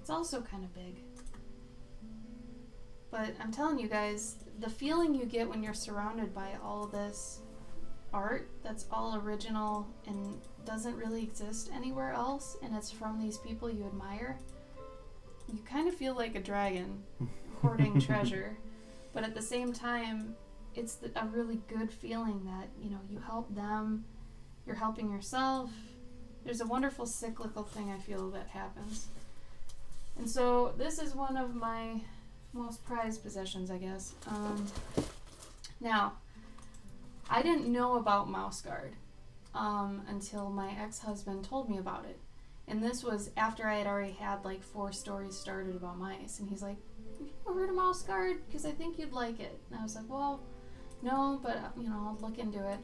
It's also kind of big. But I'm telling you guys, the feeling you get when you're surrounded by all this art that's all original and doesn't really exist anywhere else, and it's from these people you admire, you kind of feel like a dragon hoarding treasure. But at the same time, it's a really good feeling that, you know, you help them, you're helping yourself. There's a wonderful cyclical thing I feel that happens. And so this is one of my most prized possessions, I guess. Now, I didn't know about Mouse Guard until my ex-husband told me about it. And this was after I had already had like 4 stories started about mice. And he's like, have you ever heard of Mouse Guard? Because I think you'd like it. And I was like, well, no, but, you know, I'll look into it.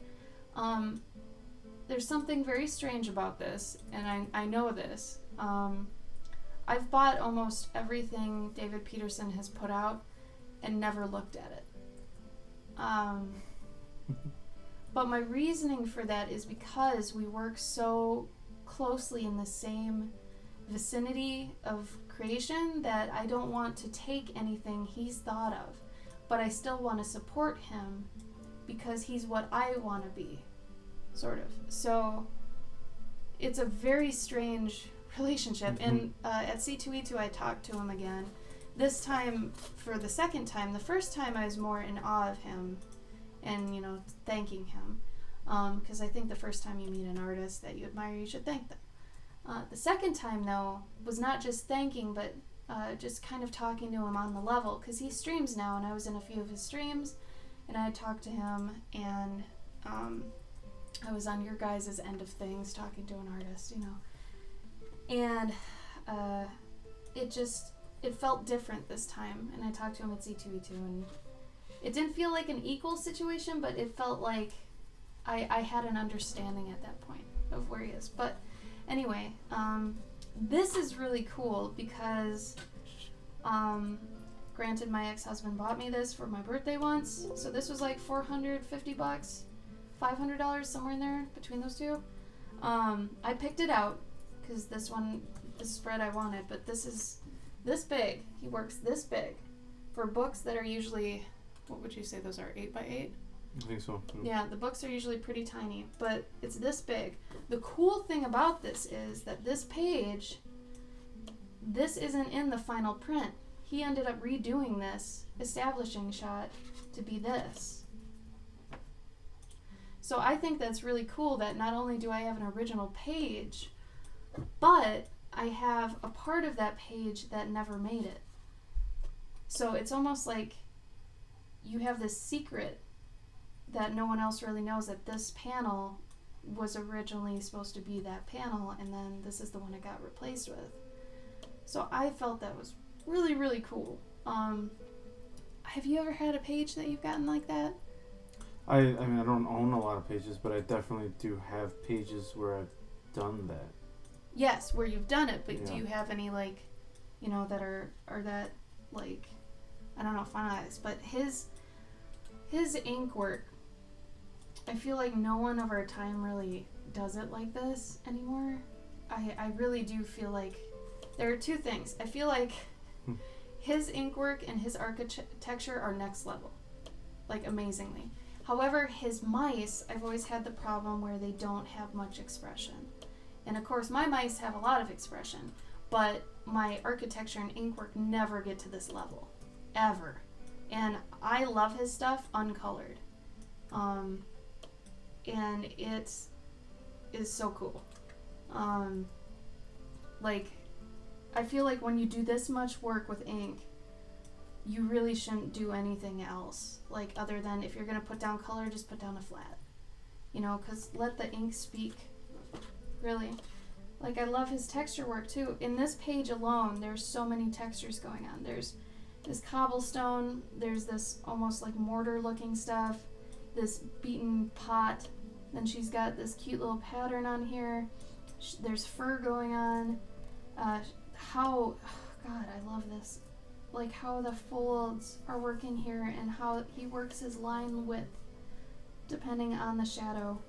There's something very strange about this, and I know this. I've bought almost everything David Peterson has put out and never looked at it. But my reasoning for that is because we work so closely in the same vicinity of creation that I don't want to take anything he's thought of, but I still want to support him because he's what I want to be, sort of. So it's a very strange relationship. And at C2E2 I talked to him again this time, for the second time, the first time I was more in awe of him and, thanking him. Because I think the first time you meet an artist that you admire, you should thank them. The second time, though, was not just thanking, but just kind of talking to him on the level. Because he streams now, and I was in a few of his streams, and I had talked to him, and I was on your guys' end of things, talking to an artist, And it felt different this time, and I talked to him at C2E2, and it didn't feel like an equal situation, but it felt like I had an understanding at that point of where he is. But anyway, this is really cool because, granted, my ex-husband bought me this for my birthday once, so this was like $450, $500, somewhere in there between those two. I picked it out because this spread I wanted, but this is this big. He works this big for books that are usually, what would you say those are, 8x8? I think so. Yeah, the books are usually pretty tiny, but it's this big. The cool thing about this is that this page, this isn't in the final print. He ended up redoing this establishing shot to be this. So I think that's really cool that not only do I have an original page, but I have a part of that page that never made it. So it's almost like you have this secret that no one else really knows, that this panel was originally supposed to be that panel, and then this is the one it got replaced with. So I felt that was really, really cool. Have you ever had a page that you've gotten like that? I mean, I don't own a lot of pages, but I definitely do have pages where I've done that. Yes, where you've done it, but Yeah. do you have any, like, that are that, like, I don't know, finalized, but his ink work, I feel like no one of our time really does it like this anymore. I really do feel like there are two things. I feel like his ink work and his architecture are next level, like amazingly. However, his mice, I've always had the problem where they don't have much expression. And of course, my mice have a lot of expression, but my architecture and ink work never get to this level, ever. And I love his stuff uncolored. And it is so cool. Like, I feel like when you do this much work with ink, you really shouldn't do anything else. Like, other than if you're going to put down color, just put down a flat. Because let the ink speak. Really. Like, I love his texture work, too. In this page alone, there's so many textures going on. There's this cobblestone. There's this almost like mortar-looking stuff. This beaten pot. Then she's got this cute little pattern on here. There's fur going on. God, I love this. Like how the folds are working here and how he works his line width depending on the shadow.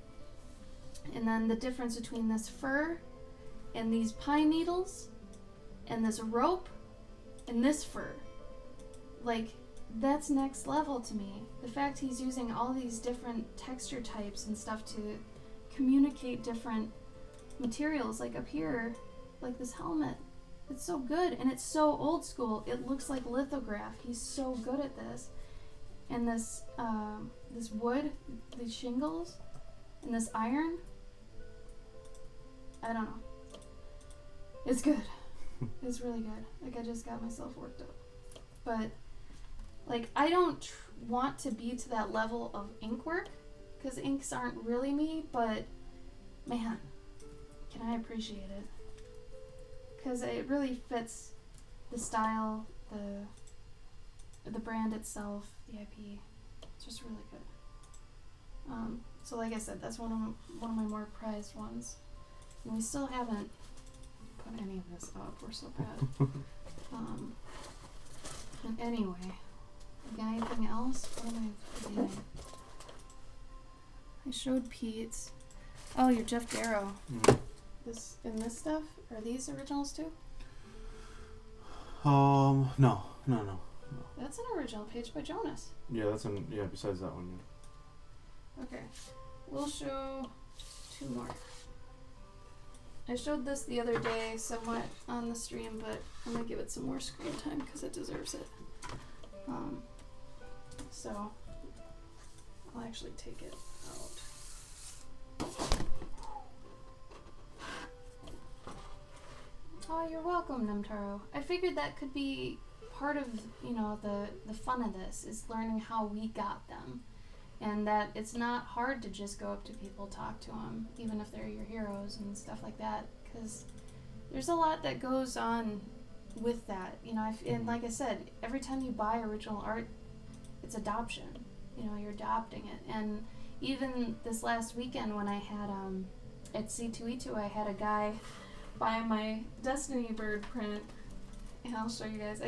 And then the difference between this fur and these pine needles and this rope and this fur. Like, that's next level to me. The fact he's using all these different texture types and stuff to communicate different materials. Like up here, like this helmet. It's so good, and it's so old school. It looks like lithograph. He's so good at this. And this this wood, these shingles, and this iron. I don't know. It's good. It's really good. Like, I just got myself worked up. But, like, I don't want to be to that level of ink work, because inks aren't really me, but, man, can I appreciate it. Because it really fits the style, the brand itself, the IP. It's just really good. So like I said, that's one of my more prized ones. And we still haven't put any of this up. We're so bad. And anyway, you got anything else? What am I forgetting? I showed Pete's. Oh, your Jeff Darrow. This stuff? Are these originals too? No. That's an original page by Jonas. Yeah, besides that one, yeah. Okay. We'll show two more. I showed this the other day somewhat on the stream, but I'm going to give it some more screen time because it deserves it. So, I'll actually take it out. Oh, you're welcome, Nemtaro. I figured that could be part of, the fun of this, is learning how we got them. And that it's not hard to just go up to people, talk to them, even if they're your heroes and stuff like that. Because there's a lot that goes on with that. And like I said, every time you buy original art, it's adoption. You're adopting it. And even this last weekend when I had, at C2E2, I had a guy buy my Destiny Bird print. And I'll show you guys.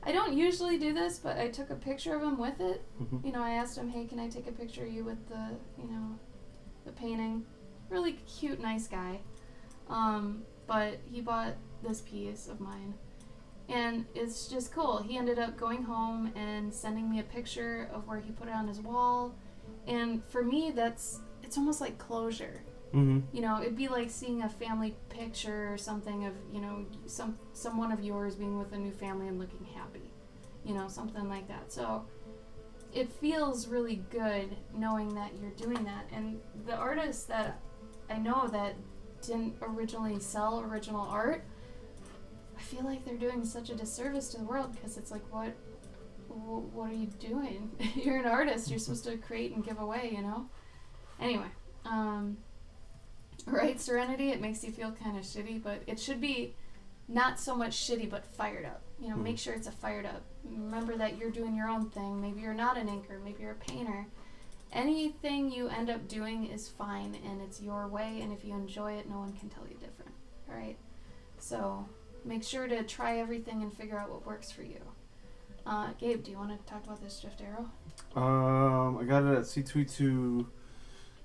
I don't usually do this, but I took a picture of him with it. Mm-hmm. I asked him, hey, can I take a picture of you with the, the painting? Really cute, nice guy. But he bought this piece of mine. And it's just cool. He ended up going home and sending me a picture of where he put it on his wall. And for me, it's almost like closure. Mm-hmm. It'd be like seeing a family picture or something of, someone of yours being with a new family and looking happy. Something like that. So it feels really good knowing that you're doing that. And the artists that I know that didn't originally sell original art, I feel like they're doing such a disservice to the world, because it's like, what are you doing? You're an artist. You're supposed to create and give away, Anyway, right, Serenity, it makes you feel kind of shitty, but it should be not so much shitty, but fired up. Make sure it's a fired up. Remember that you're doing your own thing. Maybe you're not an inker. Maybe you're a painter. Anything you end up doing is fine, and it's your way, and if you enjoy it, no one can tell you different. All right? So make sure to try everything and figure out what works for you. Gabe, do you want to talk about this Drift Arrow? I got it at C2E2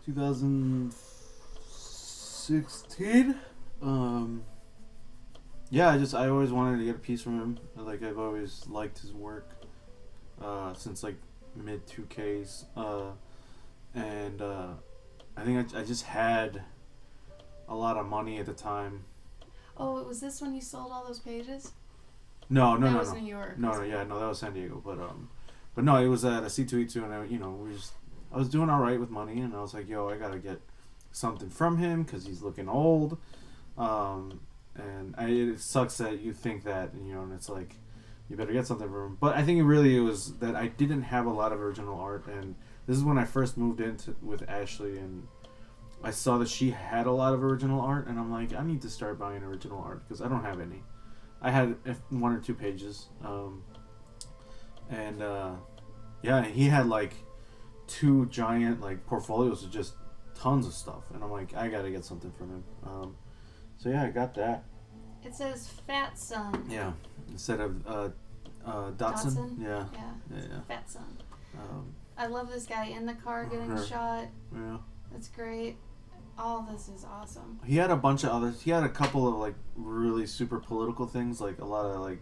2016. Yeah, I always wanted to get a piece from him. I've always liked his work since mid 2Ks, and I think I just had a lot of money at the time. Oh, was this when you sold all those pages? No. That was New York. No, that was San Diego. But no, it was at a C2E2, and I was doing all right with money, and I was like, yo, I gotta get something from him because he's looking old. And it sucks that you think that, and it's like, you better get something from him. But I think it was that I didn't have a lot of original art, and this is when I first moved with Ashley, and I saw that she had a lot of original art, and I'm like, I need to start buying original art because I don't have any. I had 1 or 2 pages, and he had 2 giant portfolios of just tons of stuff, and I'm like, I gotta get something from him. So yeah, I got that. It says Fat Son. Yeah, instead of Dotson. Yeah. Fat Son. I love this guy in the car getting shot. Yeah. That's great. All this is awesome. He had a bunch of others. He had a couple of really super political things, a lot of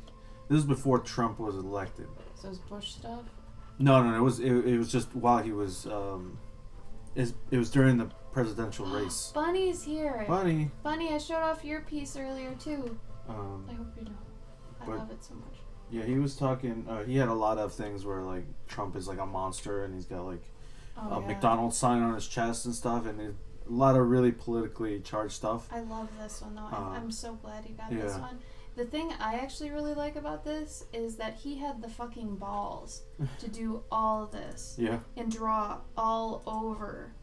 this was before Trump was elected. So it's Bush stuff? No. It was just while he was it was during the presidential race. Bunny's here. Bunny, I showed off your piece earlier too. I hope you know. I love it so much. Yeah, he was talking. He had a lot of things where Trump is a monster, and he's got a McDonald's sign on his chest and stuff, and a lot of really politically charged stuff. I love this one though. I'm so glad you got this one. The thing I actually really like about this is that he had the fucking balls to do all this. Yeah. And draw all over.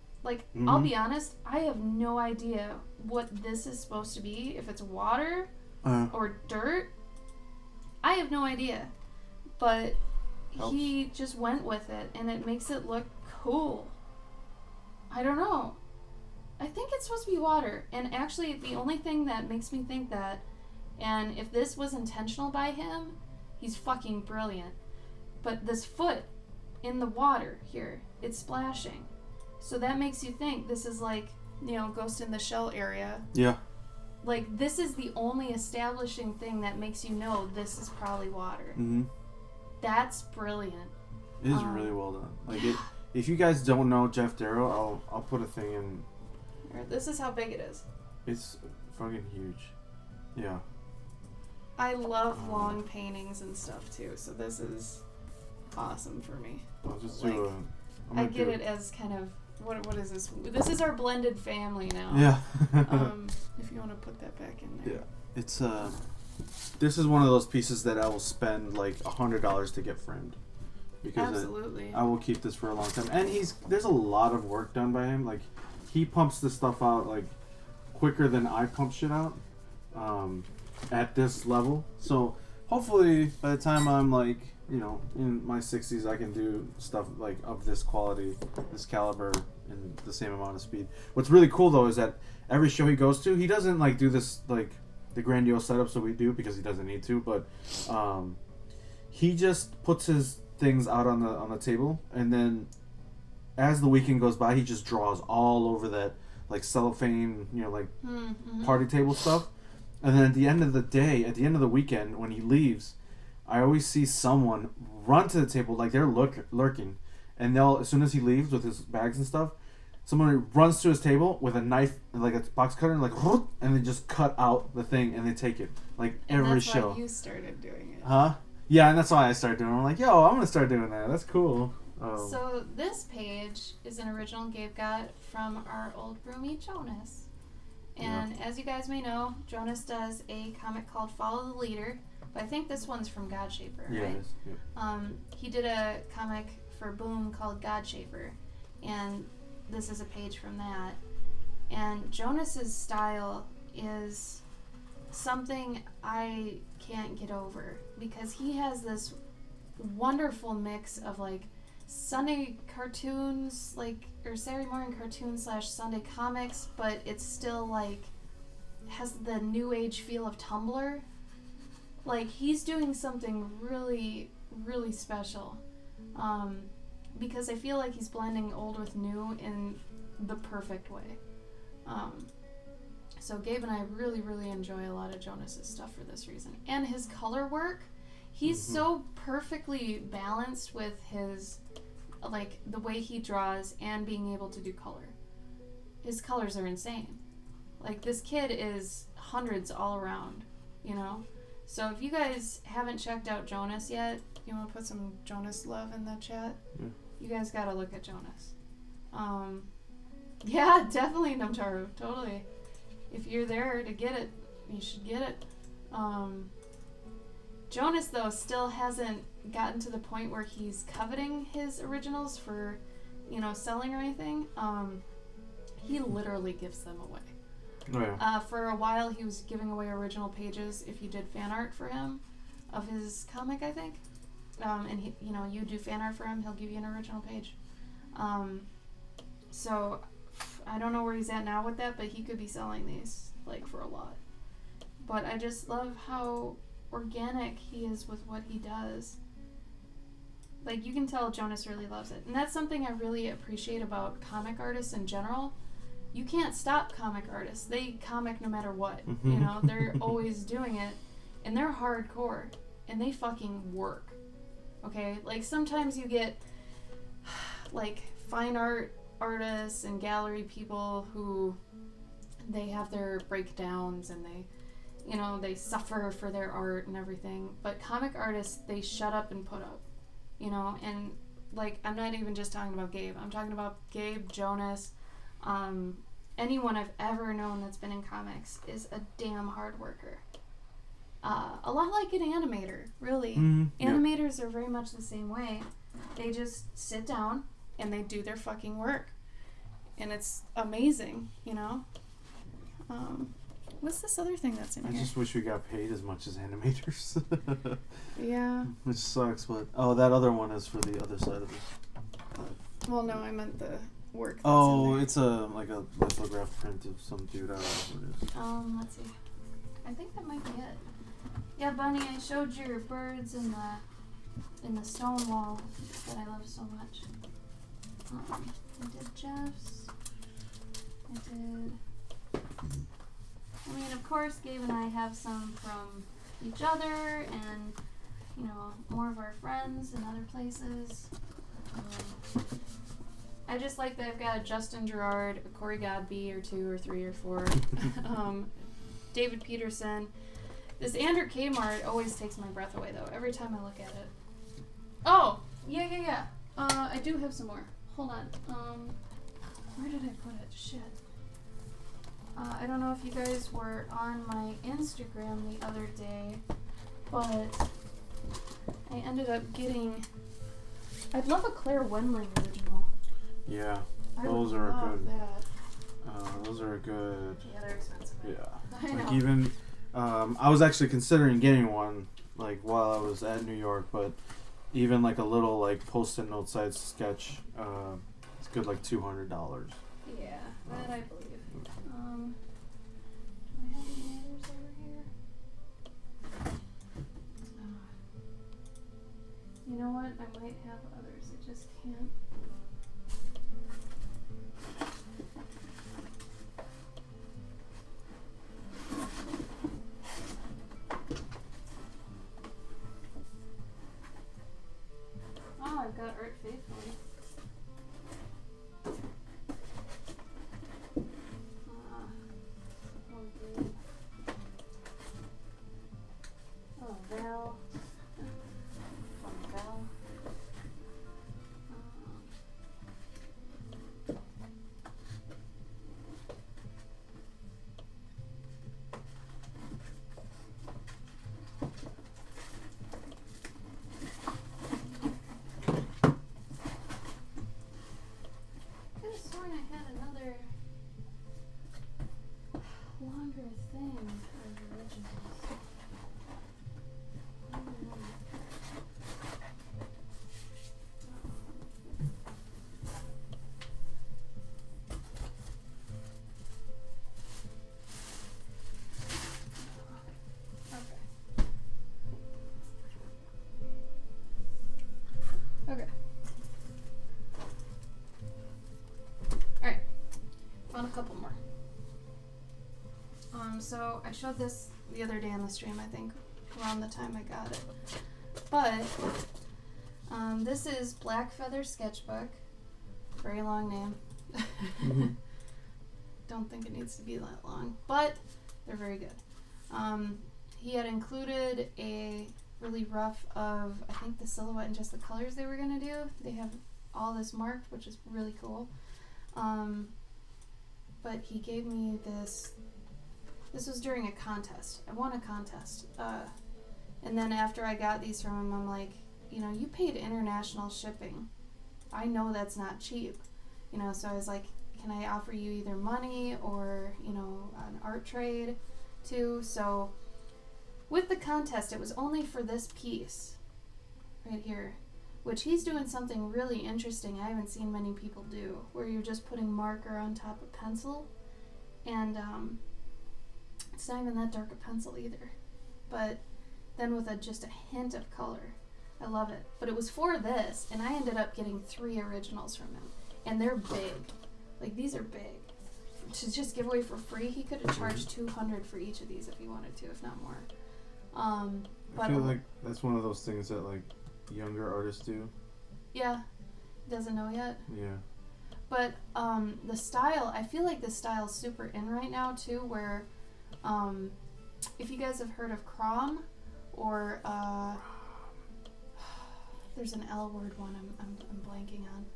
I'll be honest, I have no idea what this is supposed to be. If it's water or dirt, I have no idea. But he just went with it, and it makes it look cool. I don't know. I think it's supposed to be water. And actually, the only thing that makes me think that, and if this was intentional by him, he's fucking brilliant. But this foot in the water here, it's splashing. So that makes you think this is Ghost in the Shell area. Yeah. This is the only establishing thing that makes you know this is probably water. Mm-hmm. That's brilliant. It is really well done. If you guys don't know Jeff Darrow, I'll put a thing in. This is how big it is. It's fucking huge. Yeah. I love long paintings and stuff too, so this is awesome for me. I'll just like, do I get it as kind of what is this? This is our blended family now. Yeah. If you want to put that back in there. Yeah. It's this is one of those pieces that I will spend like $100 to get framed. Because absolutely. I will keep this for a long time. And there's a lot of work done by him. Like he pumps this stuff out like quicker than I pump shit out. At this level. So hopefully by the time I'm like, you know, in my 60s, I can do stuff like of this quality, this caliber, and the same amount of speed. What's really cool though is that every show he goes to, he doesn't like do this like the grandiose setups that we do because he doesn't need to, but he just puts his things out on the table, and then as the weekend goes by, he just draws all over that like cellophane, you know, like party table stuff. And then at the end of the day, at the end of the weekend, when he leaves, I always see someone run to the table like they're lurking, and they'll, as soon as he leaves with his bags and stuff, someone runs to his table with a knife, like a box cutter, like, and they just cut out the thing and they take it, like every show. And that's why you started doing it. Huh? Yeah, and that's why I started doing it. I'm like, yo, I'm gonna start doing that. That's cool. So this page is an original Gabe got from our old roomie Jonas. And as you guys may know, Jonas does a comic called Follow the Leader, but I think this one's from Godshaper, right? Yeah, it is. Yeah. He did a comic for Boom called Godshaper, and this is a page from that. And Jonas's style is something I can't get over, because he has this wonderful mix of like Sunday cartoons, like, or Saturday morning cartoons / Sunday comics, but it's still like has the new age feel of Tumblr. Like he's doing something really, really special, because I feel like he's blending old with new in the perfect way. So Gabe and I really, really enjoy a lot of Jonas's stuff for this reason, and his color work. He's so perfectly balanced with his, like, the way he draws and being able to do color. His colors are insane. Like, this kid is hundreds all around, you know? So if you guys haven't checked out Jonas yet, you want to put some Jonas love in the chat? Yeah. You guys gotta look at Jonas. Yeah, definitely, Namtaru. Totally. If you're there to get it, you should get it. Jonas, though, still hasn't gotten to the point where he's coveting his originals for, you know, selling or anything. He literally gives them away. Oh, yeah. For a while, he was giving away original pages if you did fan art for him of his comic, I think. And he, you know, you do fan art for him, he'll give you an original page. So I don't know where he's at now with that, but he could be selling these like for a lot. But I just love how organic he is with what he does. Like, you can tell Jonas really loves it. And that's something I really appreciate about comic artists in general. You can't stop comic artists. They comic no matter what. You know, they're always doing it. And they're hardcore. And they fucking work. Okay? Like, sometimes you get, like, fine art artists and gallery people who they have their breakdowns and they, you know, they suffer for their art and everything. But comic artists, they shut up and put up. You know, and, like, I'm not even just talking about Gabe. I'm talking about Gabe, Jonas, anyone I've ever known that's been in comics is a damn hard worker. A lot like an animator, really. Animators are very much the same way. They just sit down and they do their fucking work. And it's amazing, you know? What's this other thing that's in here? I just wish we got paid as much as animators. Yeah. Which sucks, but... Oh, that other one is for the other side of it. Well, no, I meant the work that's Oh, in there. it's like a lithograph print of some dude. I don't know who it is. Let's see. I think that might be it. Yeah, Bunny, I showed your birds in the stone wall that I love so much. I did Jeff's. I did... I mean, of course, Gabe and I have some from each other and, you know, more of our friends in other places. I just like that I've got a Justin Gerard, a Corey Godby, or 2 or 3 or 4. David Peterson. This Andrew Kmart always takes my breath away, though, every time I look at it. Oh! Yeah. I do have some more. Hold on. Where did I put it? Shit. I don't know if you guys were on my Instagram the other day, but I ended up getting... I'd love a Claire Wendling original. Yeah, I those would are love good. That. Those are good. Yeah, they're expensive. Yeah. I know. Like even, I was actually considering getting one, like while I was at New York, but even like a little like post-it note size sketch, it's good like $200. Yeah, that I believe. Do I have any others over here? You know what? I might have others. I just can't. Oh, I've got Art Faithfully. Oh, Val. Val. I could have sworn I had another longer thing of originals. Okay. Alright. Found a couple more. So I showed this the other day on the stream, I think, around the time I got it. But, this is Black Feather Sketchbook. Very long name. Don't think it needs to be that long, but they're very good. He had included a really rough of, I think, the silhouette and just the colors they were going to do. They have all this marked, which is really cool. But he gave me this. This was during a contest. I won a contest. And then after I got these from him, I'm like, you know, you paid international shipping. I know that's not cheap. You know, so I was like, can I offer you either money or, you know, an art trade too? So with the contest, it was only for this piece right here, which he's doing something really interesting I haven't seen many people do, where you're just putting marker on top of pencil. And it's not even that dark a pencil either, but then with just a hint of color. I love it. But it was for this, and I ended up getting 3 originals from him, and they're big. Like, these are big. To just give away for free, he could have charged $200 for each of these if he wanted to, if not more. But I feel like that's one of those things that like younger artists do. Yeah, doesn't know yet. Yeah. But the style, I feel like this style is super in right now too, where if you guys have heard of Crom, or there's an L word one I'm blanking on.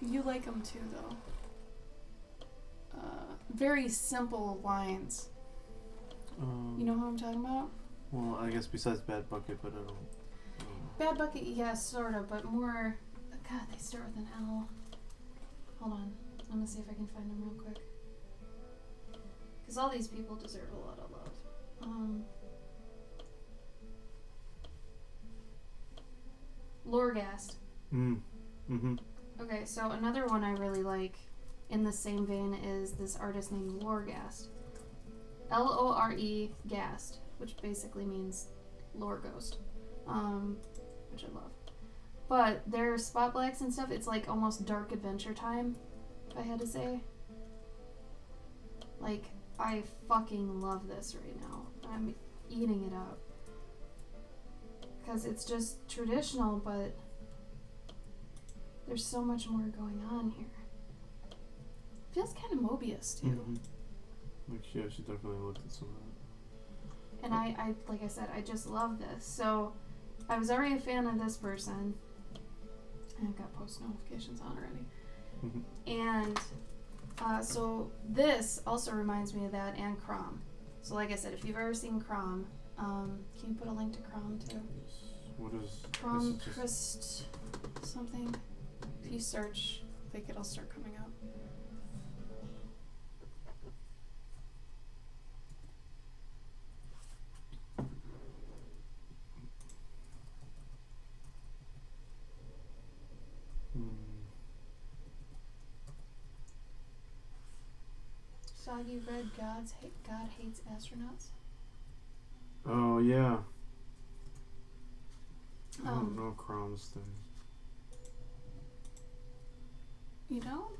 You like them too, though. Very simple lines. You know who I'm talking about? Well, I guess besides Bad Bucket, but I don't. Bad Bucket, yeah, sort of, but more. God, they start with an L. Hold on, I'm gonna see if I can find them real quick. Because all these people deserve a lot of love. Lorgast. Okay, so another one I really like in the same vein is this artist named Lorgast. Lore Gast, which basically means lore ghost, which I love. But their spot blacks and stuff, it's like almost dark Adventure Time, if I had to say. Like, I fucking love this right now. I'm eating it up. Because it's just traditional, but there's so much more going on here. Feels kind of Mobius, too. Like, yeah, she definitely looked at some of that. And I like I said, I just love this. So I was already a fan of this person. I've got post notifications on already. And so this also reminds me of that and Crom. So like I said, if you've ever seen Crom, can you put a link to Crom too? Yes. What is Crom Christ something? If you search, I think it'll start coming up. Soggy Red God hates astronauts. Oh yeah. I don't know Crom's thing. You don't?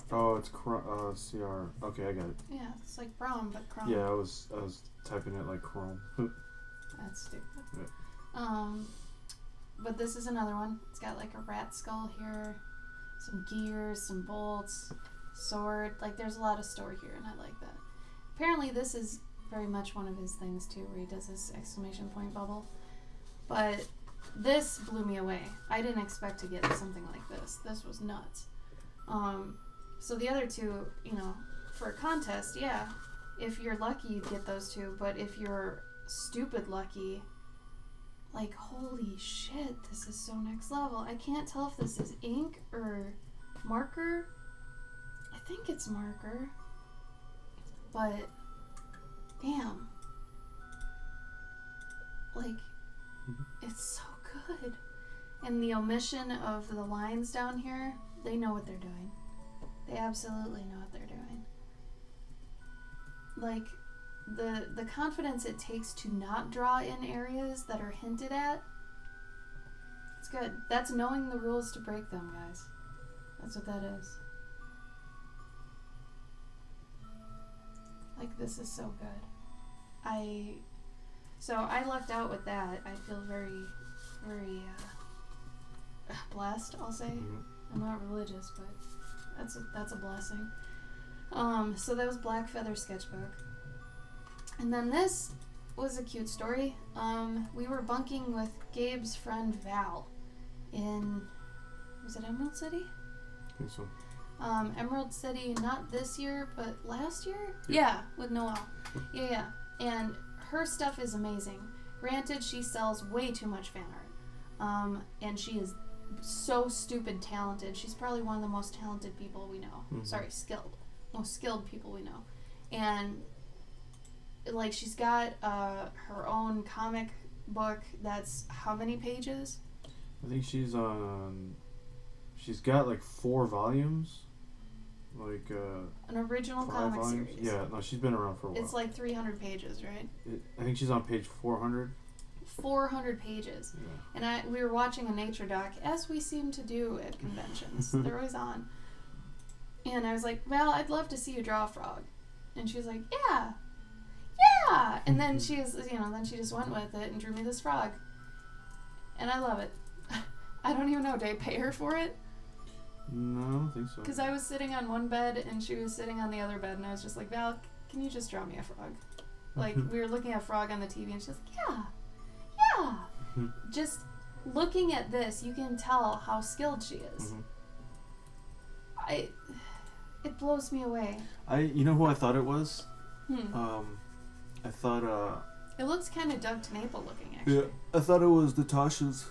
Oh, it's CR. Okay, I got it. Yeah, it's like Brom, but Crom. Yeah, I was typing it like Chrome. That's stupid. Yeah. But this is another one. It's got like a rat skull here, some gears, some bolts, sword. Like there's a lot of story here, and I like that. Apparently, this is very much one of his things too, where he does this exclamation point bubble. But this blew me away. I didn't expect to get something like this. This was nuts. So the other two, you know, for a contest, yeah, if you're lucky, you'd get those two. But if you're stupid lucky, like, holy shit, this is so next level. I can't tell if this is ink or marker. I think it's marker. But, damn. Like, it's so good. And the omission of the lines down here, they know what they're doing. They absolutely know what they're doing. Like, the confidence it takes to not draw in areas that are hinted at, it's good. That's knowing the rules to break them, guys. That's what that is. Like, this is so good. So I lucked out with that. I feel very, very blessed, I'll say. I'm not religious, but that's a blessing. So that was Black Feather Sketchbook. And then this was a cute story. We were bunking with Gabe's friend Val in, was it Emerald City? I think so. Emerald City, not this year, but last year? Yeah, with Noelle. Yeah. And her stuff is amazing. Granted, she sells way too much fan art. And she is so stupid talented. She's probably one of the most talented people we know. Sorry, skilled. Most skilled people we know. And like, she's got her own comic book that's how many pages? I think she's got like 4 volumes. Like an original 5 comic volumes. series. Yeah, no, she's been around for a while. It's like 300 pages, right? I think she's on page 400. 400 pages. Yeah. And we were watching a nature doc, as we seem to do at conventions. They're always on. And I was like, well, I'd love to see you draw a frog. And she was like, yeah. And then she was, then she just went with it and drew me this frog. And I love it. I don't even know, did I pay her for it? No, I don't think so. Because I was sitting on one bed and she was sitting on the other bed, and I was just like, Val, can you just draw me a frog? Like, we were looking at a frog on the TV, and she's like, yeah. Just looking at this, you can tell how skilled she is. It blows me away. You know who I thought it was? I thought it looks kind of Doug Tanaple looking, actually. Yeah, I thought it was Natasha's.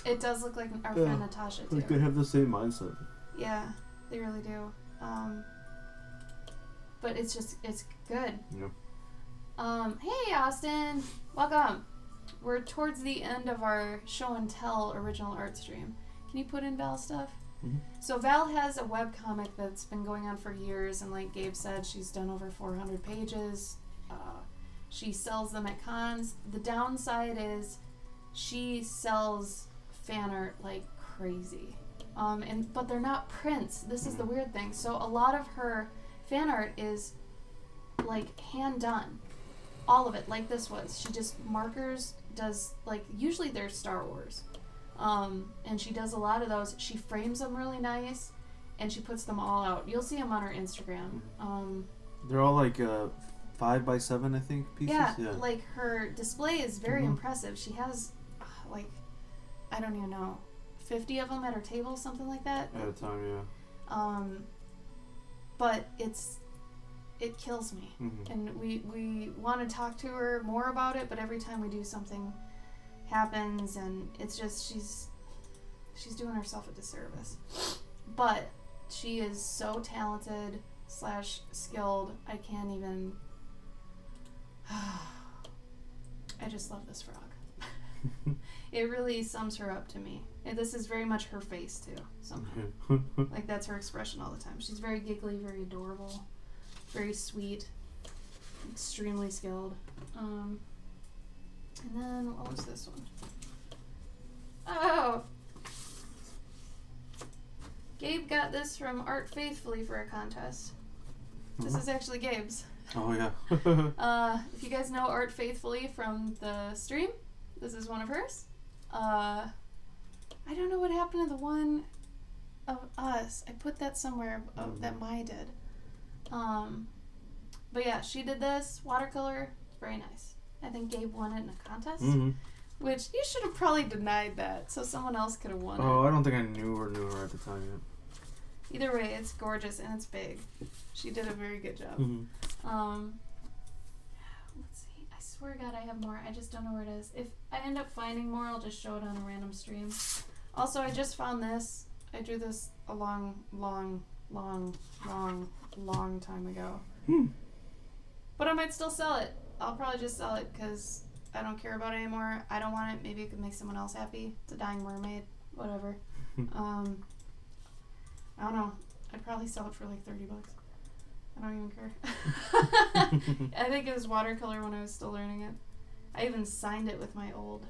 It does look like our friend Natasha, too. Like, they have the same mindset. Yeah, they really do. But it's good. Yeah. Hey, Austin. Welcome. We're towards the end of our show and tell original art stream. Can you put in Val stuff? So Val has a webcomic that's been going on for years, and like Gabe said, she's done over 400 pages. She sells them at cons. The downside is she sells fan art like crazy. But they're not prints. This is the weird thing. So a lot of her fan art is like hand done. All of it, like this was. She just markers, does, like, usually they're Star Wars. And she does a lot of those. She frames them really nice, and she puts them all out. You'll see them on her Instagram. They're all like 5x7, I think, pieces. Yeah, like her display is very Mhm. impressive. She has, like, I don't even know, 50 of them at her table, something like that. At a time, yeah. But it kills me. Mhm. And we want to talk to her more about it, but every time we do, something happens, and it's just she's doing herself a disservice. But she is so talented / skilled. I can't even. I just love this frog. It really sums her up to me. And this is very much her face too. Somehow, like that's her expression all the time. She's very giggly, very adorable, very sweet, extremely skilled. And then what was this one? Oh, Gabe got this from Art Faithfully for a contest. This is actually Gabe's. Oh yeah. If you guys know Art Faithfully from the stream, this is one of hers. I don't know what happened to the one of us. I put that somewhere that Mai did. But yeah, she did this watercolor. It's very nice. I think Gabe won it in a contest, which you should have probably denied that, so someone else could have won it. Oh, I don't think I knew her at the time yet. Either way, it's gorgeous and it's big. She did a very good job. Let's see. I swear to God, I have more. I just don't know where it is. If I end up finding more, I'll just show it on a random stream. Also, I just found this. I drew this a long time ago. But I might still sell it. I'll probably just sell it because I don't care about it anymore. I don't want it. Maybe it could make someone else happy. It's a dying mermaid. Whatever. I don't know. I'd probably sell it for like $30. I don't even care. I think it was watercolor when I was still learning it. I even signed it with my old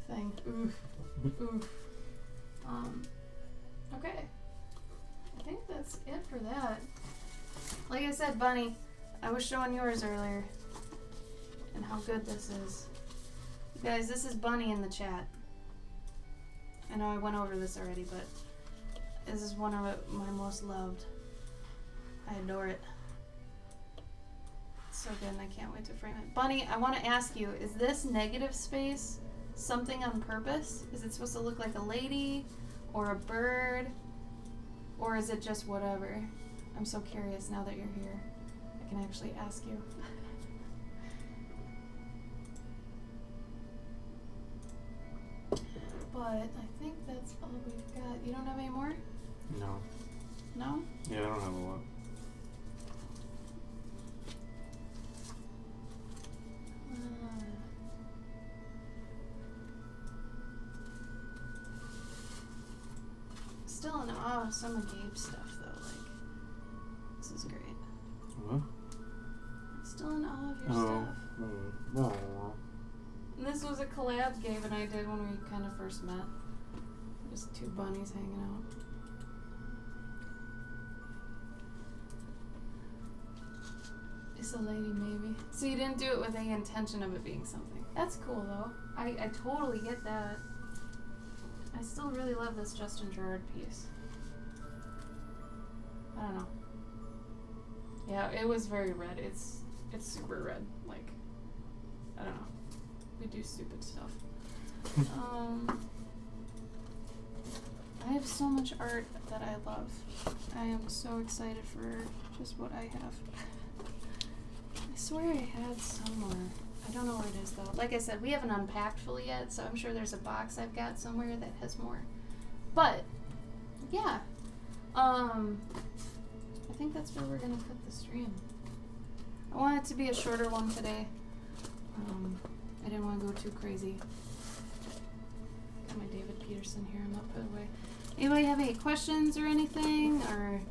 thing. Oof. Okay. I think that's it for that. Like I said, Bunny, I was showing yours earlier and how good this is. You guys, this is Bunny in the chat. I know I went over this already, but this is one of my most loved. I adore it. It's so good and I can't wait to frame it. Bunny, I want to ask you, is this negative space something on purpose? Is it supposed to look like a lady or a bird? Or is it just whatever? I'm so curious now that you're here. I can actually ask you. But I think that's all we've got. You don't have any more? No. No? Yeah, I don't have a lot. Still in awe of some of Gabe's stuff though, like this is great. What? Still in awe of your stuff. Oh. And this was a collab Gabe and I did when we kind of first met. Just two bunnies hanging out. It's a lady maybe. So you didn't do it with any intention of it being something. That's cool though. I totally get that. I still really love this Justin Gerard piece. I don't know. Yeah, it was very red. It's super red. Like, I don't know. We do stupid stuff. I have so much art that I love. I am so excited for just what I have. I swear I had somewhere. I don't know where it is though. Like I said, we haven't unpacked fully yet, so I'm sure there's a box I've got somewhere that has more. But yeah, I think that's where we're gonna put the stream. I want it to be a shorter one today. I didn't want to go too crazy. Got my David Peterson here. I'm not put away. Anybody have any questions or anything, or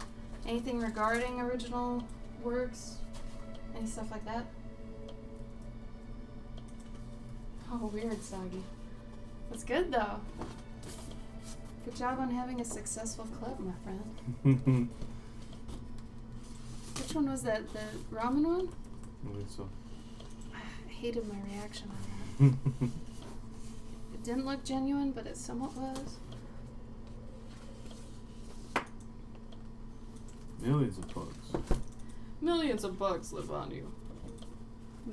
anything regarding original works? Any stuff like that? Oh, weird, Soggy. That's good, though. Good job on having a successful club, my friend. Which one was that? The ramen one? I think so. I hated my reaction on that. It didn't look genuine, but it somewhat was. Millions of bugs. Millions of bugs live on you.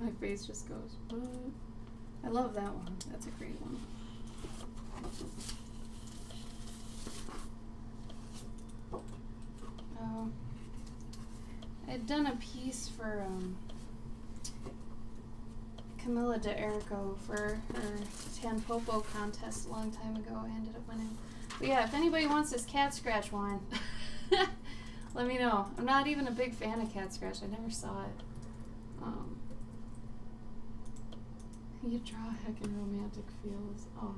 My face just goes, what? I love that one. That's a great one. Oh. I'd done a piece for Camilla de Erico for her Tanpopo contest a long time ago. I ended up winning. But yeah, if anybody wants this cat scratch wine, let me know. I'm not even a big fan of cat scratch. I never saw it. You draw heckin' romantic feels. Oh,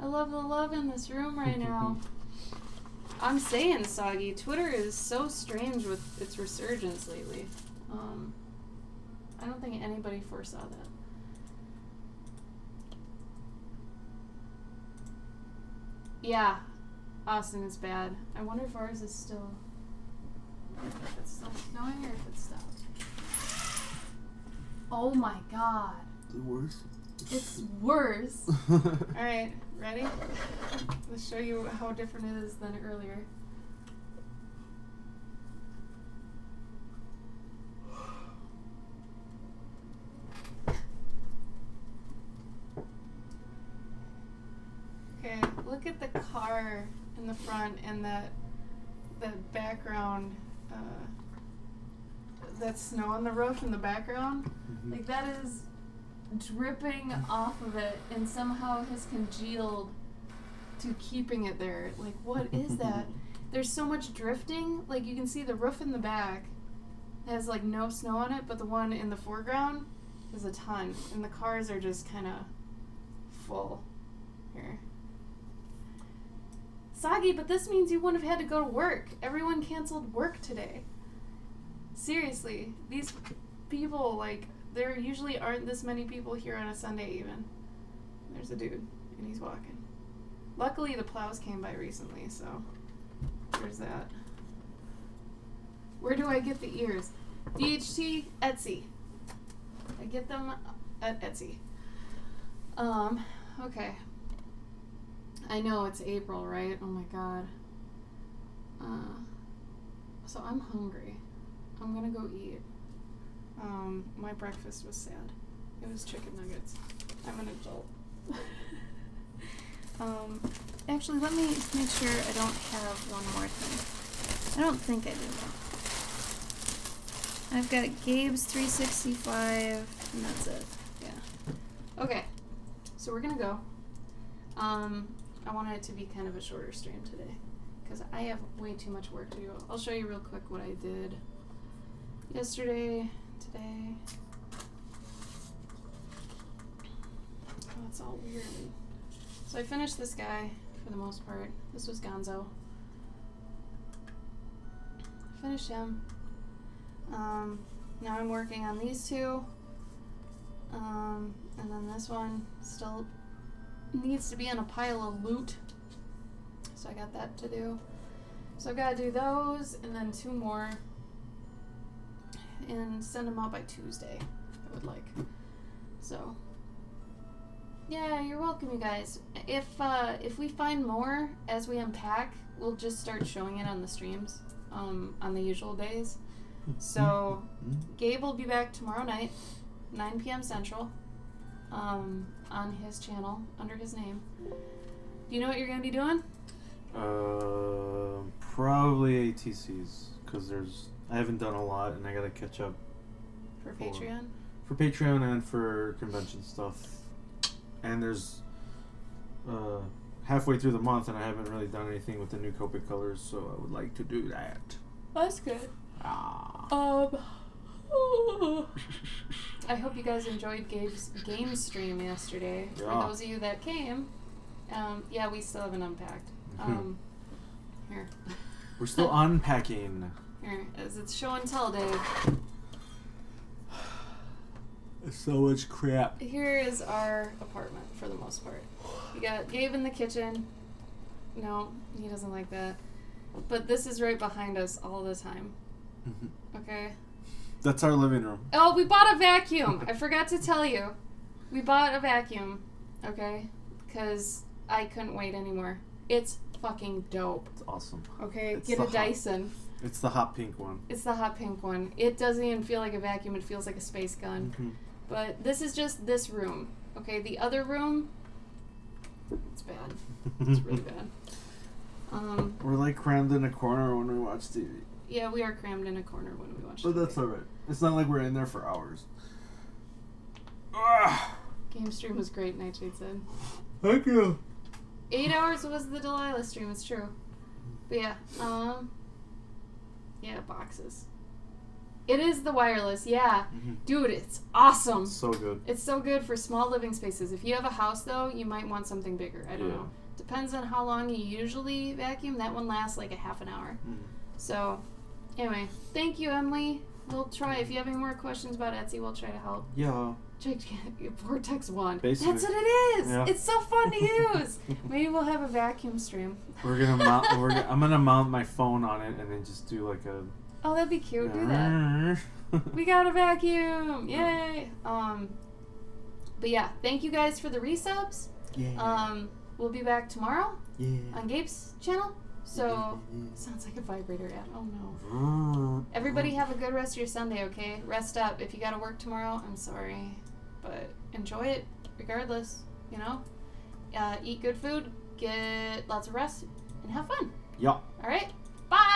I love the love in this room right now. I'm saying, Soggy, Twitter is so strange with its resurgence lately. I don't think anybody foresaw that. Yeah, Austin is bad. I wonder if ours is still... If it's still snowing or if it's stopped. Oh my god. Is it worse? It's worse. Alright, ready? Let's show you how different it is than earlier. Okay, look at the car in the front and the background, that snow on the roof in the background. Mm-hmm. Like, that is dripping off of it and somehow has congealed to keeping it there. Like, what is that? There's so much drifting. Like, you can see the roof in the back has, like, no snow on it, but the one in the foreground is a ton. And the cars are just kind of full. Here. Soggy, but this means you wouldn't have had to go to work. Everyone canceled work today. Seriously, these people, like, there usually aren't this many people here on a Sunday even. There's a dude, and he's walking. Luckily, the plows came by recently, so there's that. Where do I get the ears? DHT, Etsy. I get them at Etsy. Okay. I know it's April, right? Oh my god. So I'm hungry. I'm gonna go eat. My breakfast was sad. It was chicken nuggets. I'm an adult. Actually, let me make sure I don't have one more thing. I don't think I do though. I've got Gabe's 365, and that's it. Yeah. Okay. So we're gonna go. I wanted it to be kind of a shorter stream today, because I have way too much work to do. I'll show you real quick what I did yesterday, today. Oh, it's all weird. So I finished this guy for the most part. This was Gonzo. Finished him. Now I'm working on these two. And then this one still needs to be in a pile of loot. So I got that to do. So I gotta do those and then 2 more. And send them out by Tuesday, I would like. So, yeah, you're welcome, you guys. If we find more as we unpack, we'll just start showing it on the streams, on the usual days. So, Gabe will be back tomorrow night, 9 p.m. Central, on his channel, under his name. Do you know what you're gonna be doing? Probably ATCs, because I haven't done a lot, and I gotta catch up. For Patreon? For Patreon and for convention stuff. And there's halfway through the month, and I haven't really done anything with the new Copic colors, so I would like to do that. That's good. I hope you guys enjoyed Gabe's game stream yesterday. Yeah. For those of you that came, yeah, we still haven't unpacked. Here. We're still unpacking. Here, as it's show and tell, Dave. There's so much crap. Here is our apartment for the most part. You got Gabe in the kitchen. No, he doesn't like that. But this is right behind us all the time. Okay? That's our living room. Oh, we bought a vacuum. I forgot to tell you. We bought a vacuum. Okay? Because I couldn't wait anymore. It's fucking dope. It's awesome. Okay? It's Get a Dyson. It's the hot pink one. It's the hot pink one. It doesn't even feel like a vacuum. It feels like a space gun. Mm-hmm. But this is just this room. Okay, the other room, it's bad. It's really bad. We're like crammed in a corner when we watch TV. Yeah, we are crammed in a corner when we watch But TV. that's alright. It's not like we're in there for hours. Game stream was great, Nightshade said. Thank you. 8 hours was the Delilah stream, it's true. But yeah, yeah, boxes. It is the wireless, yeah. Mm-hmm. Dude, it's awesome. So good. It's so good for small living spaces. If you have a house, though, you might want something bigger. I don't know. Depends on how long you usually vacuum. That one lasts like a half an hour. Mm. So, anyway, thank you, Emily. We'll try. If you have any more questions about Etsy, we'll try to help. Yeah. Vortex 1. Basically. That's what it is. Yeah. It's so fun to use. Maybe we'll have a vacuum stream. We're gonna mount. I'm gonna mount my phone on it and then just do like a. Oh, that'd be cute. Do that. We got a vacuum. Yay. But yeah, thank you guys for the resubs. Yeah. We'll be back tomorrow Yeah. on Gabe's channel. So, sounds like a vibrator ad. Oh no. Everybody have a good rest of your Sunday, okay? Rest up. If you gotta work tomorrow, I'm sorry. But enjoy it regardless, you know? Eat good food, get lots of rest, and have fun. Yeah. Alright? Bye!